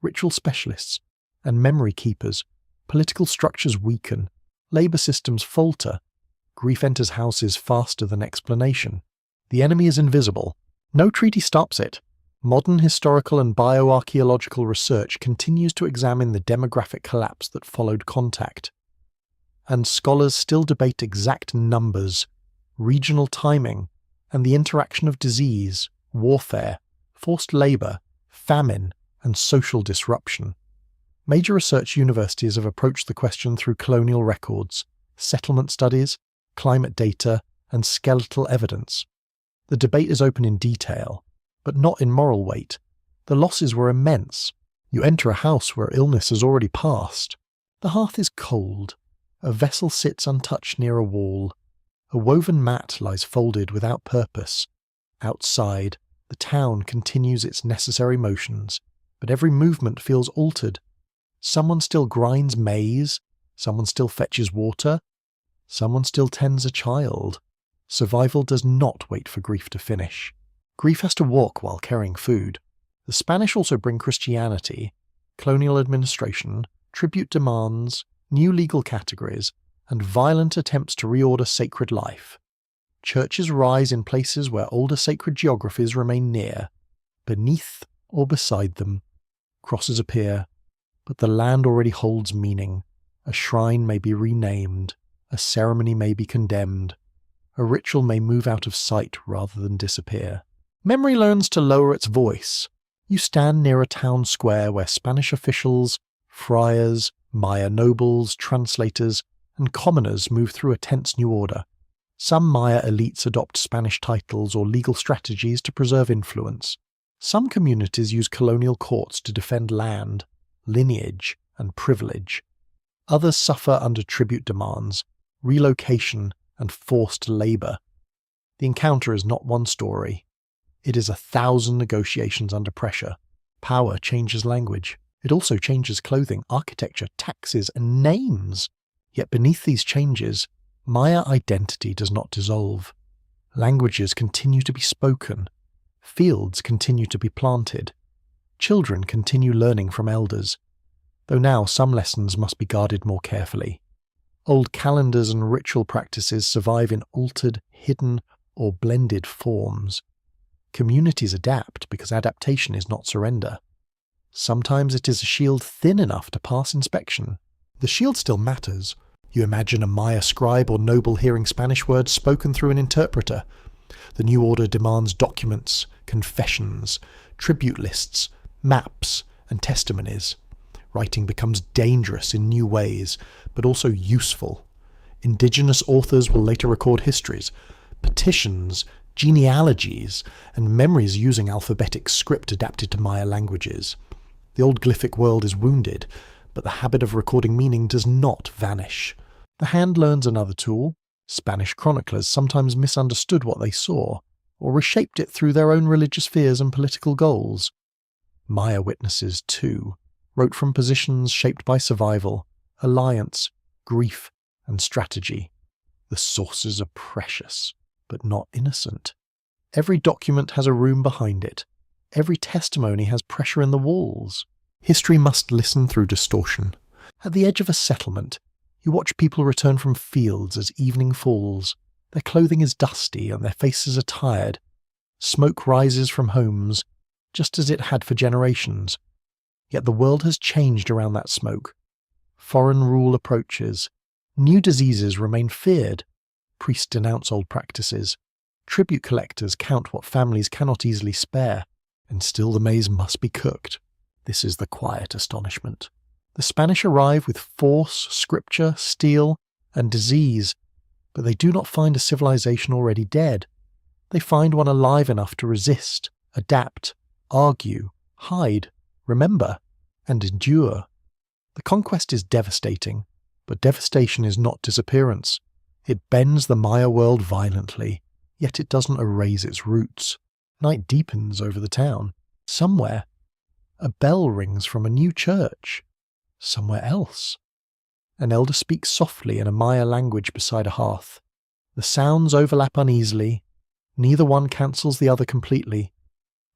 ritual specialists, and memory keepers. Political structures weaken. Labour systems falter. Grief enters houses faster than explanation. The enemy is invisible. No treaty stops it. Modern historical and bioarchaeological research continues to examine the demographic collapse that followed contact. And scholars still debate exact numbers, regional timing, and the interaction of disease, warfare, forced labour, famine, and social disruption. Major research universities have approached the question through colonial records, settlement studies, climate data, and skeletal evidence. The debate is open in detail, but not in moral weight. The losses were immense. You enter a house where illness has already passed. The hearth is cold. A vessel sits untouched near a wall. A woven mat lies folded without purpose. Outside, the town continues its necessary motions, but every movement feels altered. Someone still grinds maize, Someone still fetches water. Someone still tends a child. Survival does not wait for grief to finish. Grief has to walk while carrying food. The Spanish also bring Christianity, colonial administration, tribute demands, new legal categories, and violent attempts to reorder sacred life. Churches rise in places where older sacred geographies remain near, beneath or beside them. Crosses appear, but the land already holds meaning. A shrine may be renamed, a ceremony may be condemned, a ritual may move out of sight rather than disappear. Memory learns to lower its voice. You stand near a town square where Spanish officials, friars, Maya nobles, translators, and commoners move through a tense new order. Some Maya elites adopt Spanish titles or legal strategies to preserve influence. Some communities use colonial courts to defend land, lineage, and privilege. Others suffer under tribute demands, relocation, and forced labour. The encounter is not one story. It is 1,000 negotiations under pressure. Power changes language. It also changes clothing, architecture, taxes, and names. Yet beneath these changes, Maya identity does not dissolve. Languages continue to be spoken. Fields continue to be planted. Children continue learning from elders, though now some lessons must be guarded more carefully. Old calendars and ritual practices survive in altered, hidden, or blended forms. Communities adapt because adaptation is not surrender. Sometimes it is a shield thin enough to pass inspection. The shield still matters. You imagine a Maya scribe or noble hearing Spanish words spoken through an interpreter. The new order demands documents, confessions, tribute lists, maps, and testimonies. Writing becomes dangerous in new ways, but also useful. Indigenous authors will later record histories, petitions, genealogies, and memories using alphabetic script adapted to Maya languages. The old glyphic world is wounded, but the habit of recording meaning does not vanish. The hand learns another tool. Spanish chroniclers sometimes misunderstood what they saw, or reshaped it through their own religious fears and political goals. Maya witnesses, too, wrote from positions shaped by survival, alliance, grief, and strategy. The sources are precious, but not innocent. Every document has a room behind it. Every testimony has pressure in the walls. History must listen through distortion. At the edge of a settlement, you watch people return from fields as evening falls. Their clothing is dusty and their faces are tired. Smoke rises from homes, just as it had for generations. Yet the world has changed around that smoke. Foreign rule approaches. New diseases remain feared. Priests denounce old practices. Tribute collectors count what families cannot easily spare. And still the maize must be cooked. This is the quiet astonishment. The Spanish arrive with force, scripture, steel, and disease, but they do not find a civilization already dead. They find one alive enough to resist, adapt, argue, hide, remember, and endure. The conquest is devastating, but devastation is not disappearance. It bends the Maya world violently, yet it doesn't erase its roots. Night deepens over the town. Somewhere, a bell rings from a new church. Somewhere else, an elder speaks softly in a Maya language beside a hearth. The sounds overlap uneasily. Neither one cancels the other completely.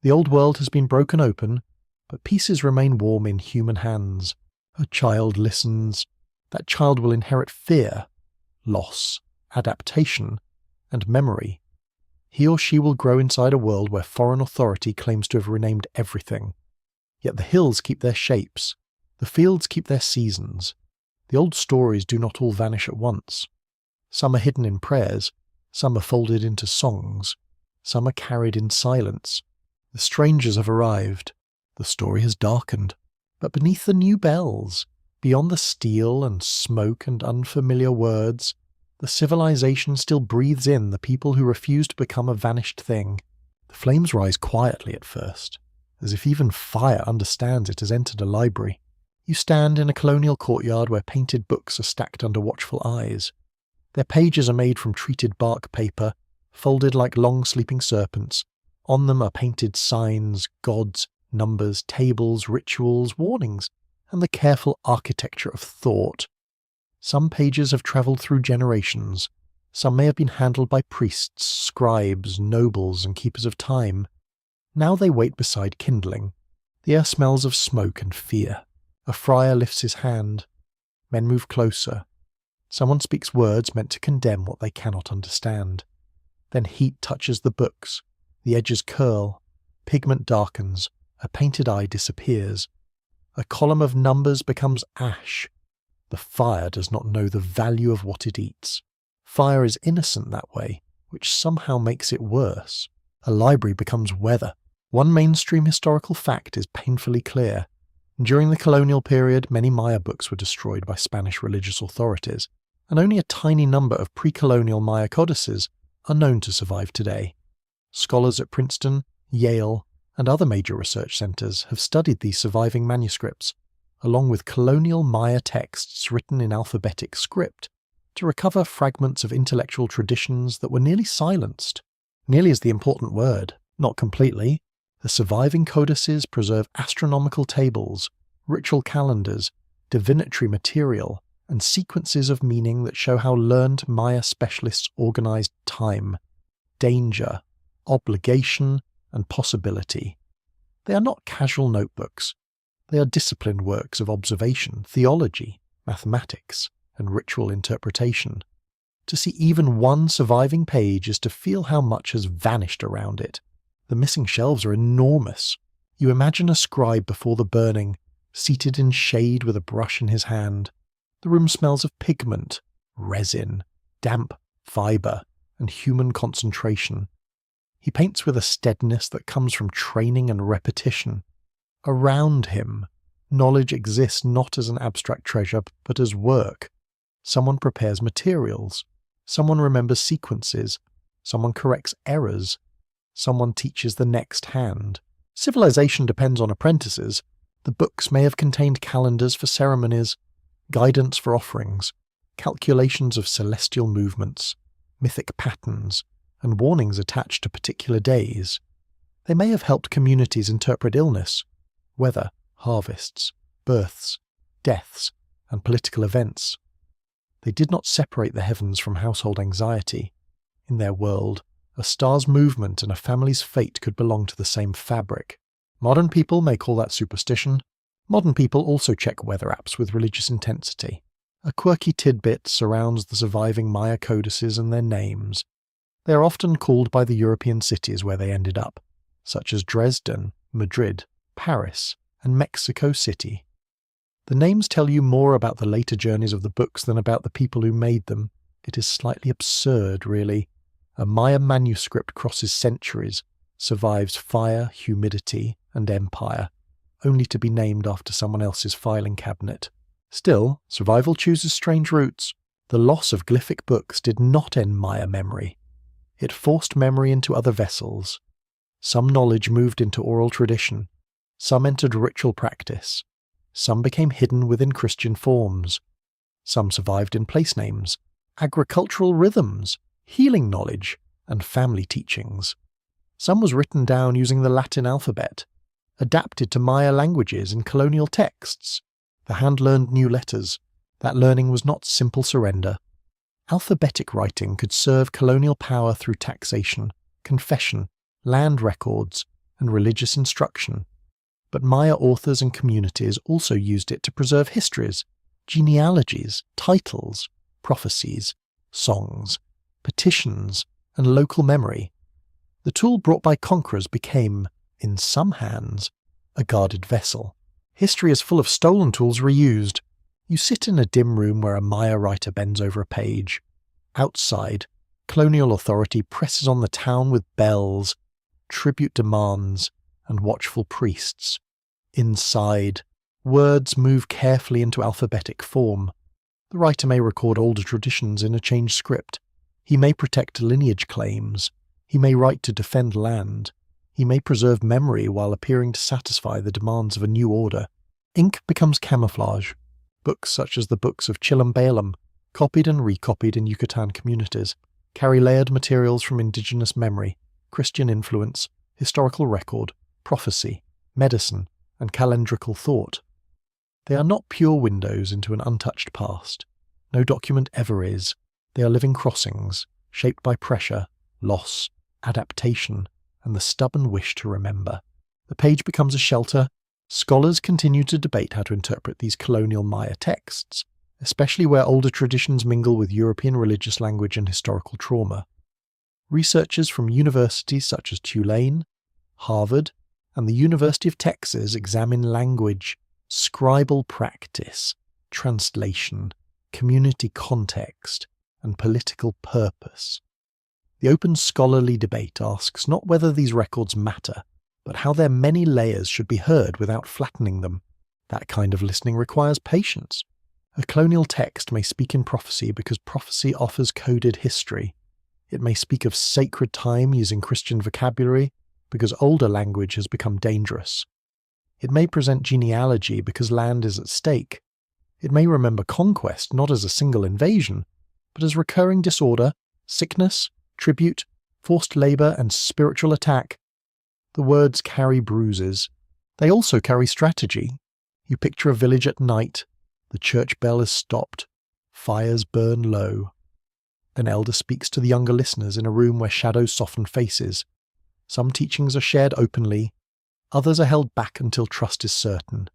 The old world has been broken open, but pieces remain warm in human hands. A child listens. That child will inherit fear, loss, adaptation, and memory. He or she will grow inside a world where foreign authority claims to have renamed everything. Yet the hills keep their shapes. The fields keep their seasons. The old stories do not all vanish at once. Some are hidden in prayers, some are folded into songs, some are carried in silence. The strangers have arrived. The story has darkened. But beneath the new bells, beyond the steel and smoke and unfamiliar words, the civilization still breathes in the people who refuse to become a vanished thing. The flames rise quietly at first, as if even fire understands it has entered a library. You stand in a colonial courtyard where painted books are stacked under watchful eyes. Their pages are made from treated bark paper, folded like long sleeping serpents. On them are painted signs, gods, numbers, tables, rituals, warnings, and the careful architecture of thought. Some pages have travelled through generations. Some may have been handled by priests, scribes, nobles, and keepers of time. Now they wait beside kindling. The air smells of smoke and fear. A friar lifts his hand. Men move closer. Someone speaks words meant to condemn what they cannot understand. Then heat touches the books. The edges curl. Pigment darkens. A painted eye disappears. A column of numbers becomes ash. The fire does not know the value of what it eats. Fire is innocent that way, which somehow makes it worse. A library becomes weather. One mainstream historical fact is painfully clear. During the colonial period, many Maya books were destroyed by Spanish religious authorities, and only a tiny number of pre-colonial Maya codices are known to survive today. Scholars at Princeton, Yale, and other major research centers have studied these surviving manuscripts, along with colonial Maya texts written in alphabetic script, to recover fragments of intellectual traditions that were nearly silenced. Nearly is the important word, not completely. The surviving codices preserve astronomical tables, ritual calendars, divinatory material, and sequences of meaning that show how learned Maya specialists organized time, danger, obligation, and possibility. They are not casual notebooks. They are disciplined works of observation, theology, mathematics, and ritual interpretation. To see even one surviving page is to feel how much has vanished around it. The missing shelves are enormous. You imagine a scribe before the burning, seated in shade with a brush in his hand. The room smells of pigment, resin, damp fibre, and human concentration. He paints with a steadiness that comes from training and repetition. Around him, knowledge exists not as an abstract treasure, but as work. Someone prepares materials. Someone remembers sequences. Someone corrects errors. Someone teaches the next hand. Civilization depends on apprentices. The books may have contained calendars for ceremonies, guidance for offerings, calculations of celestial movements, mythic patterns, and warnings attached to particular days. They may have helped communities interpret illness, weather, harvests, births, deaths, and political events. They did not separate the heavens from household anxiety. In their world, a star's movement and a family's fate could belong to the same fabric. Modern people may call that superstition. Modern people also check weather apps with religious intensity. A quirky tidbit surrounds the surviving Maya codices and their names. They are often called by the European cities where they ended up, such as Dresden, Madrid, Paris, and Mexico City. The names tell you more about the later journeys of the books than about the people who made them. It is slightly absurd, really. A Maya manuscript crosses centuries, survives fire, humidity, and empire, only to be named after someone else's filing cabinet. Still, survival chooses strange routes. The loss of glyphic books did not end Maya memory. It forced memory into other vessels. Some knowledge moved into oral tradition. Some entered ritual practice. Some became hidden within Christian forms. Some survived in place names, agricultural rhythms, healing knowledge, and family teachings. Some was written down using the Latin alphabet, adapted to Maya languages in colonial texts. The hand learned new letters. That learning was not simple surrender. Alphabetic writing could serve colonial power through taxation, confession, land records, and religious instruction. But Maya authors and communities also used it to preserve histories, genealogies, titles, prophecies, songs, petitions, and local memory. The tool brought by conquerors became, in some hands, a guarded vessel. History is full of stolen tools reused. You sit in a dim room where a Maya writer bends over a page. Outside, colonial authority presses on the town with bells, tribute demands, and watchful priests. Inside, words move carefully into alphabetic form. The writer may record older traditions in a changed script. He may protect lineage claims. He may write to defend land. He may preserve memory while appearing to satisfy the demands of a new order. Ink becomes camouflage. Books such as the books of Chilam Balam, copied and recopied in Yucatan communities, carry layered materials from indigenous memory, Christian influence, historical record, prophecy, medicine, and calendrical thought. They are not pure windows into an untouched past. No document ever is. They are living crossings, shaped by pressure, loss, adaptation, and the stubborn wish to remember. The page becomes a shelter. Scholars continue to debate how to interpret these colonial Maya texts, especially where older traditions mingle with European religious language and historical trauma. Researchers from universities such as Tulane, Harvard, and the University of Texas examine language, scribal practice, translation, community context, and political purpose. The open scholarly debate asks not whether these records matter, but how their many layers should be heard without flattening them. That kind of listening requires patience. A colonial text may speak in prophecy because prophecy offers coded history. It may speak of sacred time using Christian vocabulary because older language has become dangerous. It may present genealogy because land is at stake. It may remember conquest not as a single invasion, but as recurring disorder, sickness, tribute, forced labour, and spiritual attack. The words carry bruises. They also carry strategy. You picture a village at night. The church bell is stopped. Fires burn low. An elder speaks to the younger listeners in a room where shadows soften faces. Some teachings are shared openly. Others are held back until trust is certain.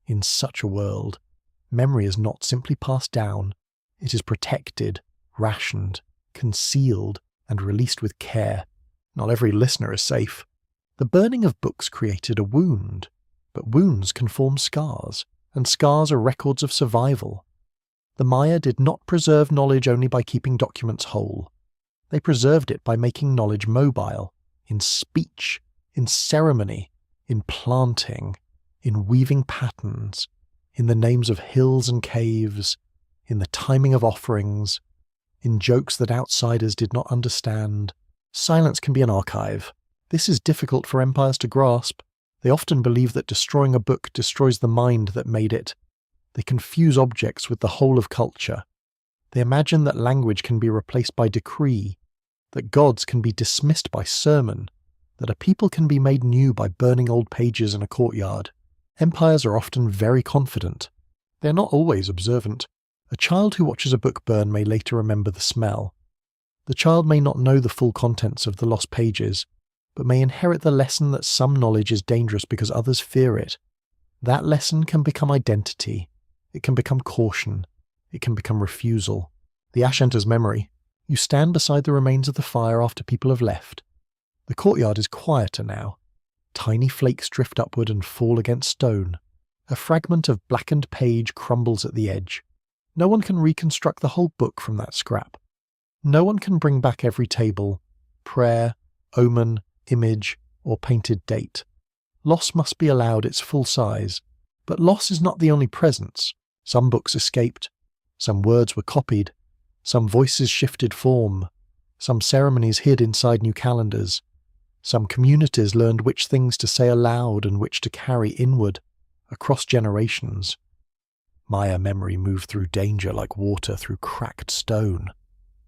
In such a world, memory is not simply passed down. It is protected, rationed, concealed, and released with care. Not every listener is safe. The burning of books created a wound, but wounds can form scars, and scars are records of survival. The Maya did not preserve knowledge only by keeping documents whole. They preserved it by making knowledge mobile, in speech, in ceremony, in planting, in weaving patterns, in the names of hills and caves, in the timing of offerings, in jokes that outsiders did not understand. Silence can be an archive. This is difficult for empires to grasp. They often believe that destroying a book destroys the mind that made it. They confuse objects with the whole of culture. They imagine that language can be replaced by decree, that gods can be dismissed by sermon, that a people can be made new by burning old pages in a courtyard. Empires are often very confident. They are not always observant. A child who watches a book burn may later remember the smell. The child may not know the full contents of the lost pages, but may inherit the lesson that some knowledge is dangerous because others fear it. That lesson can become identity. It can become caution. It can become refusal. The ash enters memory. You stand beside the remains of the fire after people have left. The courtyard is quieter now. Tiny flakes drift upward and fall against stone. A fragment of blackened page crumbles at the edge. No one can reconstruct the whole book from that scrap. No one can bring back every table, prayer, omen, image, or painted date. Loss must be allowed its full size. But loss is not the only presence. Some books escaped. Some words were copied. Some voices shifted form. Some ceremonies hid inside new calendars. Some communities learned which things to say aloud and which to carry inward, across generations. Maya memory moved through danger like water through cracked stone,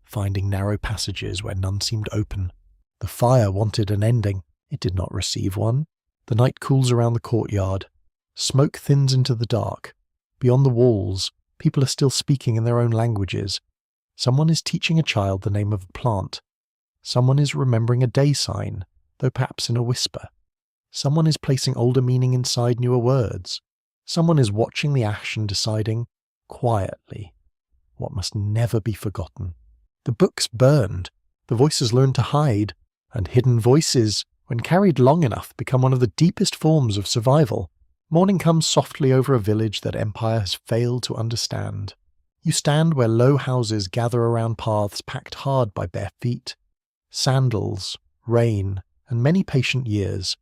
finding narrow passages where none seemed open. The fire wanted an ending. It did not receive one. The night cools around the courtyard. Smoke thins into the dark. Beyond the walls, people are still speaking in their own languages. Someone is teaching a child the name of a plant. Someone is remembering a day sign, though perhaps in a whisper. Someone is placing older meaning inside newer words. Someone is watching the ash and deciding, quietly, what must never be forgotten. The books burned. The voices learned to hide. And hidden voices, when carried long enough, become one of the deepest forms of survival. Morning comes softly over a village that empire has failed to understand. You stand where low houses gather around paths packed hard by bare feet. Sandals, rain, and many patient years.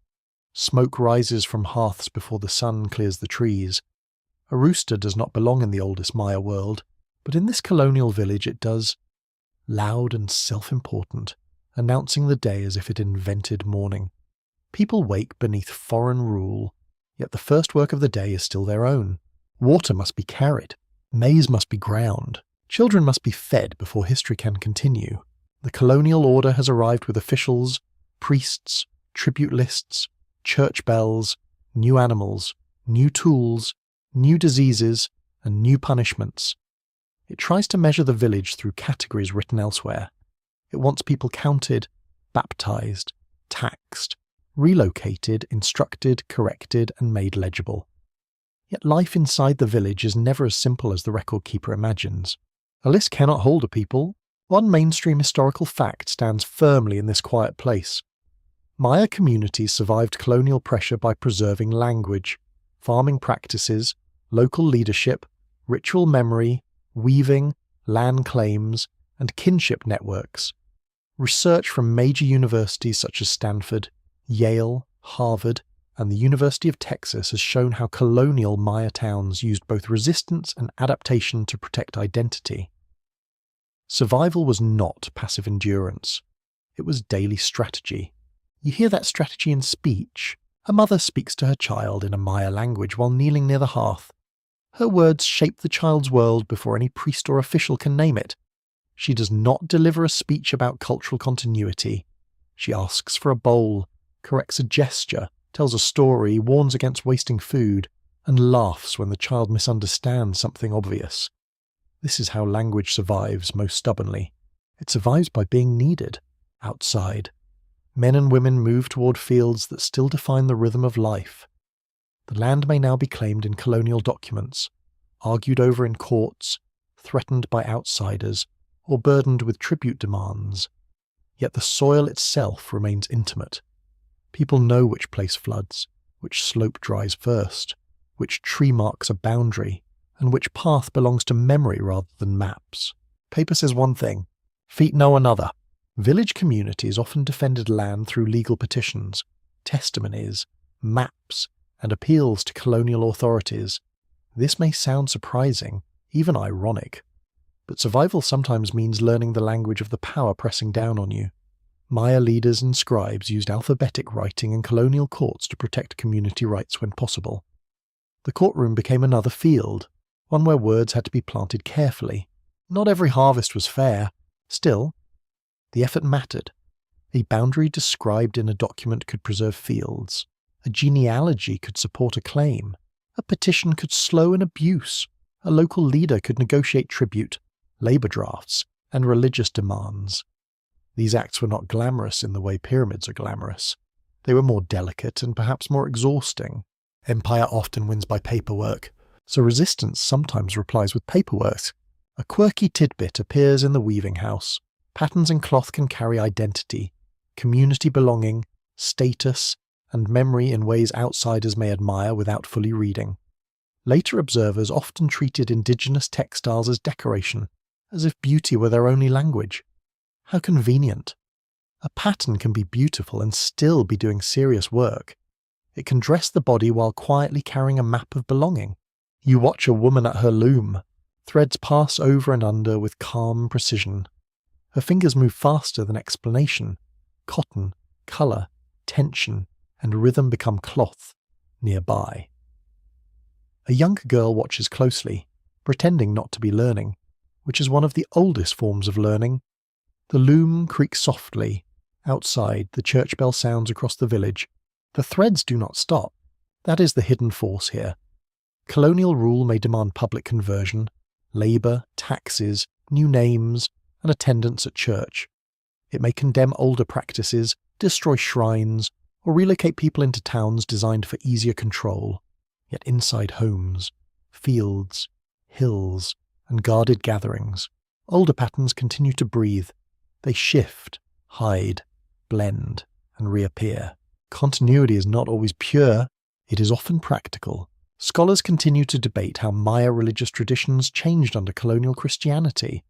Smoke rises from hearths before the sun clears the trees. A rooster does not belong in the oldest Maya world, but in this colonial village it does. Loud and self-important, announcing the day as if it invented morning. People wake beneath foreign rule, yet the first work of the day is still their own. Water must be carried. Maize must be ground. Children must be fed before history can continue. The colonial order has arrived with officials, priests, tribute lists, church bells, new animals, new tools, new diseases, and new punishments. It tries to measure the village through categories written elsewhere. It wants people counted, baptized, taxed, relocated, instructed, corrected, and made legible. Yet life inside the village is never as simple as the record keeper imagines. A list cannot hold a people. One mainstream historical fact stands firmly in this quiet place. Maya communities survived colonial pressure by preserving language, farming practices, local leadership, ritual memory, weaving, land claims, and kinship networks. Research from major universities such as Stanford, Yale, Harvard, and the University of Texas has shown how colonial Maya towns used both resistance and adaptation to protect identity. Survival was not passive endurance. It was daily strategy. You hear that strategy in speech. A mother speaks to her child in a Maya language while kneeling near the hearth. Her words shape the child's world before any priest or official can name it. She does not deliver a speech about cultural continuity. She asks for a bowl, corrects a gesture, tells a story, warns against wasting food, and laughs when the child misunderstands something obvious. This is how language survives most stubbornly. It survives by being needed, outside. Men and women move toward fields that still define the rhythm of life. The land may now be claimed in colonial documents, argued over in courts, threatened by outsiders, or burdened with tribute demands. Yet the soil itself remains intimate. People know which place floods, which slope dries first, which tree marks a boundary, and which path belongs to memory rather than maps. Paper says one thing, feet know another. Village communities often defended land through legal petitions, testimonies, maps, and appeals to colonial authorities. This may sound surprising, even ironic, but survival sometimes means learning the language of the power pressing down on you. Maya leaders and scribes used alphabetic writing in colonial courts to protect community rights when possible. The courtroom became another field, one where words had to be planted carefully. Not every harvest was fair. Still, the effort mattered. A boundary described in a document could preserve fields. A genealogy could support a claim. A petition could slow an abuse. A local leader could negotiate tribute, labor drafts, and religious demands. These acts were not glamorous in the way pyramids are glamorous. They were more delicate and perhaps more exhausting. Empire often wins by paperwork, so resistance sometimes replies with paperwork. A quirky tidbit appears in the weaving house. Patterns in cloth can carry identity, community belonging, status, and memory in ways outsiders may admire without fully reading. Later observers often treated indigenous textiles as decoration, as if beauty were their only language. How convenient. A pattern can be beautiful and still be doing serious work. It can dress the body while quietly carrying a map of belonging. You watch a woman at her loom. Threads pass over and under with calm precision. Her fingers move faster than explanation. Cotton, colour, tension, and rhythm become cloth nearby. A younger girl watches closely, pretending not to be learning, which is one of the oldest forms of learning. The loom creaks softly. Outside, the church bell sounds across the village. The threads do not stop. That is the hidden force here. Colonial rule may demand public conversion, labour, taxes, new names, and attendance at church. It may condemn older practices, destroy shrines, or relocate people into towns designed for easier control. Yet inside homes, fields, hills, and guarded gatherings, older patterns continue to breathe. They shift, hide, blend, and reappear. Continuity is not always pure, it is often practical. Scholars continue to debate how Maya religious traditions changed under colonial Christianity.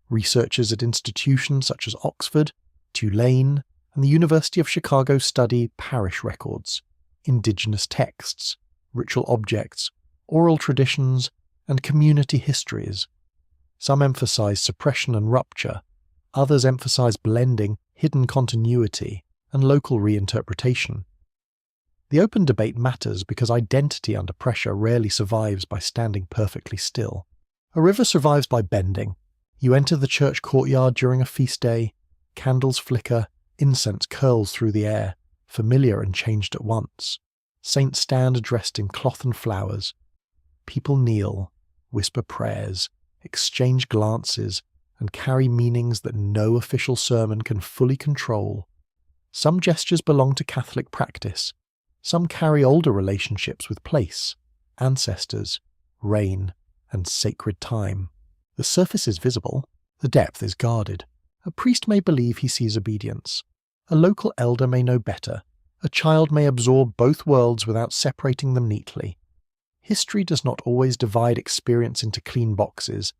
Researchers at institutions such as Oxford, Tulane, and the University of Chicago study parish records, indigenous texts, ritual objects, oral traditions, and community histories. Some emphasize suppression and rupture, others emphasize blending, hidden continuity, and local reinterpretation. The open debate matters because identity under pressure rarely survives by standing perfectly still. A river survives by bending. You enter the church courtyard during a feast day, candles flicker, incense curls through the air, familiar and changed at once. Saints stand dressed in cloth and flowers. People kneel, whisper prayers, exchange glances, and carry meanings that no official sermon can fully control. Some gestures belong to Catholic practice. Some carry older relationships with place, ancestors, rain, and sacred time. The surface is visible, the depth is guarded. A priest may believe he sees obedience. A local elder may know better. A child may absorb both worlds without separating them neatly. History does not always divide experience into clean boxes.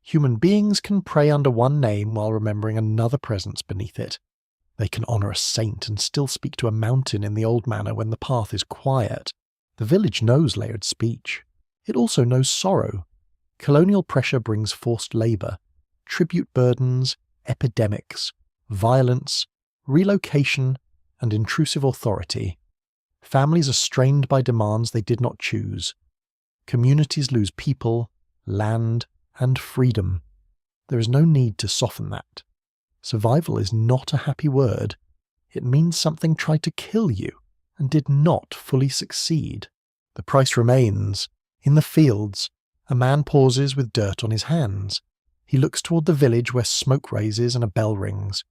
Human beings can pray under one name while remembering another presence beneath it. They can honour a saint and still speak to a mountain in the old manner when the path is quiet. The village knows layered speech. It also knows sorrow. Colonial pressure brings forced labour, tribute burdens, epidemics, violence, relocation, and intrusive authority. Families are strained by demands they did not choose. Communities lose people, land, and freedom. There is no need to soften that. Survival is not a happy word. It means something tried to kill you and did not fully succeed. The price remains. In the fields, a man pauses with dirt on his hands. He looks toward the village where smoke raises and a bell rings.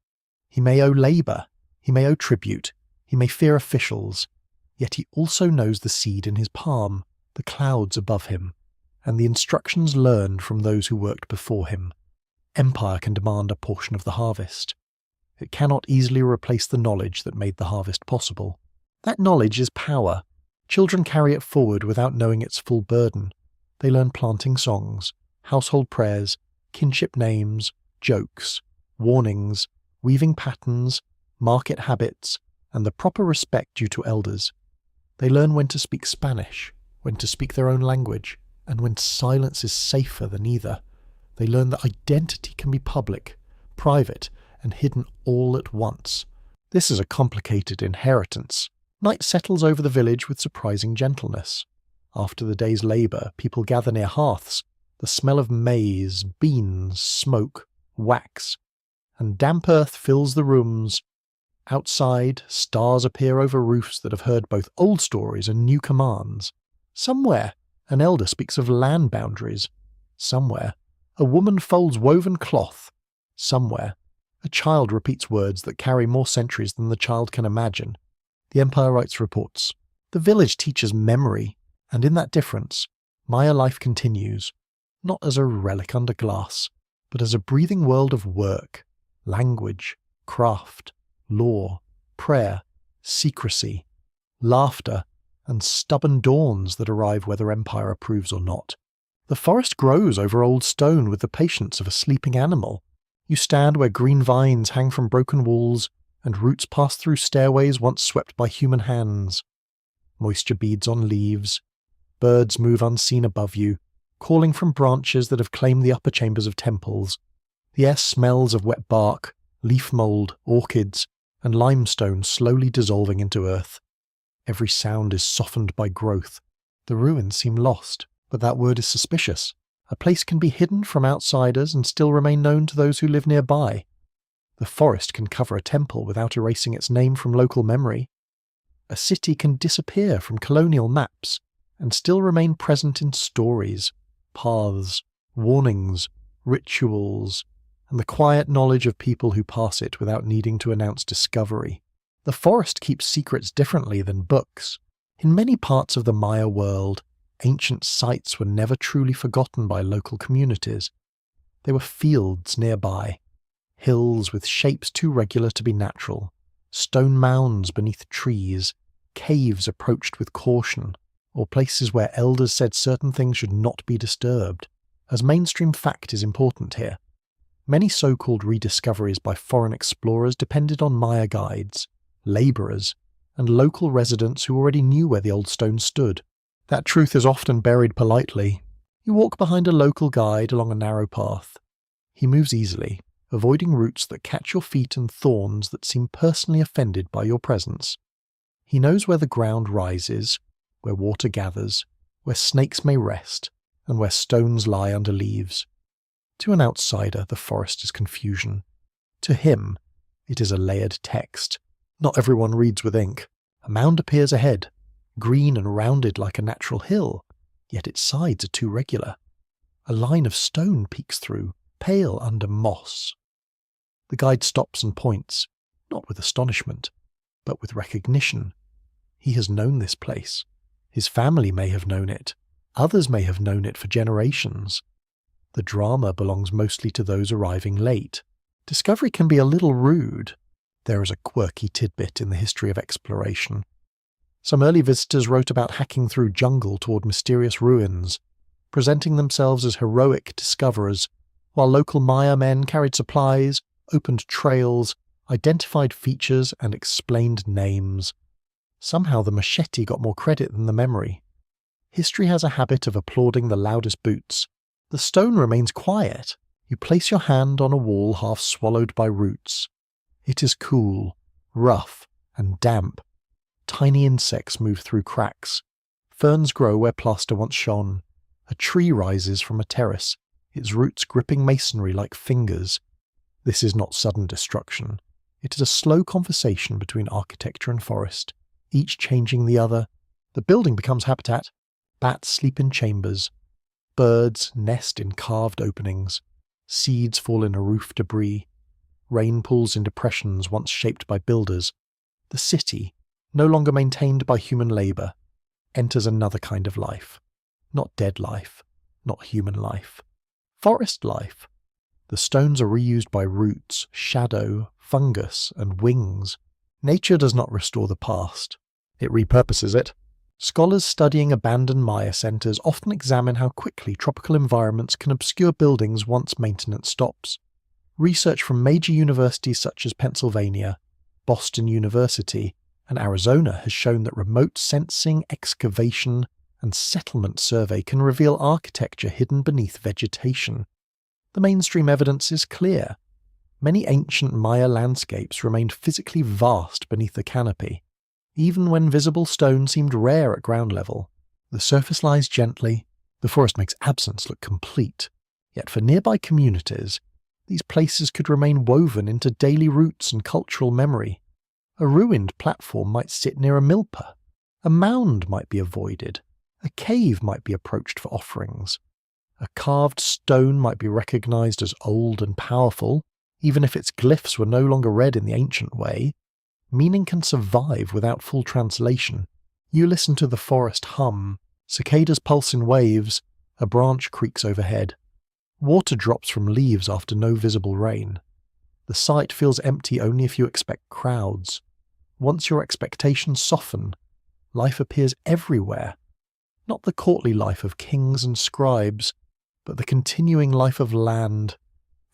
He may owe labour. He may owe tribute. He may fear officials. Yet he also knows the seed in his palm, the clouds above him, and the instructions learned from those who worked before him. Empire can demand a portion of the harvest. It cannot easily replace the knowledge that made the harvest possible. That knowledge is power. Children carry it forward without knowing its full burden. They learn planting songs, household prayers, kinship names, jokes, warnings, weaving patterns, market habits, and the proper respect due to elders. They learn when to speak Spanish, when to speak their own language, and when silence is safer than either. They learn that identity can be public, private, and hidden all at once. This is a complicated inheritance. Night settles over the village with surprising gentleness. After the day's labour, people gather near hearths. The smell of maize, beans, smoke, wax, and damp earth fills the rooms. Outside, stars appear over roofs that have heard both old stories and new commands. Somewhere, an elder speaks of land boundaries. Somewhere, a woman folds woven cloth. Somewhere, a child repeats words that carry more centuries than the child can imagine. The Empire writes reports. The village teaches memory, and in that difference, Maya life continues, not as a relic under glass, but as a breathing world of work, language, craft, law, prayer, secrecy, laughter, and stubborn dawns that arrive whether Empire approves or not. The forest grows over old stone with the patience of a sleeping animal. You stand where green vines hang from broken walls, and roots pass through stairways once swept by human hands. Moisture beads on leaves. Birds move unseen above you, calling from branches that have claimed the upper chambers of temples. The air smells of wet bark, leaf mould, orchids, and limestone slowly dissolving into earth. Every sound is softened by growth. The ruins seem lost, but that word is suspicious. A place can be hidden from outsiders and still remain known to those who live nearby. The forest can cover a temple without erasing its name from local memory. A city can disappear from colonial maps and still remain present in stories, paths, warnings, rituals, and the quiet knowledge of people who pass it without needing to announce discovery. The forest keeps secrets differently than books. In many parts of the Maya world, ancient sites were never truly forgotten by local communities. They were fields nearby, hills with shapes too regular to be natural, stone mounds beneath trees, caves approached with caution, or places where elders said certain things should not be disturbed. As mainstream fact is important here. Many so-called rediscoveries by foreign explorers depended on Maya guides, labourers, and local residents who already knew where the old stone stood. That truth is often buried politely. You walk behind a local guide along a narrow path. He moves easily, avoiding roots that catch your feet and thorns that seem personally offended by your presence. He knows where the ground rises, where water gathers, where snakes may rest, and where stones lie under leaves. To an outsider, the forest is confusion. To him, it is a layered text. Not everyone reads with ink. A mound appears ahead, green and rounded like a natural hill, yet its sides are too regular. A line of stone peeks through, pale under moss. The guide stops and points, not with astonishment, but with recognition. He has known this place. His family may have known it. Others may have known it for generations. The drama belongs mostly to those arriving late. Discovery can be a little rude. There is a quirky tidbit in the history of exploration. Some early visitors wrote about hacking through jungle toward mysterious ruins, presenting themselves as heroic discoverers, while local Maya men carried supplies, opened trails, identified features, and explained names. Somehow the machete got more credit than the memory. History has a habit of applauding the loudest boots. The stone remains quiet. You place your hand on a wall half swallowed by roots. It is cool, rough, and damp. Tiny insects move through cracks. Ferns grow where plaster once shone. A tree rises from a terrace, its roots gripping masonry like fingers. This is not sudden destruction. It is a slow conversation between architecture and forest, each changing the other. The building becomes habitat. Bats sleep in chambers. Birds nest in carved openings. Seeds fall in a roof debris. Rain pools in depressions once shaped by builders. The city, no longer maintained by human labour, enters another kind of life. Not dead life, not human life. Forest life. The stones are reused by roots, shadow, fungus, and wings. Nature does not restore the past. It repurposes it. Scholars studying abandoned Maya centres often examine how quickly tropical environments can obscure buildings once maintenance stops. Research from major universities such as Pennsylvania, Boston University, and Arizona has shown that remote sensing, excavation, and settlement survey can reveal architecture hidden beneath vegetation. The mainstream evidence is clear. Many ancient Maya landscapes remained physically vast beneath the canopy. Even when visible stone seemed rare at ground level, the surface lies gently, the forest makes absence look complete. Yet for nearby communities, these places could remain woven into daily roots and cultural memory. A ruined platform might sit near a milpa. A mound might be avoided. A cave might be approached for offerings. A carved stone might be recognized as old and powerful, even if its glyphs were no longer read in the ancient way. Meaning can survive without full translation. You listen to the forest hum, cicadas pulse in waves, a branch creaks overhead. Water drops from leaves after no visible rain. The site feels empty only if you expect crowds. Once your expectations soften, life appears everywhere. Not the courtly life of kings and scribes, but the continuing life of land,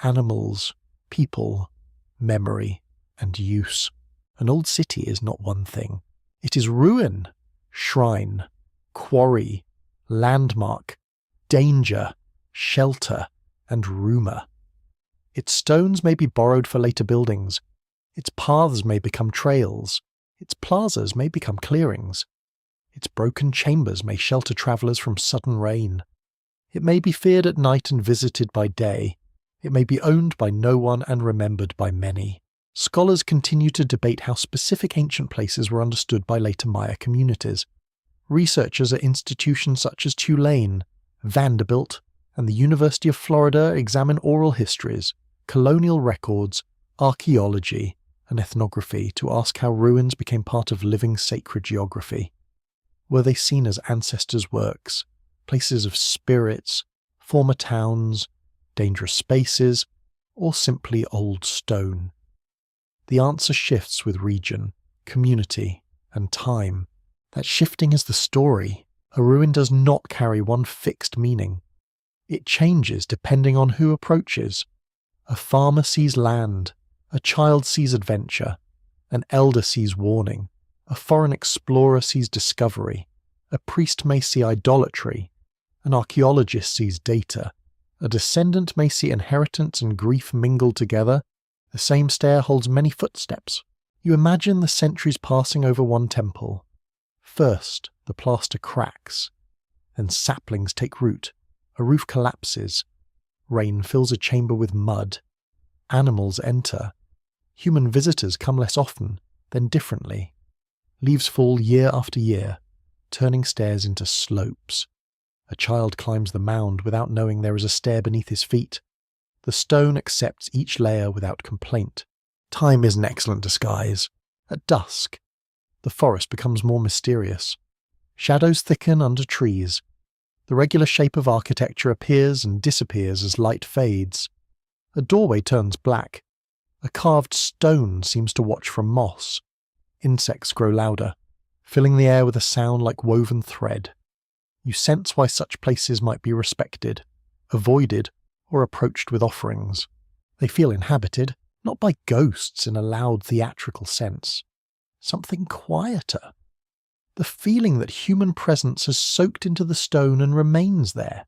animals, people, memory, and use. An old city is not one thing. It is ruin, shrine, quarry, landmark, danger, shelter, and rumour. Its stones may be borrowed for later buildings. Its paths may become trails. Its plazas may become clearings. Its broken chambers may shelter travellers from sudden rain. It may be feared at night and visited by day. It may be owned by no one and remembered by many. Scholars continue to debate how specific ancient places were understood by later Maya communities. Researchers at institutions such as Tulane, Vanderbilt, and the University of Florida examine oral histories, colonial records, archaeology, and ethnography to ask how ruins became part of living sacred geography. Were they seen as ancestors' works, places of spirits, former towns, dangerous spaces, or simply old stone? The answer shifts with region, community, and time. That shifting is the story. A ruin does not carry one fixed meaning. It changes depending on who approaches. A farmer sees land, a child sees adventure, an elder sees warning, a foreign explorer sees discovery, a priest may see idolatry, an archaeologist sees data, a descendant may see inheritance and grief mingled together. The same stair holds many footsteps. You imagine the centuries passing over one temple. First, the plaster cracks. Then saplings take root. A roof collapses. Rain fills a chamber with mud. Animals enter. Human visitors come less often, then differently. Leaves fall year after year, turning stairs into slopes. A child climbs the mound without knowing there is a stair beneath his feet. The stone accepts each layer without complaint. Time is an excellent disguise. At dusk, the forest becomes more mysterious. Shadows thicken under trees. The regular shape of architecture appears and disappears as light fades. A doorway turns black. A carved stone seems to watch from moss. Insects grow louder, filling the air with a sound like woven thread. You sense why such places might be respected, avoided, or approached with offerings. They feel inhabited, not by ghosts in a loud theatrical sense. Something quieter. The feeling that human presence has soaked into the stone and remains there,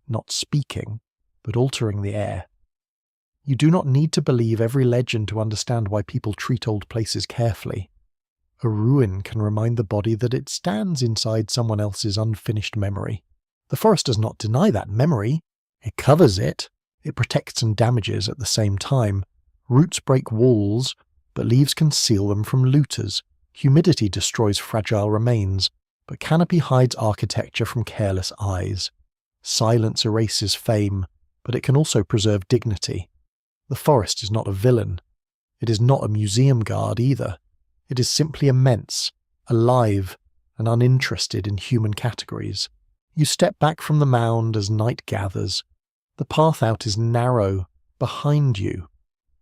not speaking, but altering the air. You do not need to believe every legend to understand why people treat old places carefully. A ruin can remind the body that it stands inside someone else's unfinished memory. The forest does not deny that memory. It covers it. It protects and damages at the same time. Roots break walls, but leaves conceal them from looters. Humidity destroys fragile remains, but canopy hides architecture from careless eyes. Silence erases fame, but it can also preserve dignity. The forest is not a villain. It is not a museum guard either. It is simply immense, alive, and uninterested in human categories. You step back from the mound as night gathers. The path out is narrow, behind you.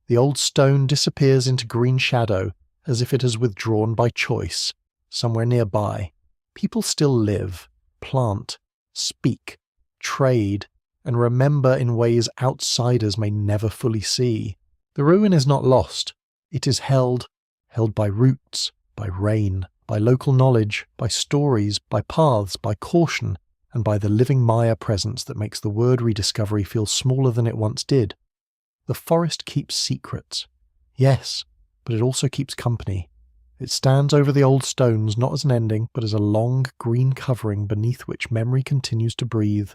The old stone disappears into green shadow, as if it has withdrawn by choice. Somewhere nearby, people still live, plant, speak, trade, and remember in ways outsiders may never fully see. The ruin is not lost. It is held by roots, by rain, by local knowledge, by stories, by paths, by caution, and by the living Maya presence that makes the word rediscovery feel smaller than it once did. The forest keeps secrets. Yes, but it also keeps company. It stands over the old stones not as an ending, but as a long green covering beneath which memory continues to breathe.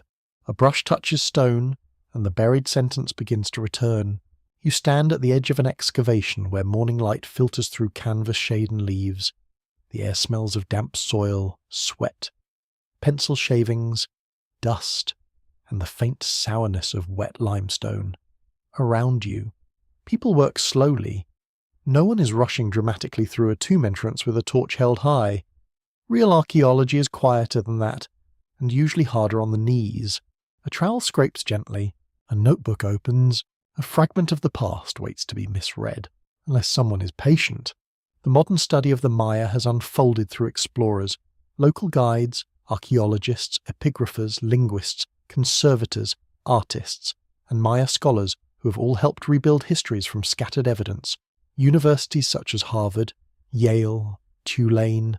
A brush touches stone, and the buried sentence begins to return. You stand at the edge of an excavation where morning light filters through canvas shade and leaves. The air smells of damp soil, sweat, pencil shavings, dust, and the faint sourness of wet limestone. Around you, people work slowly. No one is rushing dramatically through a tomb entrance with a torch held high. Real archaeology is quieter than that, and usually harder on the knees. A trowel scrapes gently, a notebook opens, a fragment of the past waits to be misread, unless someone is patient. The modern study of the Maya has unfolded through explorers, local guides, archaeologists, epigraphers, linguists, conservators, artists, and Maya scholars who have all helped rebuild histories from scattered evidence. Universities such as Harvard, Yale, Tulane,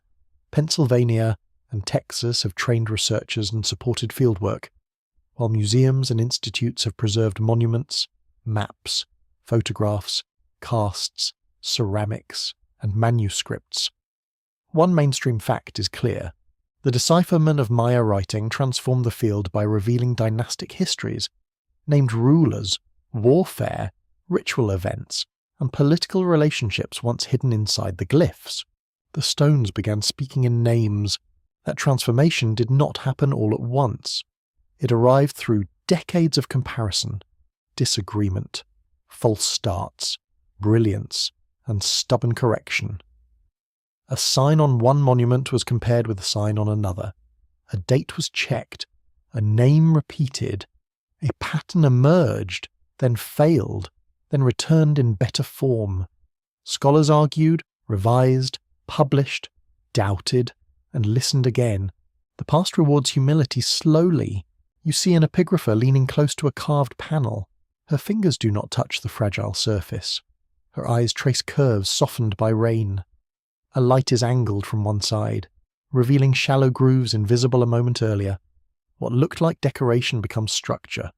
Pennsylvania, and Texas have trained researchers and supported fieldwork, while museums and institutes have preserved monuments, maps, photographs, casts, ceramics, and manuscripts. One mainstream fact is clear. The decipherment of Maya writing transformed the field by revealing dynastic histories, named rulers, warfare, ritual events, and political relationships once hidden inside the glyphs. The stones began speaking in names. That transformation did not happen all at once. It arrived through decades of comparison, disagreement, false starts, brilliance, and stubborn correction. A sign on one monument was compared with a sign on another. A date was checked, a name repeated, a pattern emerged, then failed, then returned in better form. Scholars argued, revised, published, doubted, and listened again. The past rewards humility slowly. You see an epigrapher leaning close to a carved panel. Her fingers do not touch the fragile surface. Her eyes trace curves softened by rain. A light is angled from one side, revealing shallow grooves invisible a moment earlier. What looked like decoration becomes structure.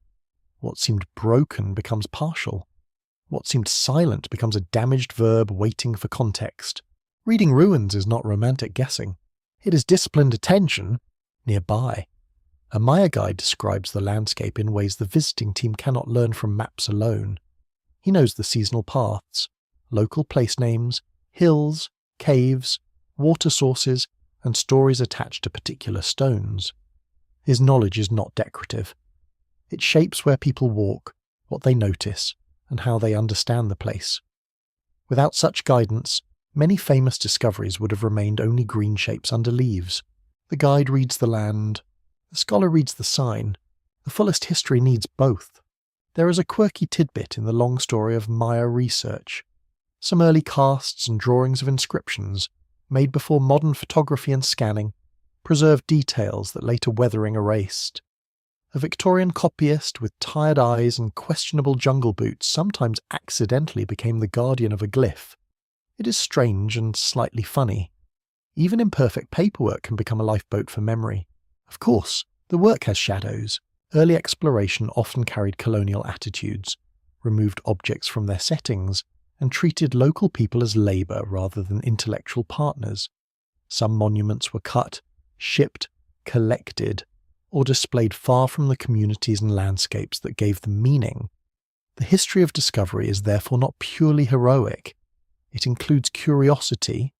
What seemed broken becomes partial. What seemed silent becomes a damaged verb waiting for context. Reading ruins is not romantic guessing. It is disciplined attention nearby. A Maya guide describes the landscape in ways the visiting team cannot learn from maps alone. He knows the seasonal paths, local place names, hills, caves, water sources, and stories attached to particular stones. His knowledge is not decorative. It shapes where people walk, what they notice, and how they understand the place. Without such guidance, many famous discoveries would have remained only green shapes under leaves. The guide reads the land, the scholar reads the sign. The fullest history needs both. There is a quirky tidbit in the long story of Maya research. Some early casts and drawings of inscriptions, made before modern photography and scanning, preserved details that later weathering erased. A Victorian copyist with tired eyes and questionable jungle boots sometimes accidentally became the guardian of a glyph. It is strange and slightly funny. Even imperfect paperwork can become a lifeboat for memory. Of course, the work has shadows. Early exploration often carried colonial attitudes, removed objects from their settings, and treated local people as labour rather than intellectual partners. Some monuments were cut, shipped, collected, or displayed far from the communities and landscapes that gave them meaning. The history of discovery is therefore not purely heroic. It includes curiosity,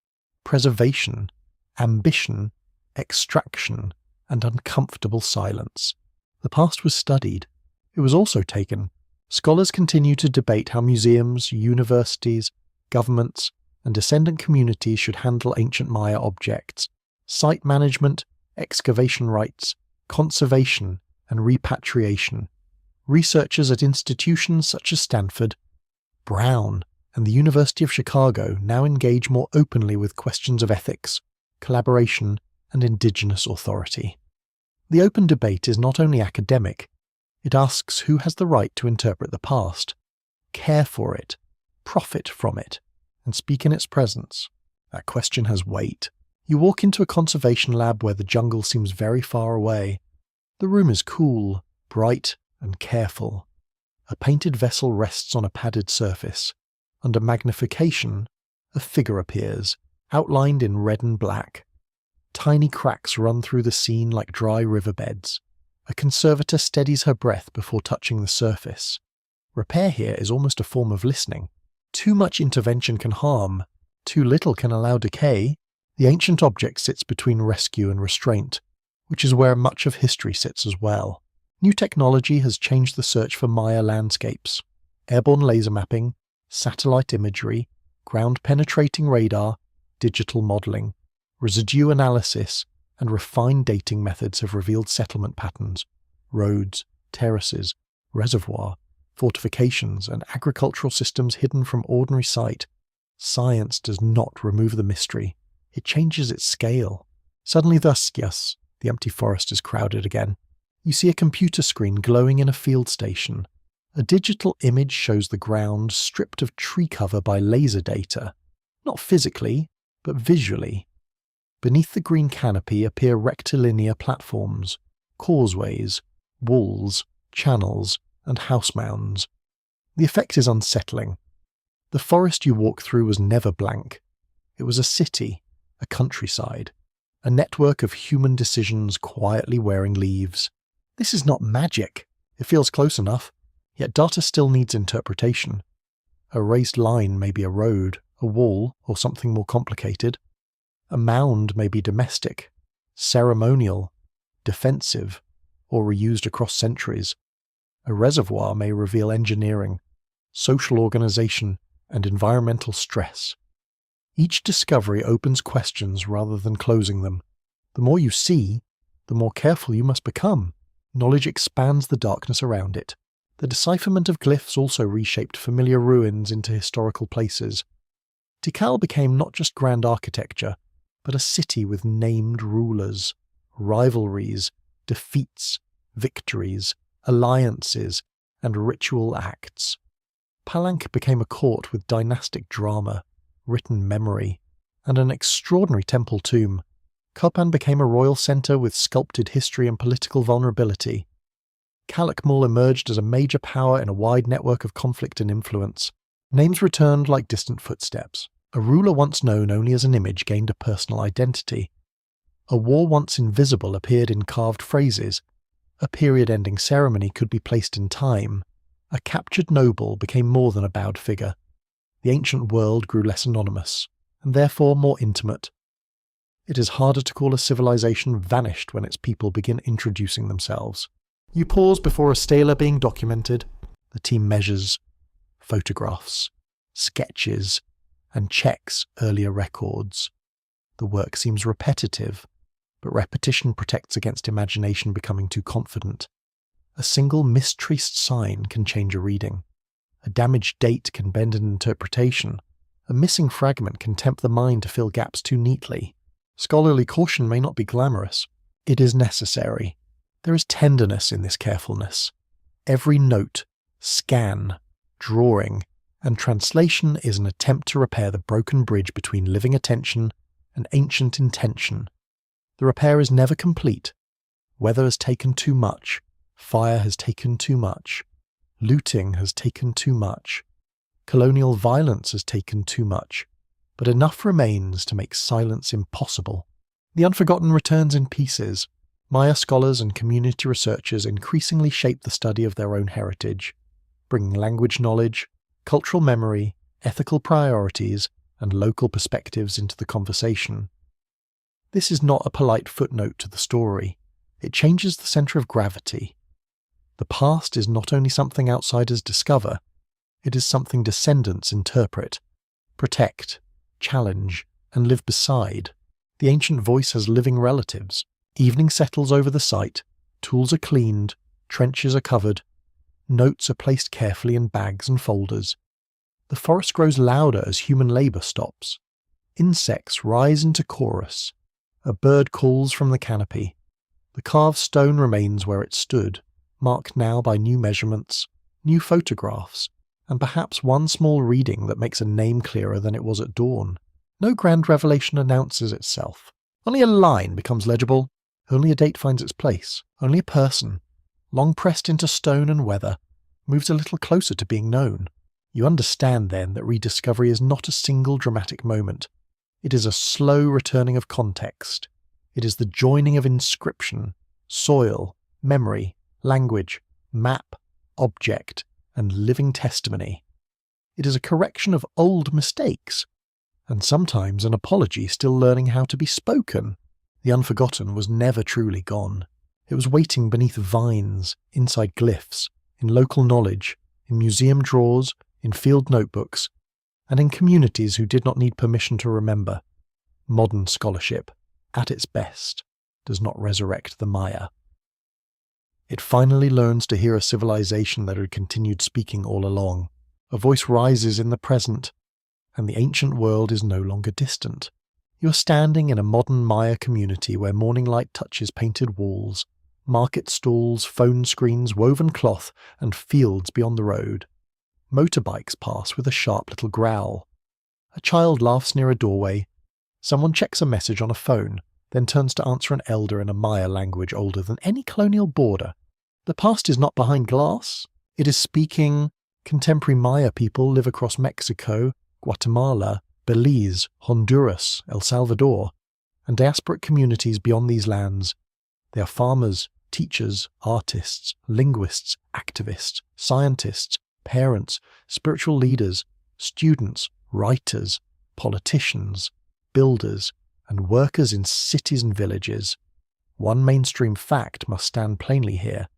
preservation, ambition, extraction, and uncomfortable silence. The past was studied. It was also taken. Scholars continue to debate how museums, universities, governments, and descendant communities should handle ancient Maya objects. Site management, excavation rights, conservation, and repatriation. Researchers at institutions such as Stanford, Brown, and the University of Chicago now engage more openly with questions of ethics, collaboration, and indigenous authority. The open debate is not only academic, it asks who has the right to interpret the past, care for it, profit from it, and speak in its presence. That question has weight. You walk into a conservation lab where the jungle seems very far away. The room is cool, bright, and careful. A painted vessel rests on a padded surface. Under magnification, a figure appears, outlined in red and black. Tiny cracks run through the scene like dry riverbeds. A conservator steadies her breath before touching the surface. Repair here is almost a form of listening. Too much intervention can harm. Too little can allow decay. The ancient object sits between rescue and restraint, which is where much of history sits as well. New technology has changed the search for Maya landscapes. Airborne laser mapping, satellite imagery, ground-penetrating radar, digital modelling, residue analysis, and refined dating methods have revealed settlement patterns, roads, terraces, reservoir, fortifications, and agricultural systems hidden from ordinary sight. Science does not remove the mystery. It changes its scale. Suddenly yes, the empty forest is crowded again. You see a computer screen glowing in a field station. A digital image shows the ground stripped of tree cover by laser data. Not physically, but visually. Beneath the green canopy appear rectilinear platforms, causeways, walls, channels, and house mounds. The effect is unsettling. The forest you walk through was never blank. It was a city, a countryside, a network of human decisions quietly wearing leaves. This is not magic. It feels close enough, yet data still needs interpretation. A raised line may be a road, a wall, or something more complicated. A mound may be domestic, ceremonial, defensive, or reused across centuries. A reservoir may reveal engineering, social organization, and environmental stress. Each discovery opens questions rather than closing them. The more you see, the more careful you must become. Knowledge expands the darkness around it. The decipherment of glyphs also reshaped familiar ruins into historical places. Tikal became not just grand architecture, but a city with named rulers, rivalries, defeats, victories, alliances, and ritual acts. Palanque became a court with dynastic drama, written memory, and an extraordinary temple tomb. Copan became a royal centre with sculpted history and political vulnerability. Calakmul emerged as a major power in a wide network of conflict and influence. Names returned like distant footsteps. A ruler once known only as an image gained a personal identity. A war once invisible appeared in carved phrases. A period-ending ceremony could be placed in time. A captured noble became more than a bowed figure. The ancient world grew less anonymous, and therefore more intimate. It is harder to call a civilization vanished when its people begin introducing themselves. You pause before a stela being documented. The team measures, photographs, sketches, and checks earlier records. The work seems repetitive, but repetition protects against imagination becoming too confident. A single mistraced sign can change a reading. A damaged date can bend an interpretation. A missing fragment can tempt the mind to fill gaps too neatly. Scholarly caution may not be glamorous. It is necessary. There is tenderness in this carefulness. Every note, scan, drawing, and translation is an attempt to repair the broken bridge between living attention and ancient intention. The repair is never complete. Weather has taken too much. Fire has taken too much. Looting has taken too much. Colonial violence has taken too much. But enough remains to make silence impossible. The Unforgotten returns in pieces. Maya scholars and community researchers increasingly shape the study of their own heritage, bringing language knowledge, cultural memory, ethical priorities, and local perspectives into the conversation. This is not a polite footnote to the story. It changes the centre of gravity. The past is not only something outsiders discover, it is something descendants interpret, protect, challenge, and live beside. The ancient voice has living relatives. Evening settles over the site, tools are cleaned, trenches are covered, notes are placed carefully in bags and folders. The forest grows louder as human labour stops. Insects rise into chorus. A bird calls from the canopy. The carved stone remains where it stood, marked now by new measurements, new photographs, and perhaps one small reading that makes a name clearer than it was at dawn. No grand revelation announces itself. Only a line becomes legible. Only a date finds its place. Only a person, long pressed into stone and weather, moves a little closer to being known. You understand then that rediscovery is not a single dramatic moment. It is a slow returning of context. It is the joining of inscription, soil, memory, language, map, object, and living testimony. It is a correction of old mistakes, and sometimes an apology still learning how to be spoken. The Unforgotten was never truly gone. It was waiting beneath vines, inside glyphs, in local knowledge, in museum drawers, in field notebooks, and in communities who did not need permission to remember. Modern scholarship, at its best, does not resurrect the Maya. It finally learns to hear a civilization that had continued speaking all along. A voice rises in the present, and the ancient world is no longer distant. You are standing in a modern Maya community where morning light touches painted walls, market stalls, phone screens, woven cloth, and fields beyond the road. Motorbikes pass with a sharp little growl. A child laughs near a doorway. Someone checks a message on a phone, then turns to answer an elder in a Maya language older than any colonial border. The past is not behind glass. It is speaking. Contemporary Maya people live across Mexico, Guatemala, Belize, Honduras, El Salvador, and diasporic communities beyond these lands. They are farmers, teachers, artists, linguists, activists, scientists, parents, spiritual leaders, students, writers, politicians, builders, and workers in cities and villages. One mainstream fact must stand plainly here.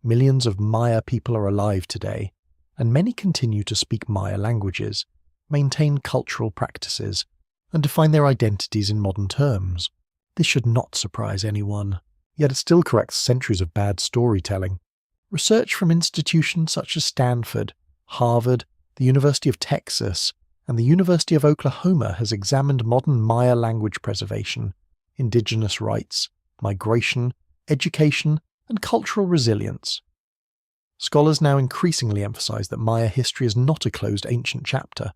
Millions of Maya people are alive today, and many continue to speak Maya languages, maintain cultural practices, and define their identities in modern terms. This should not surprise anyone, yet it still corrects centuries of bad storytelling. Research from institutions such as Stanford, Harvard, the University of Texas, and the University of Oklahoma has examined modern Maya language preservation, indigenous rights, migration, education, and cultural resilience. Scholars now increasingly emphasize that Maya history is not a closed ancient chapter,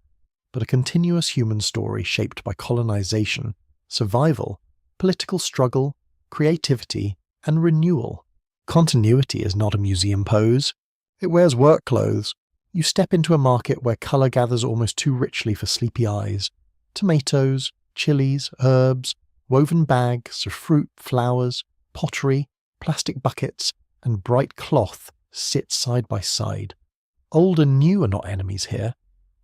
but a continuous human story shaped by colonization, survival, political struggle, creativity, and renewal. Continuity is not a museum pose. It wears work clothes. You step into a market where colour gathers almost too richly for sleepy eyes. Tomatoes, chilies, herbs, woven bags of fruit, flowers, pottery, plastic buckets, and bright cloth sit side by side. Old and new are not enemies here.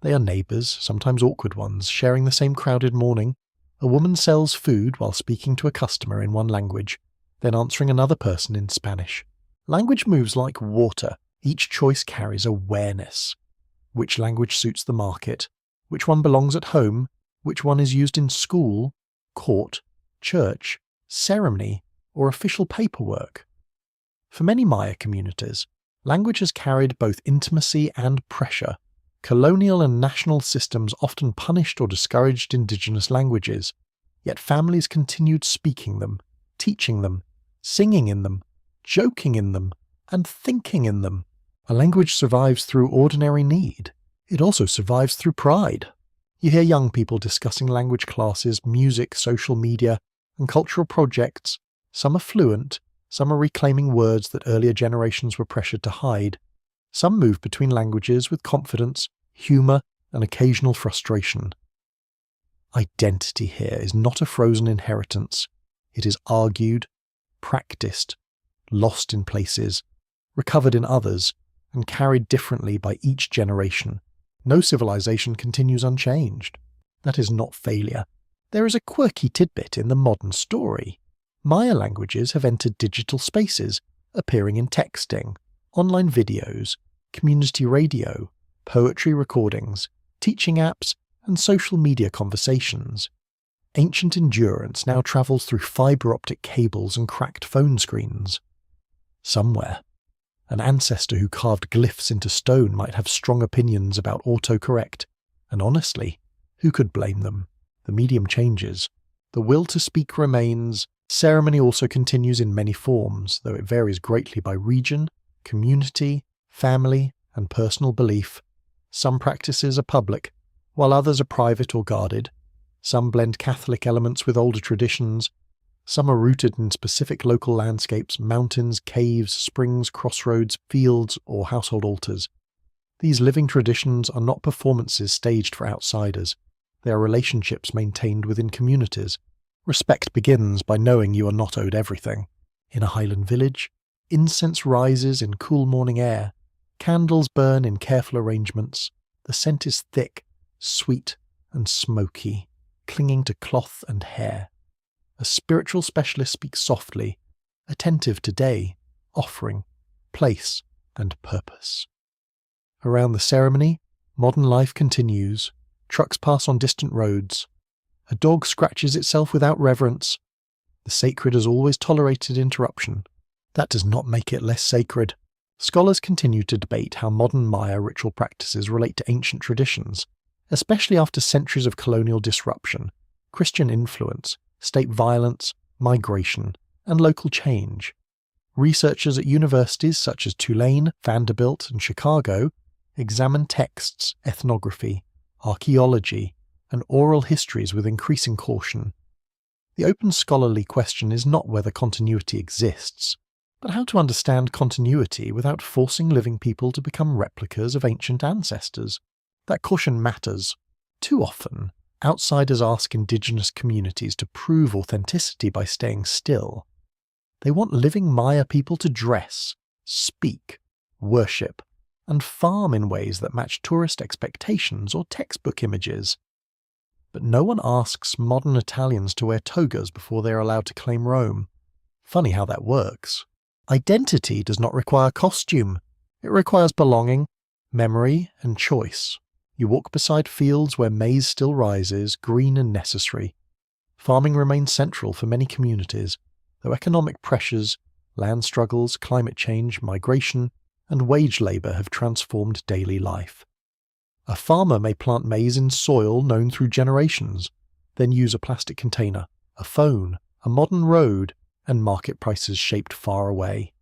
They are neighbours, sometimes awkward ones, sharing the same crowded morning. A woman sells food while speaking to a customer in one language, then answering another person in Spanish. Language moves like water. Each choice carries awareness. Which language suits the market? Which one belongs at home? Which one is used in school, court, church, ceremony, or official paperwork? For many Maya communities, language has carried both intimacy and pressure. Colonial and national systems often punished or discouraged indigenous languages, yet families continued speaking them, teaching them, singing in them, joking in them, and thinking in them. A language survives through ordinary need. It also survives through pride. You hear young people discussing language classes, music, social media, and cultural projects. Some are fluent, some are reclaiming words that earlier generations were pressured to hide. Some move between languages with confidence, humour, and occasional frustration. Identity here is not a frozen inheritance. It is argued, practiced, lost in places, recovered in others, and carried differently by each generation. No civilization continues unchanged. That is not failure. There is a quirky tidbit in the modern story. Maya languages have entered digital spaces, appearing in texting, online videos, community radio, poetry recordings, teaching apps, and social media conversations. Ancient endurance now travels through fibre optic cables and cracked phone screens. Somewhere, an ancestor who carved glyphs into stone might have strong opinions about autocorrect, and honestly, who could blame them? The medium changes. The will to speak remains. Ceremony also continues in many forms, though it varies greatly by region, community, family, and personal belief. Some practices are public, while others are private or guarded. Some blend Catholic elements with older traditions. Some are rooted in specific local landscapes, mountains, caves, springs, crossroads, fields, or household altars. These living traditions are not performances staged for outsiders. They are relationships maintained within communities. Respect begins by knowing you are not owed everything. In a highland village, incense rises in cool morning air. Candles burn in careful arrangements. The scent is thick, sweet, and smoky, clinging to cloth and hair. A spiritual specialist speaks softly, attentive to day, offering, place, and purpose. Around the ceremony, modern life continues. Trucks pass on distant roads. A dog scratches itself without reverence. The sacred has always tolerated interruption. That does not make it less sacred. Scholars continue to debate how modern Maya ritual practices relate to ancient traditions, especially after centuries of colonial disruption, Christian influence, state violence, migration, and local change. Researchers at universities such as Tulane, Vanderbilt, and Chicago examine texts, ethnography, archaeology, and oral histories with increasing caution. The open scholarly question is not whether continuity exists, but how to understand continuity without forcing living people to become replicas of ancient ancestors. That caution matters. Too often, outsiders ask indigenous communities to prove authenticity by staying still. They want living Maya people to dress, speak, worship, and farm in ways that match tourist expectations or textbook images. But no one asks modern Italians to wear togas before they are allowed to claim Rome. Funny how that works. Identity does not require costume. It requires belonging, memory, and choice. You walk beside fields where maize still rises, green and necessary. Farming remains central for many communities, though economic pressures, land struggles, climate change, migration, and wage labour have transformed daily life. A farmer may plant maize in soil known through generations, then use a plastic container, a phone, a modern road, and market prices shaped far away.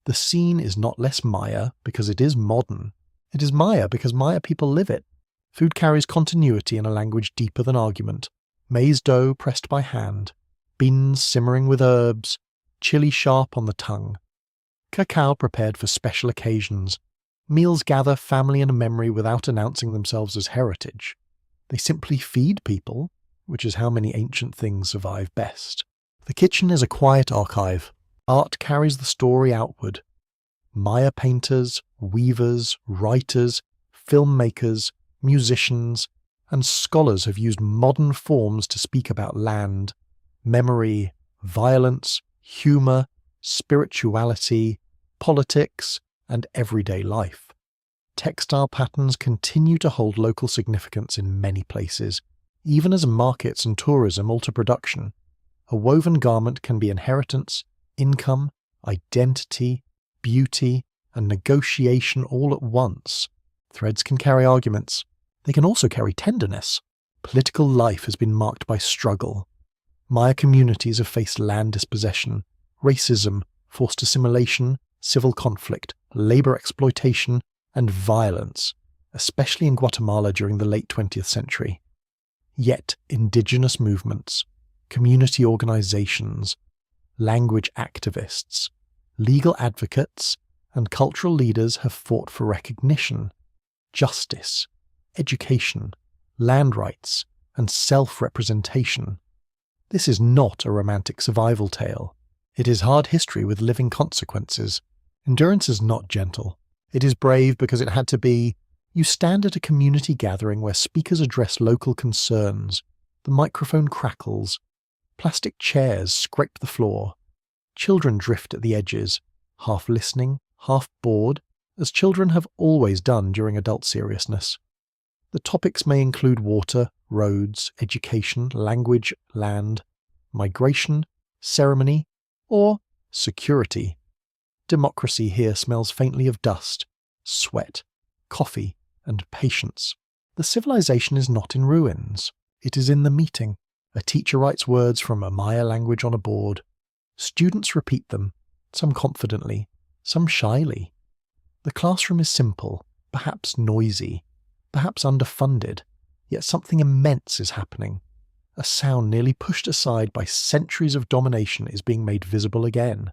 The scene is not less Maya because it is modern. It is Maya because Maya people live it. Food carries continuity in a language deeper than argument. Maize dough pressed by hand, beans simmering with herbs, chili sharp on the tongue. Cacao prepared for special occasions. Meals gather family and memory without announcing themselves as heritage. They simply feed people, which is how many ancient things survive best. The kitchen is a quiet archive. Art carries the story outward. Maya painters, weavers, writers, filmmakers, musicians, and scholars have used modern forms to speak about land, memory, violence, humour, spirituality, politics, and everyday life. Textile patterns continue to hold local significance in many places, even as markets and tourism alter production. A woven garment can be inheritance, income, identity, beauty, and negotiation all at once. Threads can carry arguments. They can also carry tenderness. Political life has been marked by struggle. Maya communities have faced land dispossession, racism, forced assimilation, civil conflict, labour exploitation, and violence, especially in Guatemala during the late 20th century. Yet indigenous movements, community organizations, language activists, legal advocates, and cultural leaders have fought for recognition, justice, education, land rights, and self-representation. This is not a romantic survival tale. It is hard history with living consequences. Endurance is not gentle. It is brave because it had to be. You stand at a community gathering where speakers address local concerns. The microphone crackles. Plastic chairs scrape the floor. Children drift at the edges, half listening, half bored, as children have always done during adult seriousness. The topics may include water, roads, education, language, land, migration, ceremony, or security. Democracy here smells faintly of dust, sweat, coffee, and patience. The civilization is not in ruins. It is in the meeting. A teacher writes words from a Maya language on a board. Students repeat them, some confidently, some shyly. The classroom is simple, perhaps noisy, perhaps underfunded, yet something immense is happening. A sound nearly pushed aside by centuries of domination is being made visible again.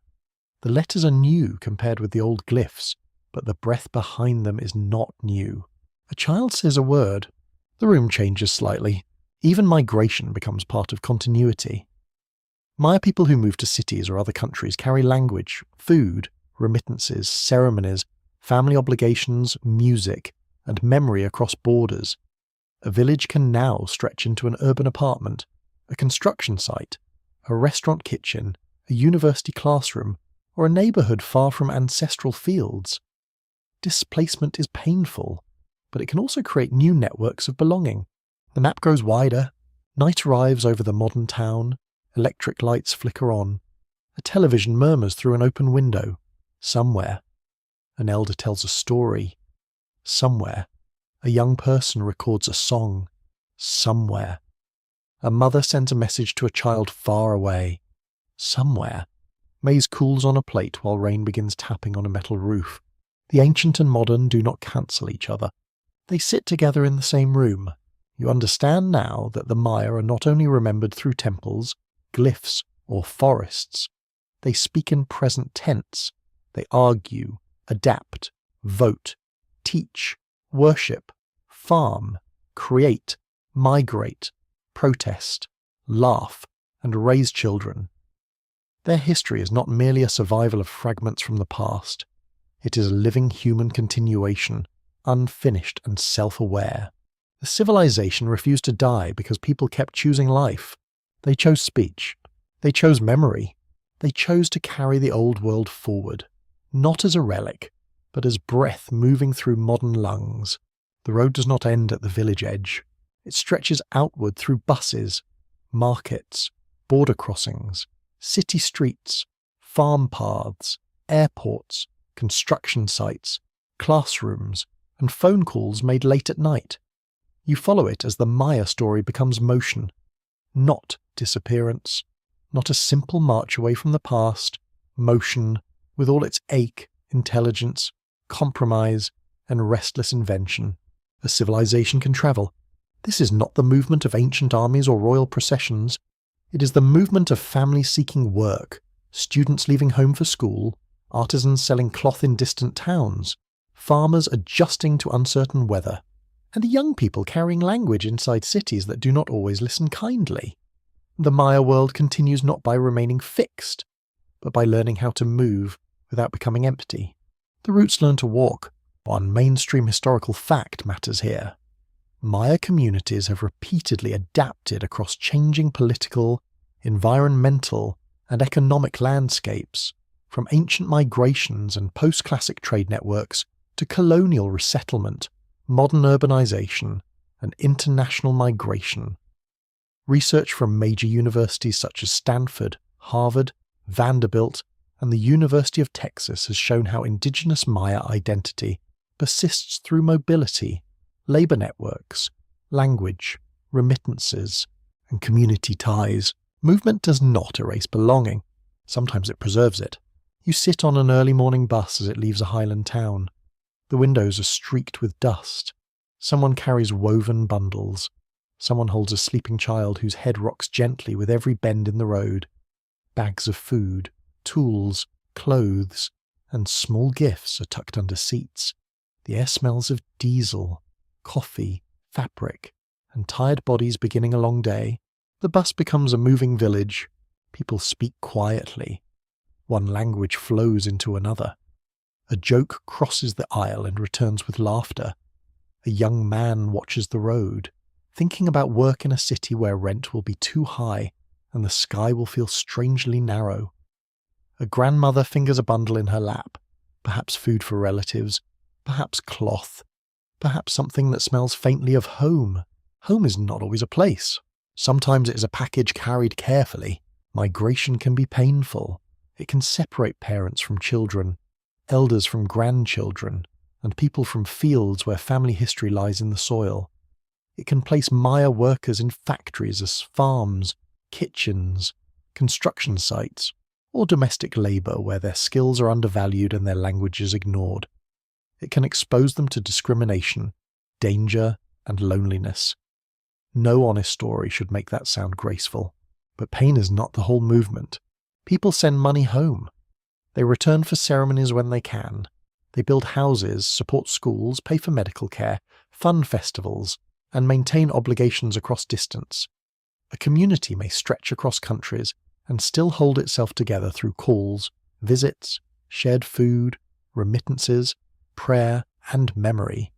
The letters are new compared with the old glyphs, but the breath behind them is not new. A child says a word. The room changes slightly. Even migration becomes part of continuity. Maya people who move to cities or other countries carry language, food, remittances, ceremonies, family obligations, music, and memory across borders. A village can now stretch into an urban apartment, a construction site, a restaurant kitchen, a university classroom, or a neighbourhood far from ancestral fields. Displacement is painful, but it can also create new networks of belonging. The map grows wider, night arrives over the modern town, electric lights flicker on, a television murmurs through an open window. Somewhere, an elder tells a story. Somewhere, a young person records a song. Somewhere, a mother sends a message to a child far away. Somewhere, maize cools on a plate while rain begins tapping on a metal roof. The ancient and modern do not cancel each other. They sit together in the same room. You understand now that the Maya are not only remembered through temples, glyphs, or forests. They speak in present tense. They argue, adapt, vote, teach, worship, farm, create, migrate, protest, laugh, and raise children. Their history is not merely a survival of fragments from the past. It is a living human continuation, unfinished and self-aware. The civilization refused to die because people kept choosing life. They chose speech. They chose memory. They chose to carry the old world forward, not as a relic, but as breath moving through modern lungs. The road does not end at the village edge. It stretches outward through buses, markets, border crossings, city streets, farm paths, airports, construction sites, classrooms, and phone calls made late at night. You follow it as the Maya story becomes motion, not disappearance, not a simple march away from the past, motion with all its ache, intelligence, compromise, and restless invention. A civilization can travel. This is not the movement of ancient armies or royal processions. It is the movement of families seeking work, students leaving home for school, artisans selling cloth in distant towns, farmers adjusting to uncertain weather, and young people carrying language inside cities that do not always listen kindly. The Maya world continues not by remaining fixed, but by learning how to move without becoming empty. The roots learn to walk. One mainstream historical fact matters here. Maya communities have repeatedly adapted across changing political, environmental, and economic landscapes, from ancient migrations and post-classic trade networks to colonial resettlement, modern urbanization, and international migration. Research from major universities such as Stanford, Harvard, Vanderbilt, and the University of Texas has shown how indigenous Maya identity persists through mobility, labor networks, language, remittances, and community ties. Movement does not erase belonging. Sometimes it preserves it. You sit on an early morning bus as it leaves a Highland town. The windows are streaked with dust. Someone carries woven bundles. Someone holds a sleeping child whose head rocks gently with every bend in the road. Bags of food, tools, clothes, and small gifts are tucked under seats. The air smells of diesel, coffee, fabric, and tired bodies beginning a long day. The bus becomes a moving village. People speak quietly. One language flows into another. A joke crosses the aisle and returns with laughter. A young man watches the road, thinking about work in a city where rent will be too high and the sky will feel strangely narrow. A grandmother fingers a bundle in her lap, perhaps food for relatives, perhaps cloth, perhaps something that smells faintly of home. Home is not always a place. Sometimes it is a package carried carefully. Migration can be painful. It can separate parents from children, elders from grandchildren, and people from fields where family history lies in the soil. It can place Maya workers in factories as farms, kitchens, construction sites, or domestic labour where their skills are undervalued and their languages ignored. It can expose them to discrimination, danger, and loneliness. No honest story should make that sound graceful. But pain is not the whole movement. People send money home. They return for ceremonies when they can. They build houses, support schools, pay for medical care, fund festivals, and maintain obligations across distance. A community may stretch across countries and still hold itself together through calls, visits, shared food, remittances, prayer, and memory.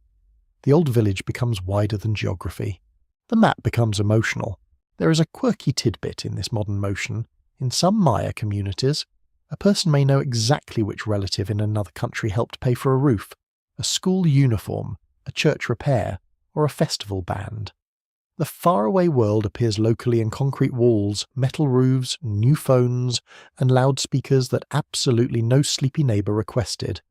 The old village becomes wider than geography. The map becomes emotional. There is a quirky tidbit in this modern motion. In some Maya communities, a person may know exactly which relative in another country helped pay for a roof, a school uniform, a church repair, or a festival band. The faraway world appears locally in concrete walls, metal roofs, new phones, and loudspeakers that absolutely no sleepy neighbour requested.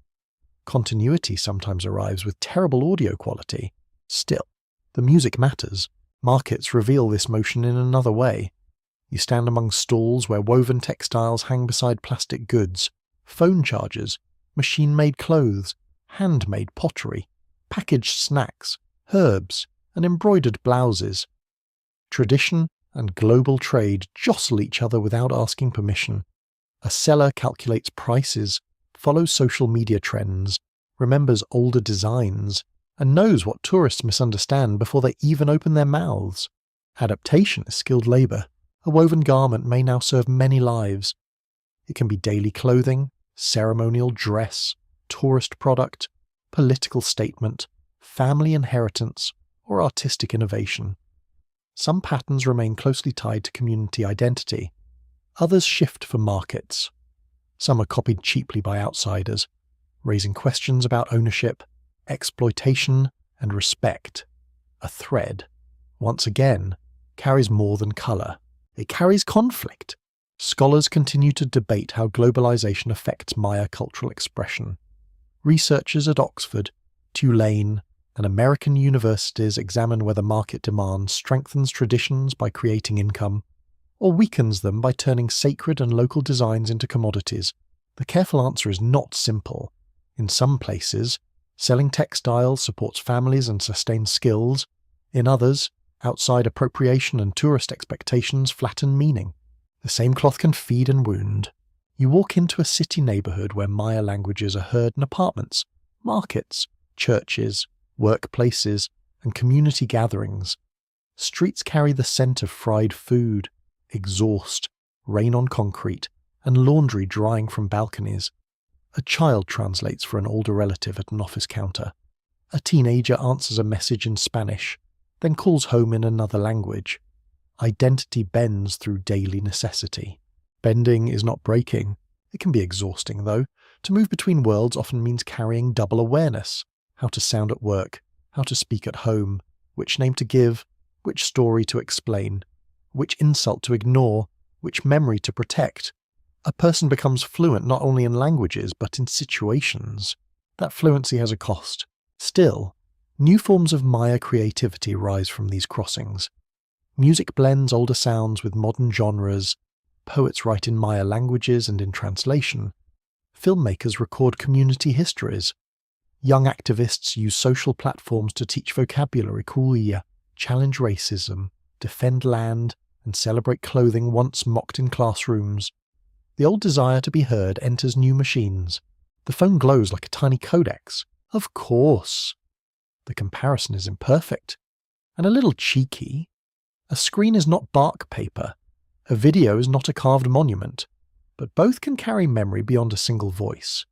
Continuity sometimes arrives with terrible audio quality. Still, the music matters. Markets reveal this motion in another way. You stand among stalls where woven textiles hang beside plastic goods, phone chargers, machine-made clothes, handmade pottery, packaged snacks, herbs, and embroidered blouses. Tradition and global trade jostle each other without asking permission. A seller calculates prices, follows social media trends, remembers older designs, and knows what tourists misunderstand before they even open their mouths. Adaptation is skilled labour. A woven garment may now serve many lives. It can be daily clothing, ceremonial dress, tourist product, political statement, family inheritance, or artistic innovation. Some patterns remain closely tied to community identity. Others shift for markets. Some are copied cheaply by outsiders, raising questions about ownership, exploitation, and respect. A thread, once again, carries more than colour. It carries conflict. Scholars continue to debate how globalization affects Maya cultural expression. Researchers at Oxford, Tulane, and American universities examine whether market demand strengthens traditions by creating income, or weakens them by turning sacred and local designs into commodities. The careful answer is not simple. In some places, selling textiles supports families and sustains skills. In others, outside appropriation and tourist expectations flatten meaning. The same cloth can feed and wound. You walk into a city neighbourhood where Maya languages are heard in apartments, markets, churches, workplaces, and community gatherings. Streets carry the scent of fried food, exhaust, rain on concrete, and laundry drying from balconies. A child translates for an older relative at an office counter. A teenager answers a message in Spanish. then calls home in another language. Identity bends through daily necessity. Bending is not breaking. It can be exhausting, though. To move between worlds often means carrying double awareness: how to sound at work, how to speak at home, which name to give, which story to explain, which insult to ignore, which memory to protect. A person becomes fluent not only in languages, but in situations. That fluency has a cost. Still, new forms of Maya creativity rise from these crossings. Music blends older sounds with modern genres. Poets write in Maya languages and in translation. Filmmakers record community histories. Young activists use social platforms to teach vocabulary, kuya, challenge racism, defend land, and celebrate clothing once mocked in classrooms. The old desire to be heard enters new machines. The phone glows like a tiny codex. Of course. The comparison is imperfect, and a little cheeky. A screen is not bark paper. A video is not a carved monument. But both can carry memory beyond a single voice.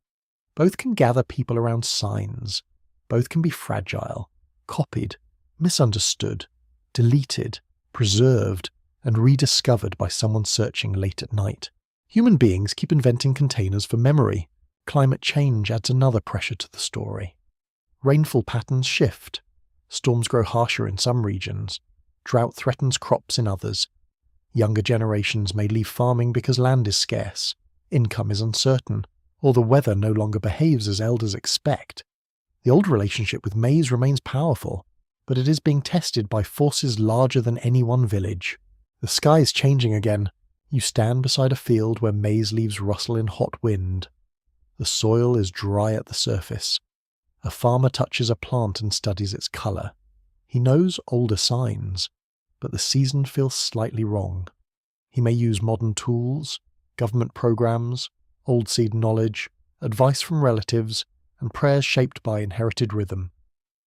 Both can gather people around signs. Both can be fragile, copied, misunderstood, deleted, preserved, and rediscovered by someone searching late at night. Human beings keep inventing containers for memory. Climate change adds another pressure to the story. Rainfall patterns shift. Storms grow harsher in some regions. Drought threatens crops in others. Younger generations may leave farming because land is scarce, income is uncertain, or the weather no longer behaves as elders expect. The old relationship with maize remains powerful, but it is being tested by forces larger than any one village. The sky is changing again. You stand beside a field where maize leaves rustle in hot wind. The soil is dry at the surface. A farmer touches a plant and studies its colour. He knows older signs, but the season feels slightly wrong. He may use modern tools, government programs, old seed knowledge, advice from relatives, and prayers shaped by inherited rhythm.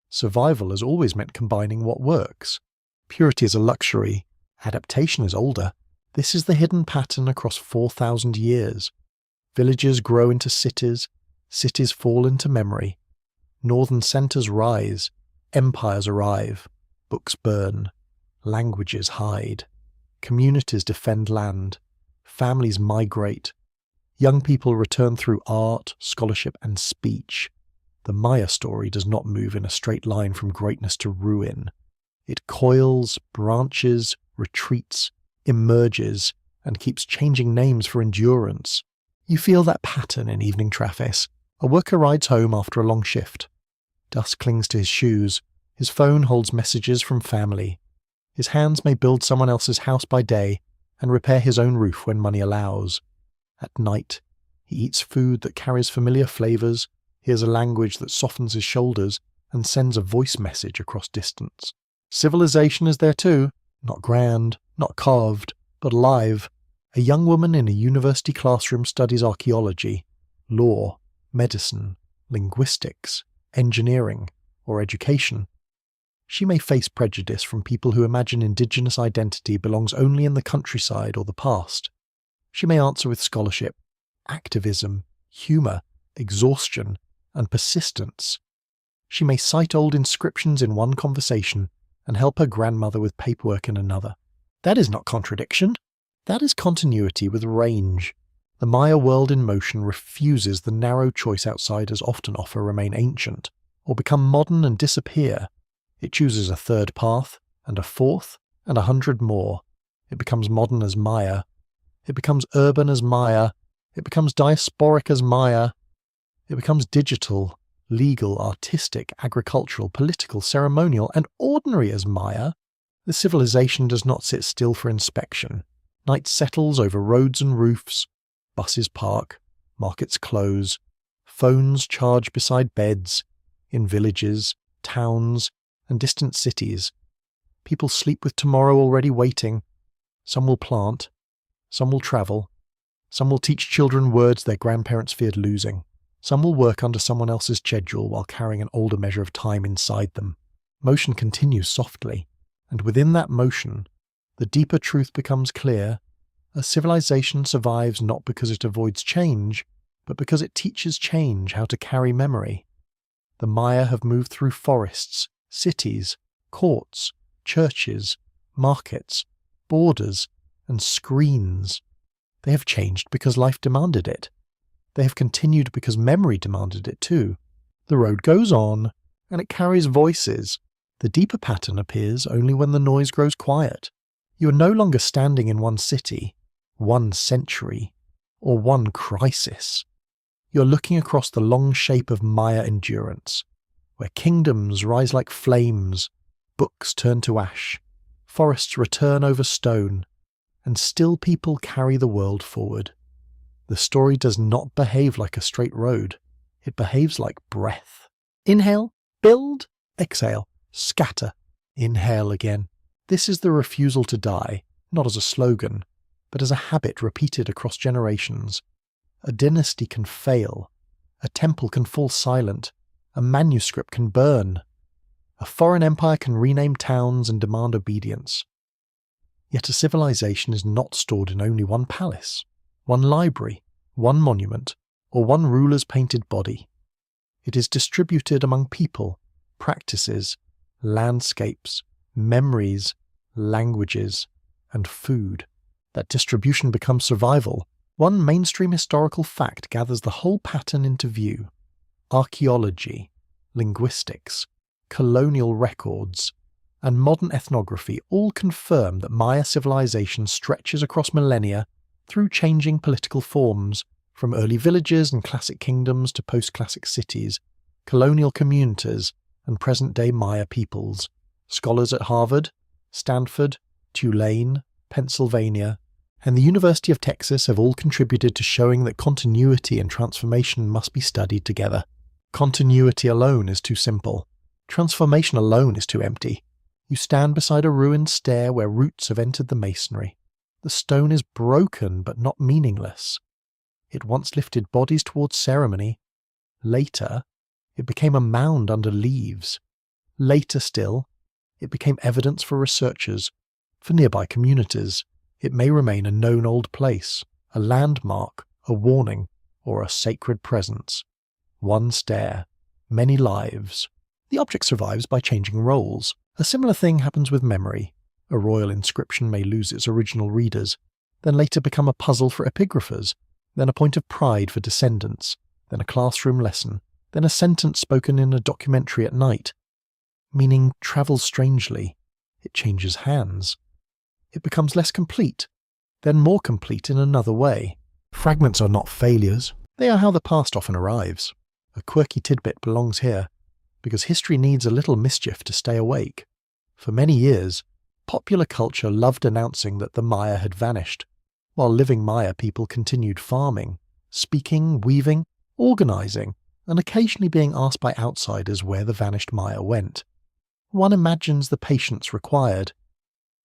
Survival has always meant combining what works. Purity is a luxury. Adaptation is older. This is the hidden pattern across 4,000 years. Villages grow into cities, cities fall into memory. Northern centres rise, empires arrive, books burn, languages hide, communities defend land, families migrate, young people return through art, scholarship, and speech. The Maya story does not move in a straight line from greatness to ruin. It coils, branches, retreats, emerges, and keeps changing names for endurance. You feel that pattern in evening traffic. A worker rides home after a long shift. Dust clings to his shoes. His phone holds messages from family. His hands may build someone else's house by day and repair his own roof when money allows. At night, he eats food that carries familiar flavours, hears a language that softens his shoulders, and sends a voice message across distance. Civilization is there too. Not grand, not carved, but alive. A young woman in a university classroom studies archaeology, law, medicine, linguistics, engineering, or education. She may face prejudice from people who imagine indigenous identity belongs only in the countryside or the past. She may answer with scholarship, activism, humour, exhaustion, and persistence. She may cite old inscriptions in one conversation and help her grandmother with paperwork in another. That is not contradiction. That is continuity with range. The Maya world in motion refuses the narrow choice outsiders often offer: remain ancient, or become modern and disappear. It chooses a third path, and a fourth, and 100 more. It becomes modern as Maya. It becomes urban as Maya. It becomes diasporic as Maya. It becomes digital, legal, artistic, agricultural, political, ceremonial, and ordinary as Maya. The civilization does not sit still for inspection. Night settles over roads and roofs. Buses park. Markets close. Phones charge beside beds. In villages, towns, and distant cities. People sleep with tomorrow already waiting. Some will plant. Some will travel. Some will teach children words their grandparents feared losing. Some will work under someone else's schedule while carrying an older measure of time inside them. Motion continues softly, and within that motion, the deeper truth becomes clear. A civilization survives not because it avoids change, but because it teaches change how to carry memory. The Maya have moved through forests, cities, courts, churches, markets, borders, and screens. They have changed because life demanded it. They have continued because memory demanded it too. The road goes on, and it carries voices. The deeper pattern appears only when the noise grows quiet. You are no longer standing in one city, one century, or one crisis. You're looking across the long shape of Maya endurance, where kingdoms rise like flames, books turn to ash, forests return over stone, and still people carry the world forward. The story does not behave like a straight road. It behaves like breath. Inhale, build, exhale, scatter, inhale again. This is the refusal to die, not as a slogan, but as a habit repeated across generations. A dynasty can fail. A temple can fall silent. A manuscript can burn. A foreign empire can rename towns and demand obedience. Yet a civilization is not stored in only one palace, one library, one monument, or one ruler's painted body. It is distributed among people, practices, landscapes, memories, languages, and food. That distribution becomes survival. One mainstream historical fact gathers the whole pattern into view. Archaeology, linguistics, colonial records, and modern ethnography all confirm that Maya civilization stretches across millennia through changing political forms, from early villages and classic kingdoms to post-classic cities, colonial communities, and present-day Maya peoples. Scholars at Harvard, Stanford, Tulane, Pennsylvania, and the University of Texas have all contributed to showing that continuity and transformation must be studied together. Continuity alone is too simple. Transformation alone is too empty. You stand beside a ruined stair where roots have entered the masonry. The stone is broken but not meaningless. It once lifted bodies towards ceremony. Later, it became a mound under leaves. Later still, it became evidence for researchers, for nearby communities. It may remain a known old place, a landmark, a warning, or a sacred presence. One stair, many lives. The object survives by changing roles. A similar thing happens with memory. A royal inscription may lose its original readers, then later become a puzzle for epigraphers, then a point of pride for descendants, then a classroom lesson, then a sentence spoken in a documentary at night. Meaning travels strangely. It changes hands. It becomes less complete, then more complete in another way. Fragments are not failures. They are how the past often arrives. A quirky tidbit belongs here, because history needs a little mischief to stay awake. For many years, popular culture loved announcing that the Maya had vanished, while living Maya people continued farming, speaking, weaving, organizing, and occasionally being asked by outsiders where the vanished Maya went. One imagines the patience required.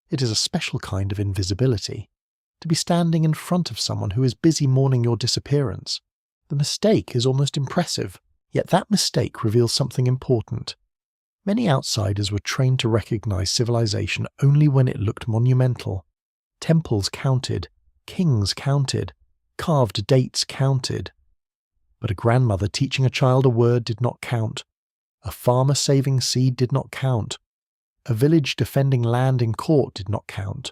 It is a special kind of invisibility, to be standing in front of someone who is busy mourning your disappearance. The mistake is almost impressive, yet that mistake reveals something important. Many outsiders were trained to recognize civilization only when it looked monumental. Temples counted, kings counted, carved dates counted. But a grandmother teaching a child a word did not count. A farmer saving seed did not count. A village defending land in court did not count.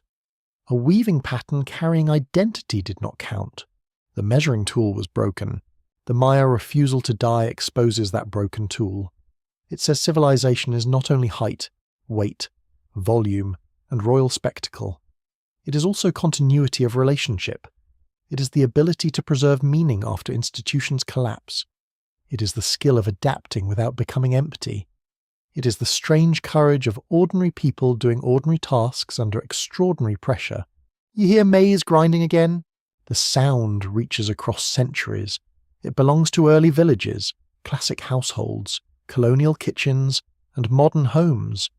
A weaving pattern carrying identity did not count. The measuring tool was broken. The Maya refusal to die exposes that broken tool. It says civilization is not only height, weight, volume, and royal spectacle. It is also continuity of relationship. It is the ability to preserve meaning after institutions collapse. It is the skill of adapting without becoming empty. It is the strange courage of ordinary people doing ordinary tasks under extraordinary pressure. You hear maize grinding again? The sound reaches across centuries. It belongs to early villages, classic households, colonial kitchens, and modern homes.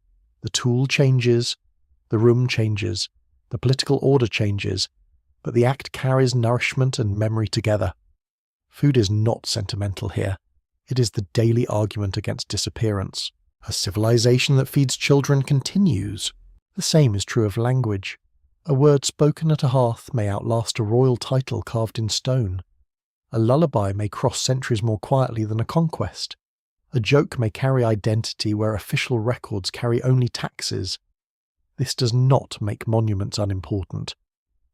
The tool changes, the room changes, the political order changes, but the act carries nourishment and memory together. Food is not sentimental here. It is the daily argument against disappearance. A civilization that feeds children continues. The same is true of language. A word spoken at a hearth may outlast a royal title carved in stone. A lullaby may cross centuries more quietly than a conquest. A joke may carry identity where official records carry only taxes. This does not make monuments unimportant.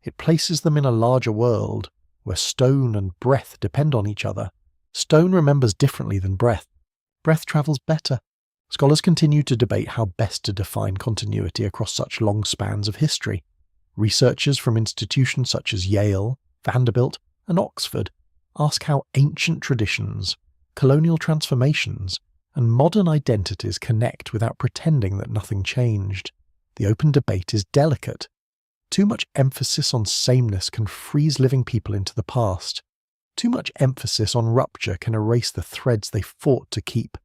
It places them in a larger world, where stone and breath depend on each other. Stone remembers differently than breath. Breath travels better. Scholars continue to debate how best to define continuity across such long spans of history. Researchers from institutions such as Yale, Vanderbilt, and Oxford ask how ancient traditions, colonial transformations, and modern identities connect without pretending that nothing changed. The open debate is delicate. Too much emphasis on sameness can freeze living people into the past. Too much emphasis on rupture can erase the threads they fought to keep.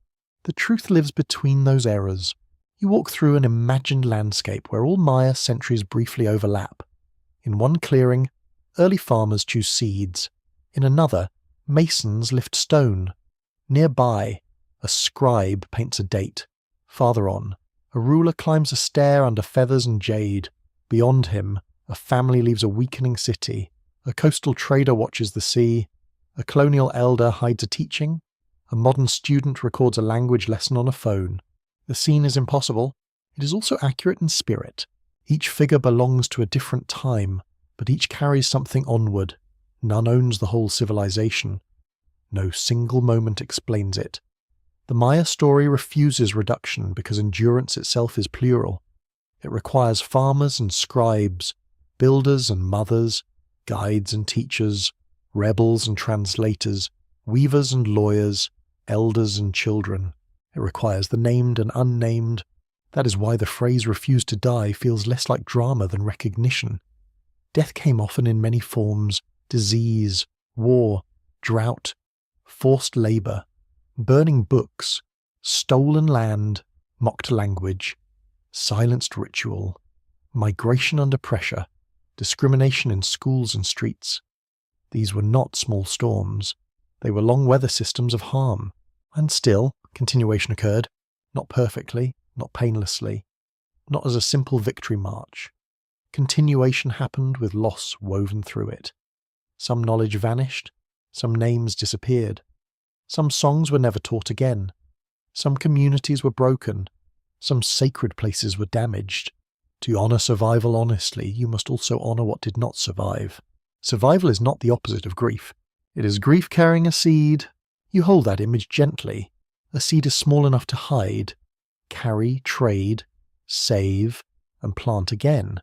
The truth lives between those eras. You walk through an imagined landscape where all Maya centuries briefly overlap. In one clearing, early farmers choose seeds. In another, masons lift stone. Nearby, a scribe paints a date. Farther on, a ruler climbs a stair under feathers and jade. Beyond him, a family leaves a weakening city. A coastal trader watches the sea. A colonial elder hides a teaching. A modern student records a language lesson on a phone. The scene is impossible. It is also accurate in spirit. Each figure belongs to a different time, but each carries something onward. None owns the whole civilization. No single moment explains it. The Maya story refuses reduction because endurance itself is plural. It requires farmers and scribes, builders and mothers, guides and teachers, rebels and translators, weavers and lawyers, elders and children. It requires the named and unnamed. That is why the phrase "refuse to die" feels less like drama than recognition. Death came often in many forms: disease, war, drought, forced labour, burning books, stolen land, mocked language, silenced ritual, migration under pressure, discrimination in schools and streets. These were not small storms. They were long weather systems of harm. And still, continuation occurred, not perfectly, not painlessly, not as a simple victory march. Continuation happened with loss woven through it. Some knowledge vanished, some names disappeared, some songs were never taught again, some communities were broken, some sacred places were damaged. To honour survival honestly, you must also honour what did not survive. Survival is not the opposite of grief. It is grief carrying a seed. You hold that image gently. A seed is small enough to hide, carry, trade, save, and plant again.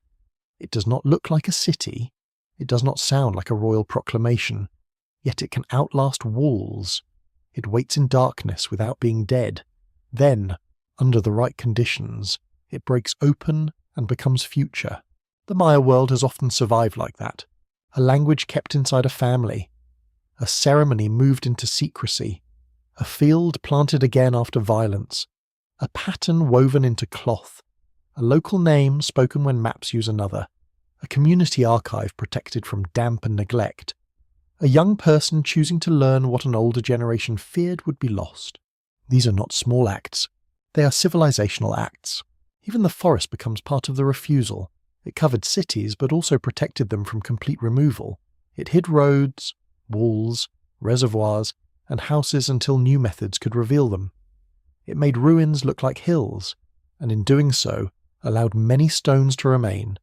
It does not look like a city. It does not sound like a royal proclamation. Yet it can outlast walls. It waits in darkness without being dead. Then, under the right conditions, it breaks open and becomes future. The Maya world has often survived like that. A language kept inside a family. A ceremony moved into secrecy. A field planted again after violence. A pattern woven into cloth. A local name spoken when maps use another. A community archive protected from damp and neglect. A young person choosing to learn what an older generation feared would be lost. These are not small acts. They are civilizational acts. Even the forest becomes part of the refusal. It covered cities, but also protected them from complete removal. It hid roads, walls, reservoirs, and houses until new methods could reveal them. It made ruins look like hills, and in doing so, allowed many stones to remain.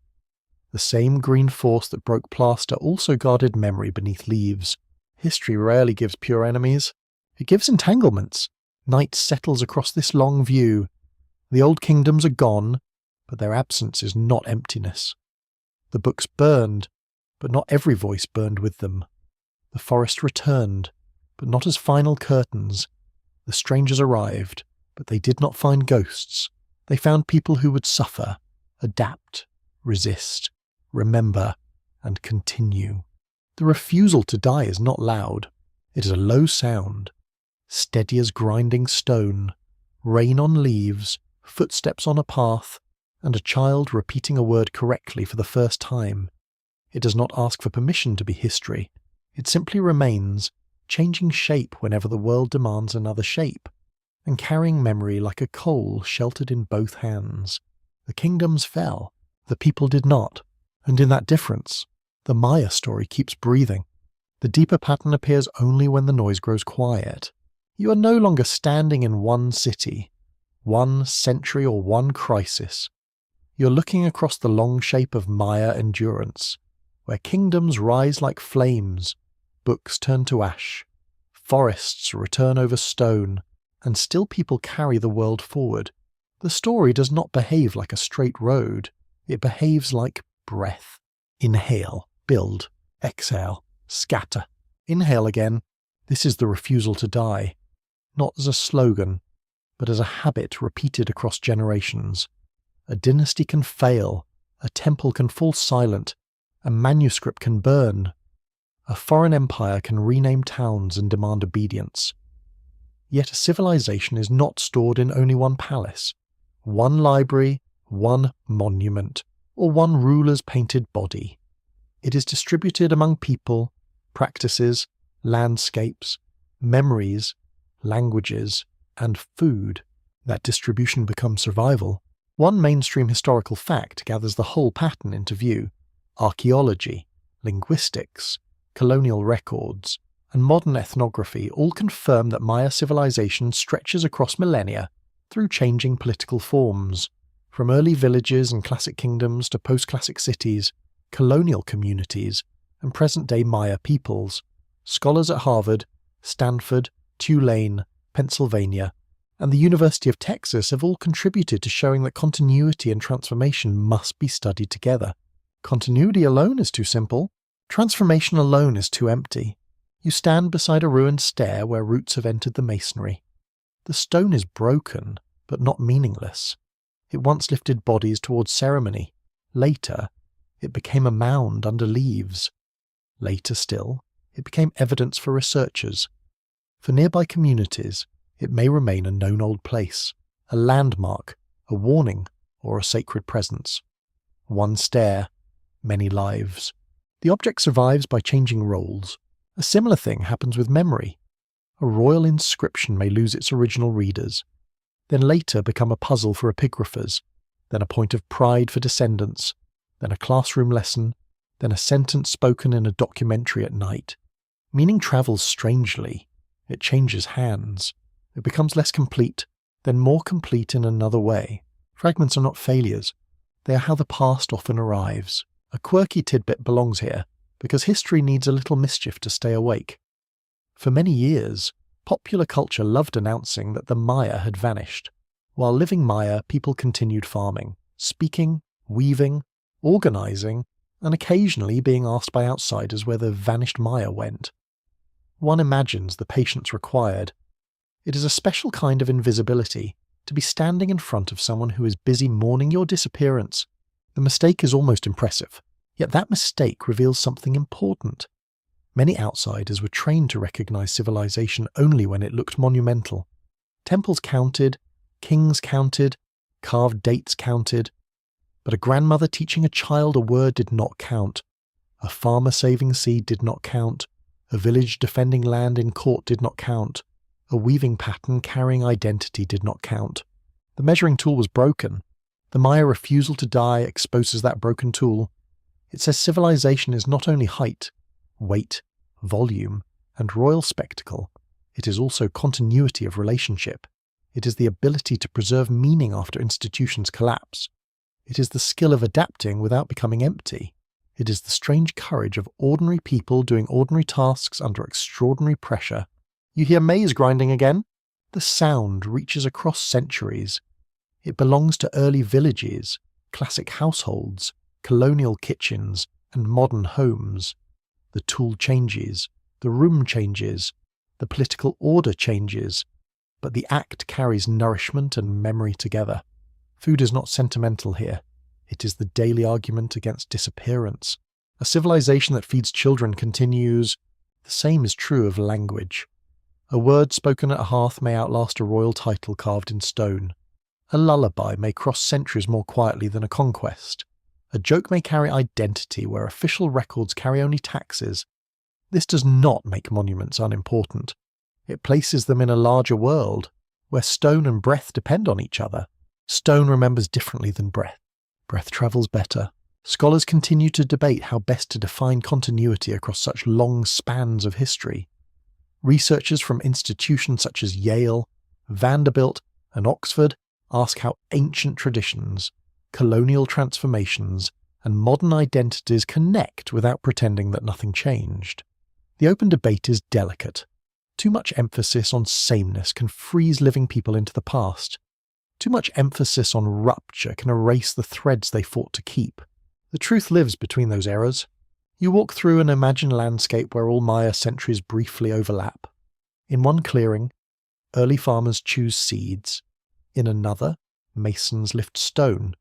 The same green force that broke plaster also guarded memory beneath leaves. History rarely gives pure enemies. It gives entanglements. Night settles across this long view. The old kingdoms are gone, but their absence is not emptiness. The books burned, but not every voice burned with them. The forest returned, but not as final curtains. The strangers arrived, but they did not find ghosts. They found people who would suffer, adapt, resist, remember, and continue. The refusal to die is not loud. It is a low sound, steady as grinding stone, rain on leaves, footsteps on a path, and a child repeating a word correctly for the first time. It does not ask for permission to be history. It simply remains, changing shape whenever the world demands another shape, and carrying memory like a coal sheltered in both hands. The kingdoms fell, the people did not, and in that difference, the Maya story keeps breathing. The deeper pattern appears only when the noise grows quiet. You are no longer standing in one city, one century or one crisis. You're looking across the long shape of Maya endurance, where kingdoms rise like flames, books turn to ash, forests return over stone, and still people carry the world forward. The story does not behave like a straight road. It behaves like breath. Inhale, build, exhale, scatter. Inhale again. This is the refusal to die, not as a slogan, but as a habit repeated across generations. A dynasty can fail, a temple can fall silent, a manuscript can burn, a foreign empire can rename towns and demand obedience. Yet a civilization is not stored in only one palace, one library, one monument, or one ruler's painted body. It is distributed among people, practices, landscapes, memories, languages, and food. That distribution becomes survival. One mainstream historical fact gathers the whole pattern into view. Archaeology, linguistics, colonial records, and modern ethnography all confirm that Maya civilization stretches across millennia through changing political forms. From early villages and classic kingdoms to post-classic cities, colonial communities, and present-day Maya peoples. Scholars at Harvard, Stanford, Tulane, Pennsylvania, and the University of Texas have all contributed to showing that continuity and transformation must be studied together. Continuity alone is too simple. Transformation alone is too empty. You stand beside a ruined stair where roots have entered the masonry. The stone is broken, but not meaningless. It once lifted bodies towards ceremony. Later, it became a mound under leaves. Later still, it became evidence for researchers. For nearby communities, it may remain a known old place, a landmark, a warning, or a sacred presence. One stair, many lives. The object survives by changing roles. A similar thing happens with memory. A royal inscription may lose its original readers, then later become a puzzle for epigraphers, then a point of pride for descendants, then a classroom lesson, then a sentence spoken in a documentary at night. Meaning travels strangely. It changes hands. It becomes less complete, then more complete in another way. Fragments are not failures. They are how the past often arrives. A quirky tidbit belongs here, because history needs a little mischief to stay awake. For many years, popular culture loved announcing that the Maya had vanished. While living Maya, people continued farming, speaking, weaving, organizing, and occasionally being asked by outsiders where the vanished Maya went. One imagines the patience required. It is a special kind of invisibility, to be standing in front of someone who is busy mourning your disappearance. The mistake is almost impressive, yet that mistake reveals something important. Many outsiders were trained to recognize civilization only when it looked monumental. Temples counted, kings counted, carved dates counted, but a grandmother teaching a child a word did not count. A farmer saving seed did not count. A village defending land in court did not count. A weaving pattern carrying identity did not count. The measuring tool was broken. The Maya refusal to die exposes that broken tool. It says civilization is not only height, weight, volume, and royal spectacle. It is also continuity of relationship. It is the ability to preserve meaning after institutions collapse. It is the skill of adapting without becoming empty. It is the strange courage of ordinary people doing ordinary tasks under extraordinary pressure. You hear maize grinding again? The sound reaches across centuries. It belongs to early villages, classic households, colonial kitchens, and modern homes. The tool changes, the room changes, the political order changes, but the act carries nourishment and memory together. Food is not sentimental here. It is the daily argument against disappearance. A civilization that feeds children continues. The same is true of language. A word spoken at a hearth may outlast a royal title carved in stone. A lullaby may cross centuries more quietly than a conquest. A joke may carry identity where official records carry only taxes. This does not make monuments unimportant. It places them in a larger world, where stone and breath depend on each other. Stone remembers differently than breath. Breath travels better. Scholars continue to debate how best to define continuity across such long spans of history. Researchers from institutions such as Yale, Vanderbilt, and Oxford ask how ancient traditions, colonial transformations, and modern identities connect without pretending that nothing changed. The open debate is delicate. Too much emphasis on sameness can freeze living people into the past. Too much emphasis on rupture can erase the threads they fought to keep. The truth lives between those eras. You walk through an imagined landscape where all Maya centuries briefly overlap. In one clearing, early farmers choose seeds. In another, masons lift stone.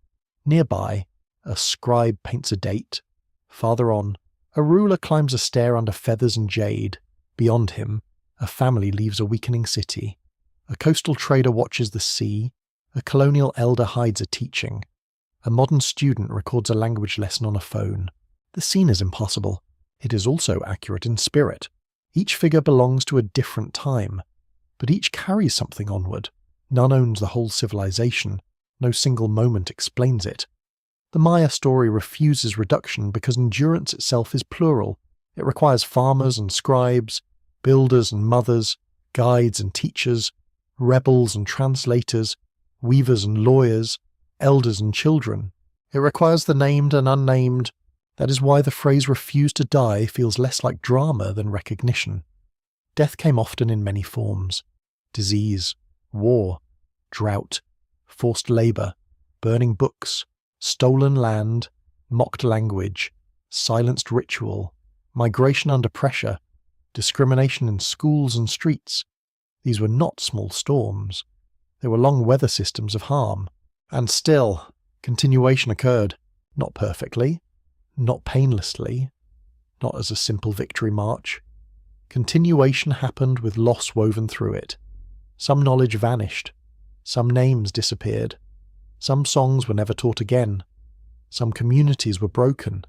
Nearby, a scribe paints a date. Farther on, a ruler climbs a stair under feathers and jade. Beyond him, a family leaves a weakening city. A coastal trader watches the sea. A colonial elder hides a teaching. A modern student records a language lesson on a phone. The scene is impossible. It is also accurate in spirit. Each figure belongs to a different time, but each carries something onward. None owns the whole civilization. No single moment explains it. The Maya story refuses reduction because endurance itself is plural. It requires farmers and scribes, builders and mothers, guides and teachers, rebels and translators, weavers and lawyers, elders and children. It requires the named and unnamed. That is why the phrase "refuse to die" feels less like drama than recognition. Death came often in many forms. Disease, war, drought, forced labour, burning books, stolen land, mocked language, silenced ritual, migration under pressure, discrimination in schools and streets. These were not small storms. They were long weather systems of harm. And still, continuation occurred. Not perfectly, not painlessly, not as a simple victory march. Continuation happened with loss woven through it. Some knowledge vanished. Some names disappeared. Some songs were never taught again. Some communities were broken.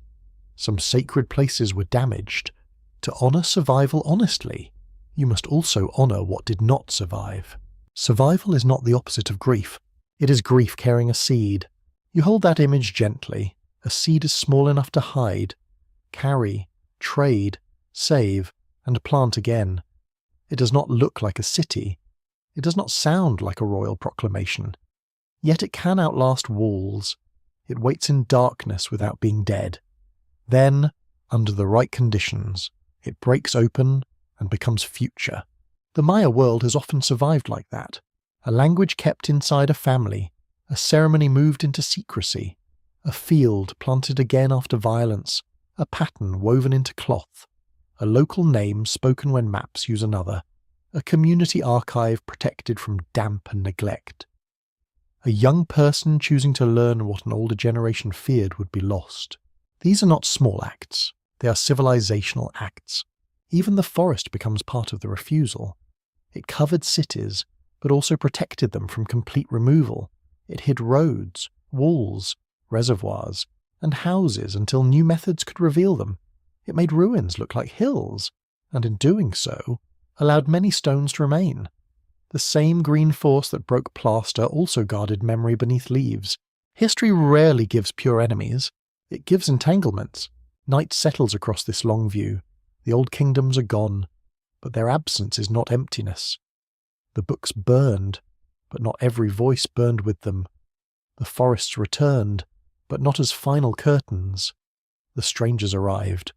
Some sacred places were damaged. To honour survival honestly, you must also honour what did not survive. Survival is not the opposite of grief. It is grief carrying a seed. You hold that image gently. A seed is small enough to hide, carry, trade, save, and plant again. It does not look like a city. It does not sound like a royal proclamation. Yet it can outlast walls. It waits in darkness without being dead. Then, under the right conditions, it breaks open and becomes future. The Maya world has often survived like that. A language kept inside a family, a ceremony moved into secrecy, a field planted again after violence, a pattern woven into cloth, a local name spoken when maps use another, a community archive protected from damp and neglect. A young person choosing to learn what an older generation feared would be lost. These are not small acts, they are civilizational acts. Even the forest becomes part of the refusal. It covered cities, but also protected them from complete removal. It hid roads, walls, reservoirs, and houses until new methods could reveal them. It made ruins look like hills, and in doing so, allowed many stones to remain. The same green force that broke plaster also guarded memory beneath leaves. History rarely gives pure enemies. It gives entanglements. Night settles across this long view. The old kingdoms are gone, but their absence is not emptiness. The books burned, but not every voice burned with them. The forests returned, but not as final curtains. The strangers arrived,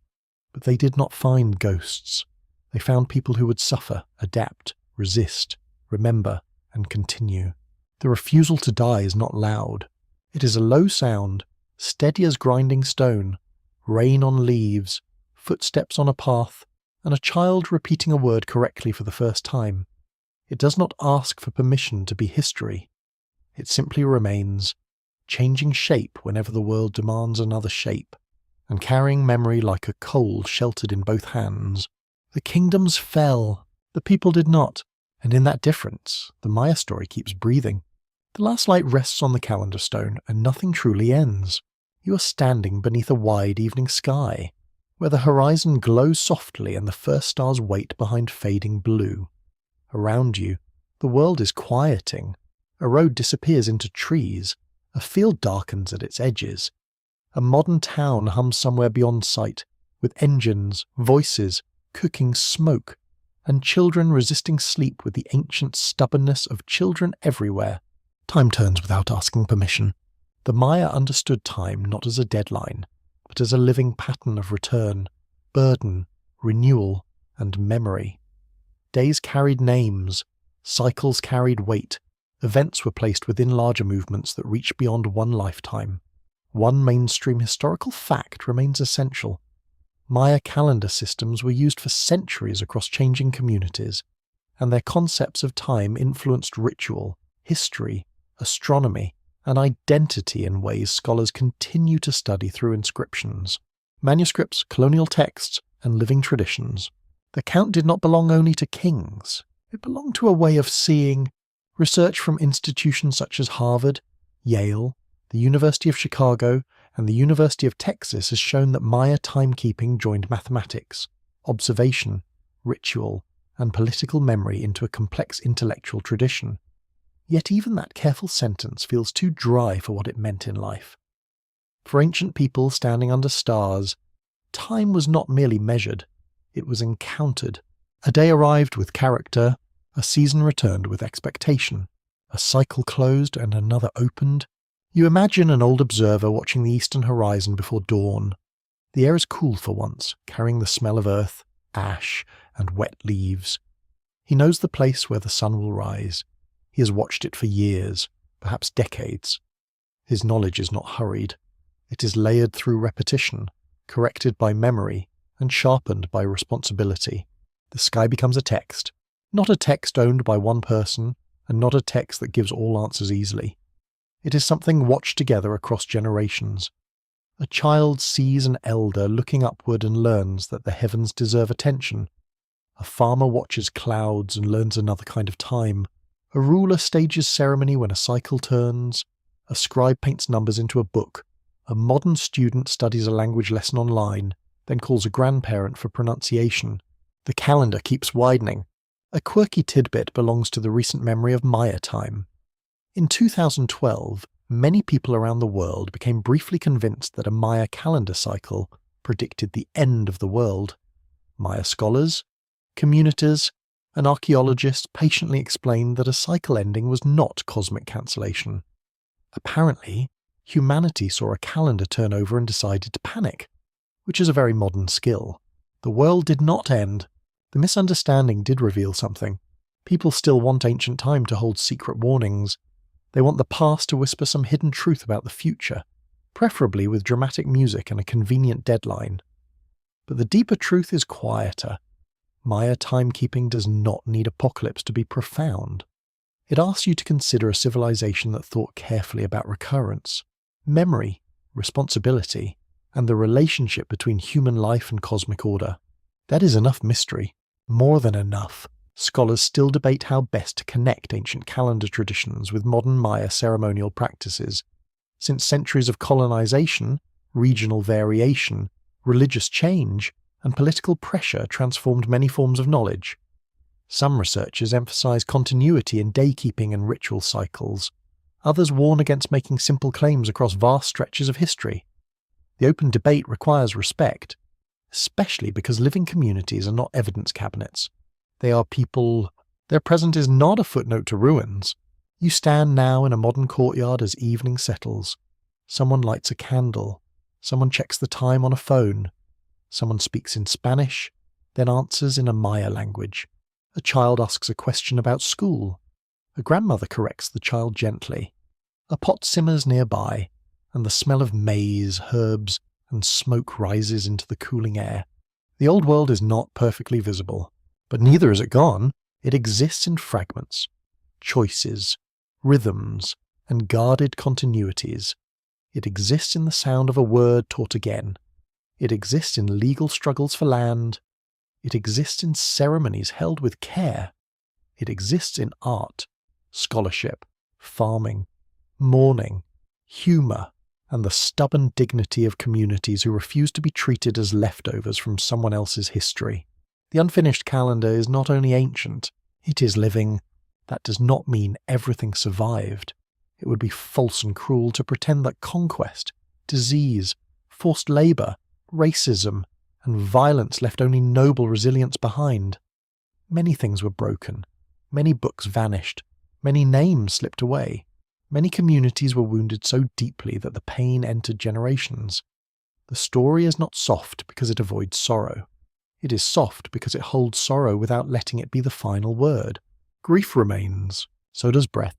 but they did not find ghosts. They found people who would suffer, adapt, resist, remember, and continue. The refusal to die is not loud. It is a low sound, steady as grinding stone, rain on leaves, footsteps on a path, and a child repeating a word correctly for the first time. It does not ask for permission to be history. It simply remains, changing shape whenever the world demands another shape, and carrying memory like a coal sheltered in both hands. The kingdoms fell, the people did not, and in that difference, the Maya story keeps breathing. The last light rests on the calendar stone, and nothing truly ends. You are standing beneath a wide evening sky, where the horizon glows softly and the first stars wait behind fading blue. Around you, the world is quieting. A road disappears into trees. A field darkens at its edges. A modern town hums somewhere beyond sight, with engines, voices, cooking smoke, and children resisting sleep with the ancient stubbornness of children everywhere. Time turns without asking permission. The Maya understood time not as a deadline, but as a living pattern of return, burden, renewal, and memory. Days carried names, cycles carried weight, events were placed within larger movements that reached beyond one lifetime. One mainstream historical fact remains essential. Maya calendar systems were used for centuries across changing communities, and their concepts of time influenced ritual, history, astronomy, and identity in ways scholars continue to study through inscriptions, manuscripts, colonial texts, and living traditions. The count did not belong only to kings. It belonged to a way of seeing. Research from institutions such as Harvard, Yale, the University of Chicago, and the University of Texas has shown that Maya timekeeping joined mathematics, observation, ritual, and political memory into a complex intellectual tradition. Yet even that careful sentence feels too dry for what it meant in life. For ancient people standing under stars, time was not merely measured, it was encountered. A day arrived with character, a season returned with expectation, a cycle closed and another opened. You imagine an old observer watching the eastern horizon before dawn. The air is cool for once, carrying the smell of earth, ash, and wet leaves. He knows the place where the sun will rise. He has watched it for years, perhaps decades. His knowledge is not hurried. It is layered through repetition, corrected by memory, and sharpened by responsibility. The sky becomes a text, not a text owned by one person, and not a text that gives all answers easily. It is something watched together across generations. A child sees an elder looking upward and learns that the heavens deserve attention. A farmer watches clouds and learns another kind of time. A ruler stages ceremony when a cycle turns. A scribe paints numbers into a book. A modern student studies a language lesson online, then calls a grandparent for pronunciation. The calendar keeps widening. A quirky tidbit belongs to the recent memory of Maya time. In 2012, many people around the world became briefly convinced that a Maya calendar cycle predicted the end of the world. Maya scholars, communities, and archaeologists patiently explained that a cycle ending was not cosmic cancellation. Apparently, humanity saw a calendar turn over and decided to panic, which is a very modern skill. The world did not end. The misunderstanding did reveal something. People still want ancient time to hold secret warnings. They want the past to whisper some hidden truth about the future, preferably with dramatic music and a convenient deadline. But the deeper truth is quieter. Maya timekeeping does not need apocalypse to be profound. It asks you to consider a civilization that thought carefully about recurrence, memory, responsibility, and the relationship between human life and cosmic order. That is enough mystery. More than enough. Scholars still debate how best to connect ancient calendar traditions with modern Maya ceremonial practices. Since centuries of colonization, regional variation, religious change, and political pressure transformed many forms of knowledge. Some researchers emphasize continuity in day-keeping and ritual cycles. Others warn against making simple claims across vast stretches of history. The open debate requires respect, especially because living communities are not evidence cabinets. They are people. Their present is not a footnote to ruins. You stand now in a modern courtyard as evening settles. Someone lights a candle. Someone checks the time on a phone. Someone speaks in Spanish, then answers in a Maya language. A child asks a question about school. A grandmother corrects the child gently. A pot simmers nearby, and the smell of maize, herbs, and smoke rises into the cooling air. The old world is not perfectly visible. But neither is it gone. It exists in fragments, choices, rhythms, and guarded continuities. It exists in the sound of a word taught again. It exists in legal struggles for land. It exists in ceremonies held with care. It exists in art, scholarship, farming, mourning, humour, and the stubborn dignity of communities who refuse to be treated as leftovers from someone else's history. The unfinished calendar is not only ancient, it is living. That does not mean everything survived. It would be false and cruel to pretend that conquest, disease, forced labour, racism, and violence left only noble resilience behind. Many things were broken. Many books vanished. Many names slipped away. Many communities were wounded so deeply that the pain entered generations. The story is not soft because it avoids sorrow. It is soft because it holds sorrow without letting it be the final word. Grief remains, so does breath.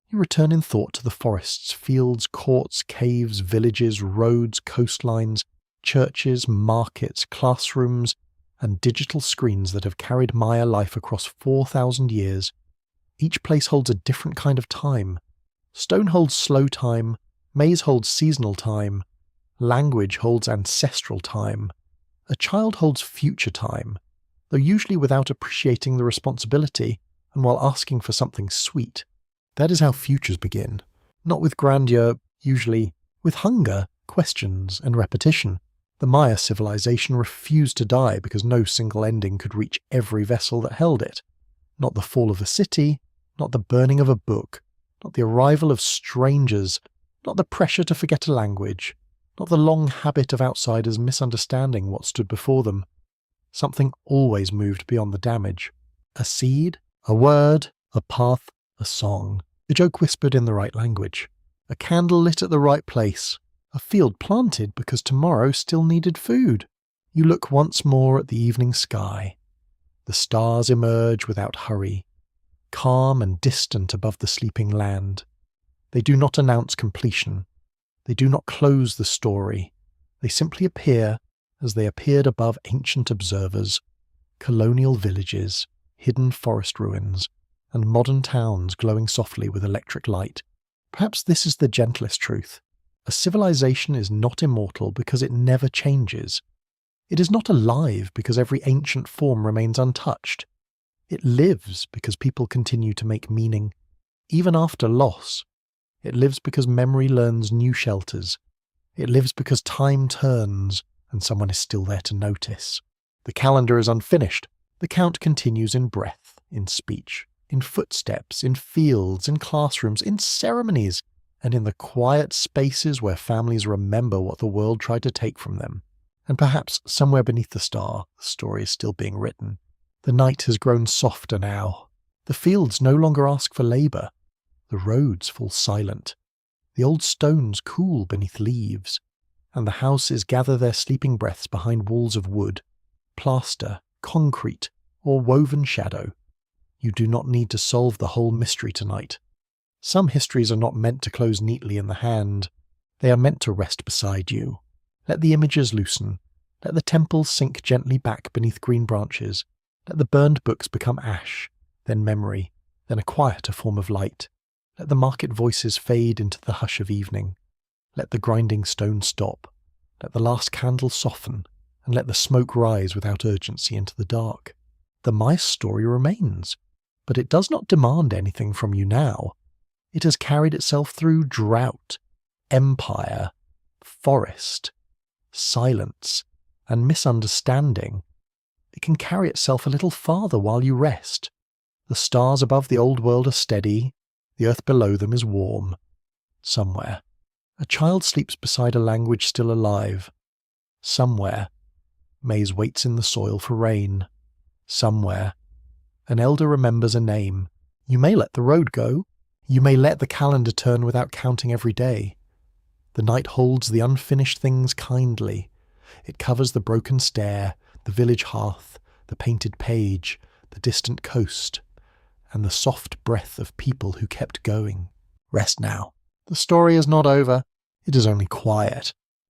You return in thought to the forests, fields, courts, caves, villages, roads, coastlines, churches, markets, classrooms, and digital screens that have carried Maya life across 4,000 years. Each place holds a different kind of time. Stone holds slow time, maize holds seasonal time, language holds ancestral time. A child holds future time, though usually without appreciating the responsibility and while asking for something sweet. That is how futures begin, not with grandeur, usually with hunger, questions, and repetition. The Maya civilization refused to die because no single ending could reach every vessel that held it. Not the fall of a city, not the burning of a book, not the arrival of strangers, not the pressure to forget a language, not the long habit of outsiders misunderstanding what stood before them. Something always moved beyond the damage. A seed, a word, a path, a song. A joke whispered in the right language. A candle lit at the right place. A field planted because tomorrow still needed food. You look once more at the evening sky. The stars emerge without hurry, calm and distant above the sleeping land. They do not announce completion. They do not close the story. They simply appear as they appeared above ancient observers, colonial villages, hidden forest ruins, and modern towns glowing softly with electric light. Perhaps this is the gentlest truth. A civilization is not immortal because it never changes. It is not alive because every ancient form remains untouched. It lives because people continue to make meaning, even after loss. It lives because memory learns new shelters. It lives because time turns and someone is still there to notice. The calendar is unfinished. The count continues in breath, in speech, in footsteps, in fields, in classrooms, in ceremonies, and in the quiet spaces where families remember what the world tried to take from them. And perhaps somewhere beneath the star, the story is still being written. The night has grown softer now. The fields no longer ask for labour. The roads fall silent. The old stones cool beneath leaves, and the houses gather their sleeping breaths behind walls of wood, plaster, concrete, or woven shadow. You do not need to solve the whole mystery tonight. Some histories are not meant to close neatly in the hand. They are meant to rest beside you. Let the images loosen. Let the temples sink gently back beneath green branches. Let the burned books become ash, then memory, then a quieter form of light. Let the market voices fade into the hush of evening. Let the grinding stone stop. Let the last candle soften, and let the smoke rise without urgency into the dark. The mice story remains, but it does not demand anything from you now. It has carried itself through drought, empire, forest, silence, and misunderstanding. It can carry itself a little farther while you rest. The stars above the old world are steady, the earth below them is warm. Somewhere, a child sleeps beside a language still alive. Somewhere, maize waits in the soil for rain. Somewhere, an elder remembers a name. You may let the road go. You may let the calendar turn without counting every day. The night holds the unfinished things kindly. It covers the broken stair, the village hearth, the painted page, the distant coast, and the soft breath of people who kept going. Rest now. The story is not over. It is only quiet.